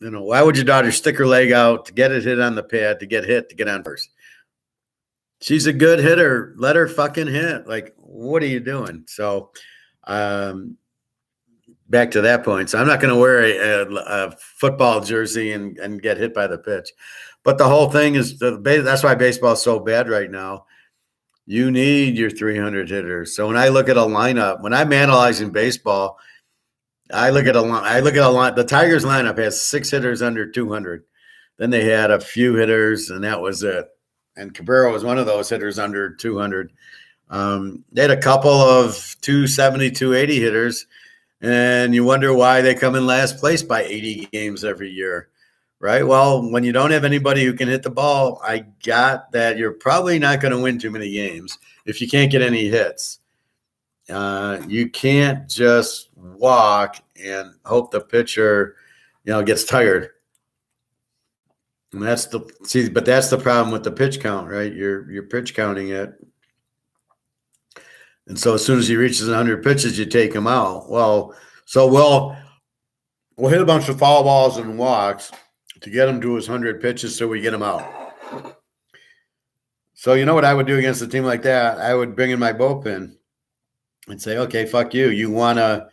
Why would your daughter stick her leg out to get it hit on the pad, to get hit, to get on first? She's a good hitter. Let her fucking hit. Like, what are you doing? So, back to that point. So I'm not going to wear a football jersey and get hit by the pitch. But the whole thing is that's why baseball is so bad right now. You need your 300 hitters. So when I look at a lineup, when I'm analyzing baseball, I look at a line. The Tigers lineup has 6 hitters under 200. Then they had a few hitters, and that was it. And Cabrera was one of those hitters under 200. They had a couple of 270, 280 hitters, and you wonder why they come in last place by 80 games every year, right? Well, when you don't have anybody who can hit the ball, I got that you're probably not going to win too many games if you can't get any hits. You can't just walk and hope the pitcher, gets tired. And that's the problem with the pitch count, right? You're pitch counting it. And so as soon as he reaches 100 pitches, you take him out. Well, so we'll hit a bunch of foul balls and walks to get him to his 100 pitches so we get him out. So you know what I would do against a team like that? I would bring in my bullpen and say, okay, fuck you. You wanna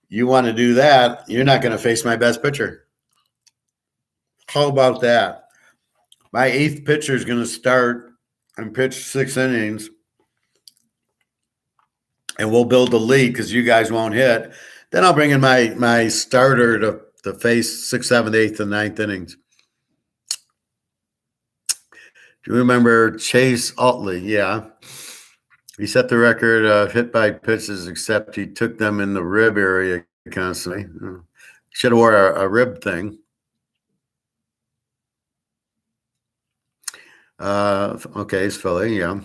do that? You're not going to face my best pitcher. How about that? My 8th pitcher is going to start and pitch 6 innings, and we'll build the lead because you guys won't hit. Then I'll bring in my starter to face 6th, 7th, 8th, and 9th innings. Do you remember Chase Utley? Yeah. He set the record of hit by pitches, except he took them in the rib area constantly. Should have wore a rib thing. Okay, it's Philly, yeah.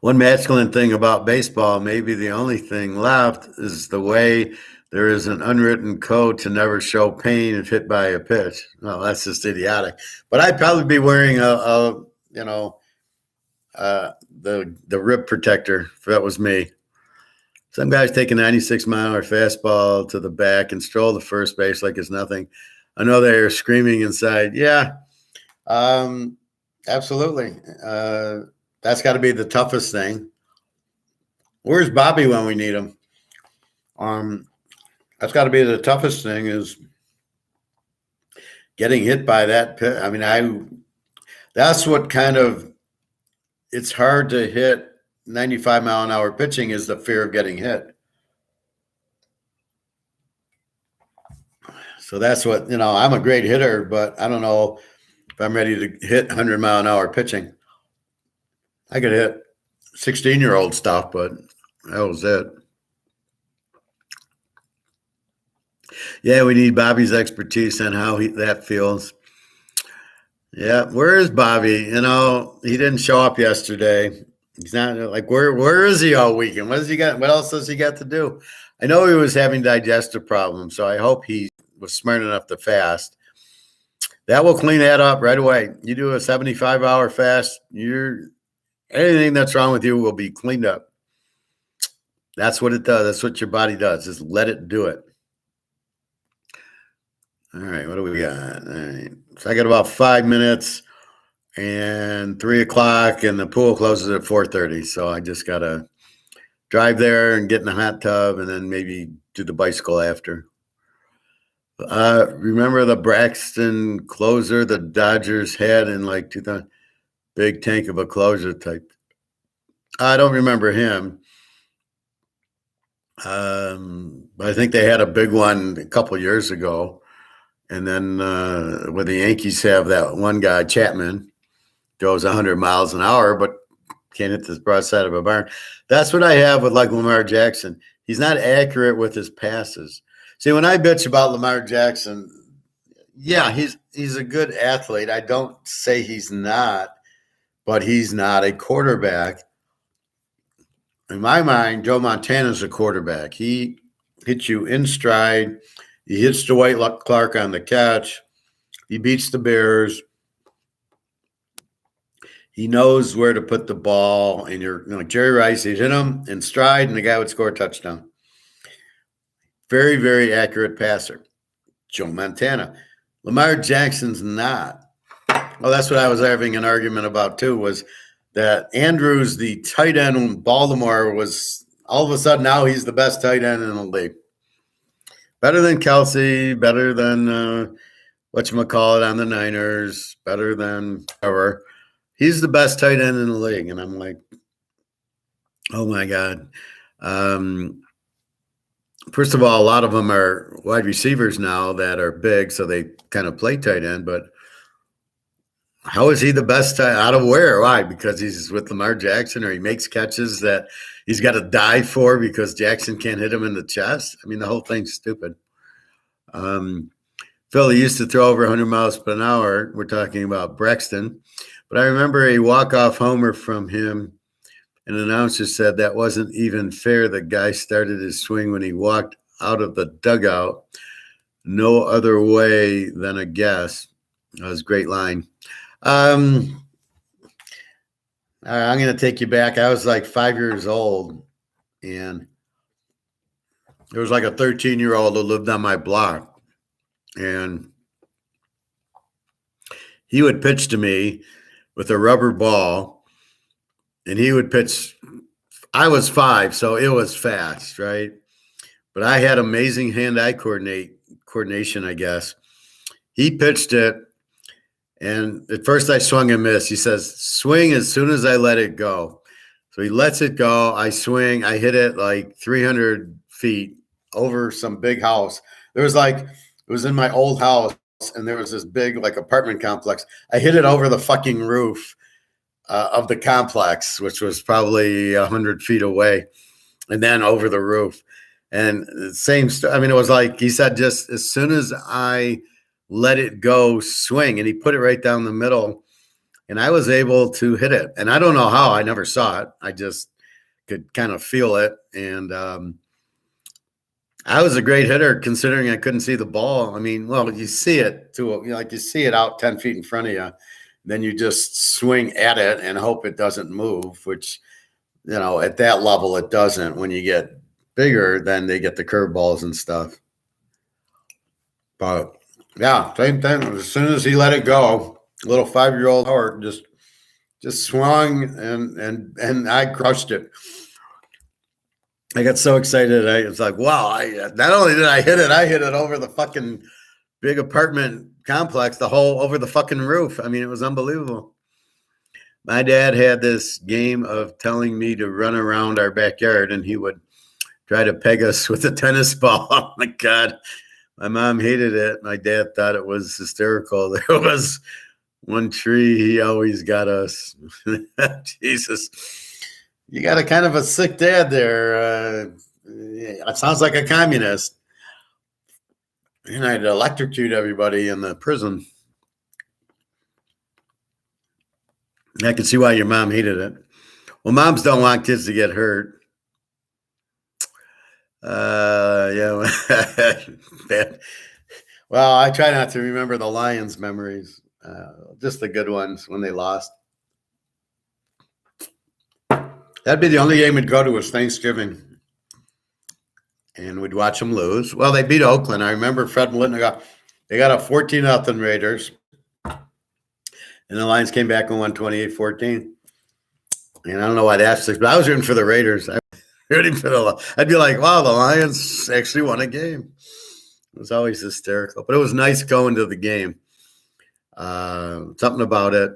One masculine thing about baseball, maybe the only thing left, is the way there is an unwritten code to never show pain if hit by a pitch. Well, that's just idiotic. But I'd probably be wearing the rib protector if that was me. Some guys take a 96-mile-an-hour fastball to the back and stroll to first base like it's nothing. I know they're screaming inside. Yeah, absolutely. That's got to be the toughest thing. Where's Bobby when we need him? That's got to be the toughest thing is getting hit by that pitch. I mean, that's what kind of, it's hard to hit 95-mile-an-hour pitching is the fear of getting hit. So that's what, I'm a great hitter, but I don't know if I'm ready to hit 100-mile-an-hour pitching. I could hit 16-year-old stuff, but that was it. Yeah, we need Bobby's expertise on how that feels. Yeah, where is Bobby? He didn't show up yesterday. He's not like where is he all weekend? What has he got? What else has he got to do? I know he was having digestive problems, so I hope he was smart enough to fast. That will clean that up right away. You do a 75-hour fast, anything that's wrong with you will be cleaned up. That's what it does. That's what your body does. Just let it do it. All right, what do we got? All right. So I got about 5 minutes and 3 o'clock, and the pool closes at 4:30. So I just got to drive there and get in the hot tub and then maybe do the bicycle after. Remember the Braxton closer the Dodgers had in like 2000? Big tank of a closer type. I don't remember him. But I think they had a big one a couple years ago. And then when the Yankees have that one guy, Chapman, goes 100 miles an hour, but can't hit the broadside of a barn. That's what I have with like Lamar Jackson. He's not accurate with his passes. See, when I bitch about Lamar Jackson, yeah, he's a good athlete. I don't say he's not, but he's not a quarterback. In my mind, Joe Montana's a quarterback. He hits you in stride. He hits Dwight Clark on the catch. He beats the Bears. He knows where to put the ball. And Jerry Rice, he'd hit him in stride, and the guy would score a touchdown. Very, very accurate passer. Joe Montana. Lamar Jackson's not. Well, that's what I was having an argument about too, was that Andrews, the tight end in Baltimore, was all of a sudden now he's the best tight end in the league. Better than Kelsey, better than whatchamacallit on the Niners, better than ever. He's the best tight end in the league. And I'm like, oh my God. First of all, a lot of them are wide receivers now that are big, so they kind of play tight end. But how is he the best tight out of where? Why? Because he's with Lamar Jackson, or he makes catches that he's got to die for because Jackson can't hit him in the chest? I mean, the whole thing's stupid. Philly used to throw over 100 miles per hour. We're talking about Braxton. But I remember a walk-off homer from him. An announcer said that wasn't even fair. The guy started his swing when he walked out of the dugout. No other way than a guess. That was a great line. I'm going to take you back. I was like 5 years old, and there was like a 13-year-old who lived on my block, and he would pitch to me with a rubber ball. And he would pitch. I was 5, so it was fast, right? But I had amazing hand-eye coordination, I guess. He pitched it, and at first I swung and missed. He says, swing as soon as I let it go. So he lets it go. I swing. I hit it like 300 feet over some big house. It was in my old house, and there was this big like apartment complex. I hit it over the fucking roof of the complex, which was probably 100 feet away, and then over the roof. And the same, I mean, it was like he said, just as soon as I let it go, swing. And he put it right down the middle, and I was able to hit it. And I don't know how. I never saw it. I just could kind of feel it. And I was a great hitter considering I couldn't see the ball. I mean, well, you see it too, like you see it out 10 feet in front of you. Then you just swing at it and hope it doesn't move, which, at that level, it doesn't. When you get bigger, then they get the curveballs and stuff. But, yeah, same thing. As soon as he let it go, little 5-year-old Howard just swung, and I crushed it. I got so excited. I was like, wow, not only did I hit it over the fucking big apartment complex, over the fucking roof. I mean, it was unbelievable. My dad had this game of telling me to run around our backyard, and he would try to peg us with a tennis ball. Oh my God. My mom hated it. My dad thought it was hysterical. There was one tree. He always got us. Jesus. You got a kind of a sick dad there. It sounds like a communist. And I'd electrocute everybody in the prison. I can see why your mom hated it. Well, moms don't want kids to get hurt. Yeah. Bad. Well, I try not to remember the Lions memories, just the good ones when they lost. That'd be the only game we'd go to was Thanksgiving. And we'd watch them lose. Well, they beat Oakland. I remember Fred Litton they got a 14-0 Raiders. And the Lions came back and won 28-14. And I don't know why that's, but I was rooting for the Raiders. I'd be like, wow, the Lions actually won a game. It was always hysterical. But it was nice going to the game. Something about it.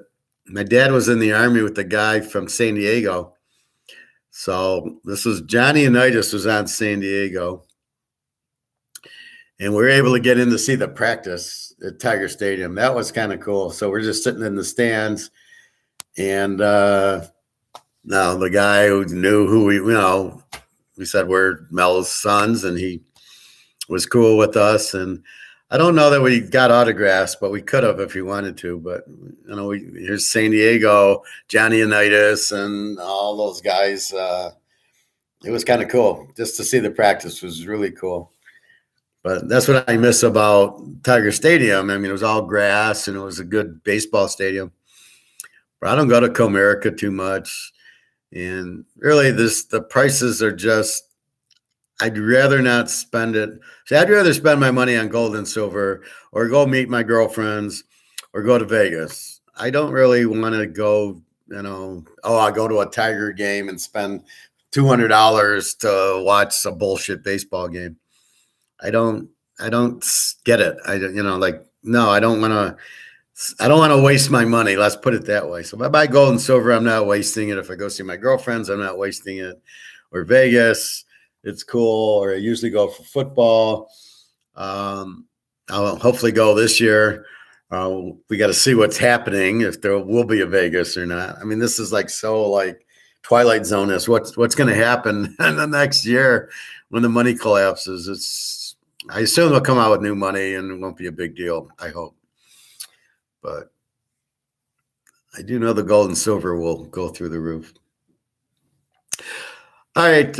My dad was in the Army with the guy from San Diego. So this was Johnny Unitas was on San Diego. And we were able to get in to see the practice at Tiger Stadium. That was kind of cool. So we're just sitting in the stands. And now the guy who knew who we said we're Mel's sons, and he was cool with us. And I don't know that we got autographs, but we could have if we wanted to. But, here's San Diego, Johnny Unitas, and all those guys. It was kind of cool. Just to see the practice was really cool. But that's what I miss about Tiger Stadium. I mean, it was all grass, and it was a good baseball stadium. But I don't go to Comerica too much. And really, the prices are just, I'd rather not spend it. See, I'd rather spend my money on gold and silver or go meet my girlfriends or go to Vegas. I don't really want to go, I'll go to a Tiger game and spend $200 to watch a bullshit baseball game. I don't get it. No, I don't want to waste my money. Let's put it that way. So if I buy gold and silver, I'm not wasting it. If I go see my girlfriends, I'm not wasting it. Or Vegas, it's cool. Or I usually go for football. I'll hopefully go this year. We got to see what's happening, if there will be a Vegas or not. I mean, this is like Twilight Zone is. What's going to happen in the next year when the money collapses? I assume they'll come out with new money and it won't be a big deal, I hope. But I do know the gold and silver will go through the roof. All right,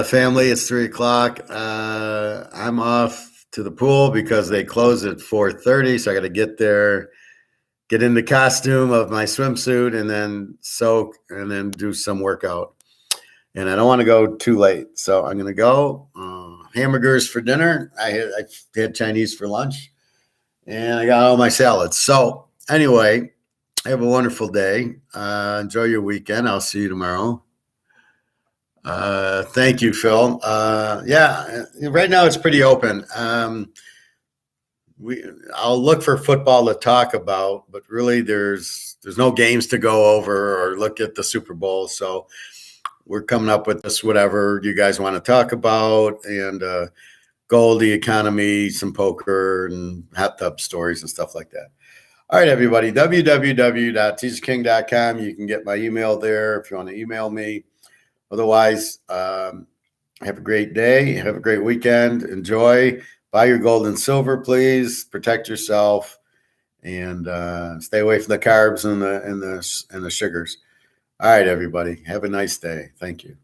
family, it's 3:00. I'm off to the pool because they close at 4:30, so I got to get there, get in the costume of my swimsuit, and then soak, and then do some workout. And I don't want to go too late, so I'm going to go. Hamburgers for dinner. I had Chinese for lunch, and I got all my salads. So anyway, have a wonderful day. Enjoy your weekend. I'll see you tomorrow. Thank you, Phil. Yeah, right now it's pretty open. I'll look for football to talk about, but really there's no games to go over or look at the Super Bowl. So we're coming up with this, whatever you guys want to talk about, and gold, the economy, some poker, and hot tub stories and stuff like that. All right, everybody, www.teaserking.com. You can get my email there if you want to email me. Otherwise, have a great day. Have a great weekend. Enjoy. Buy your gold and silver, please. Protect yourself, and stay away from the carbs and the sugars. All right, everybody. Have a nice day. Thank you.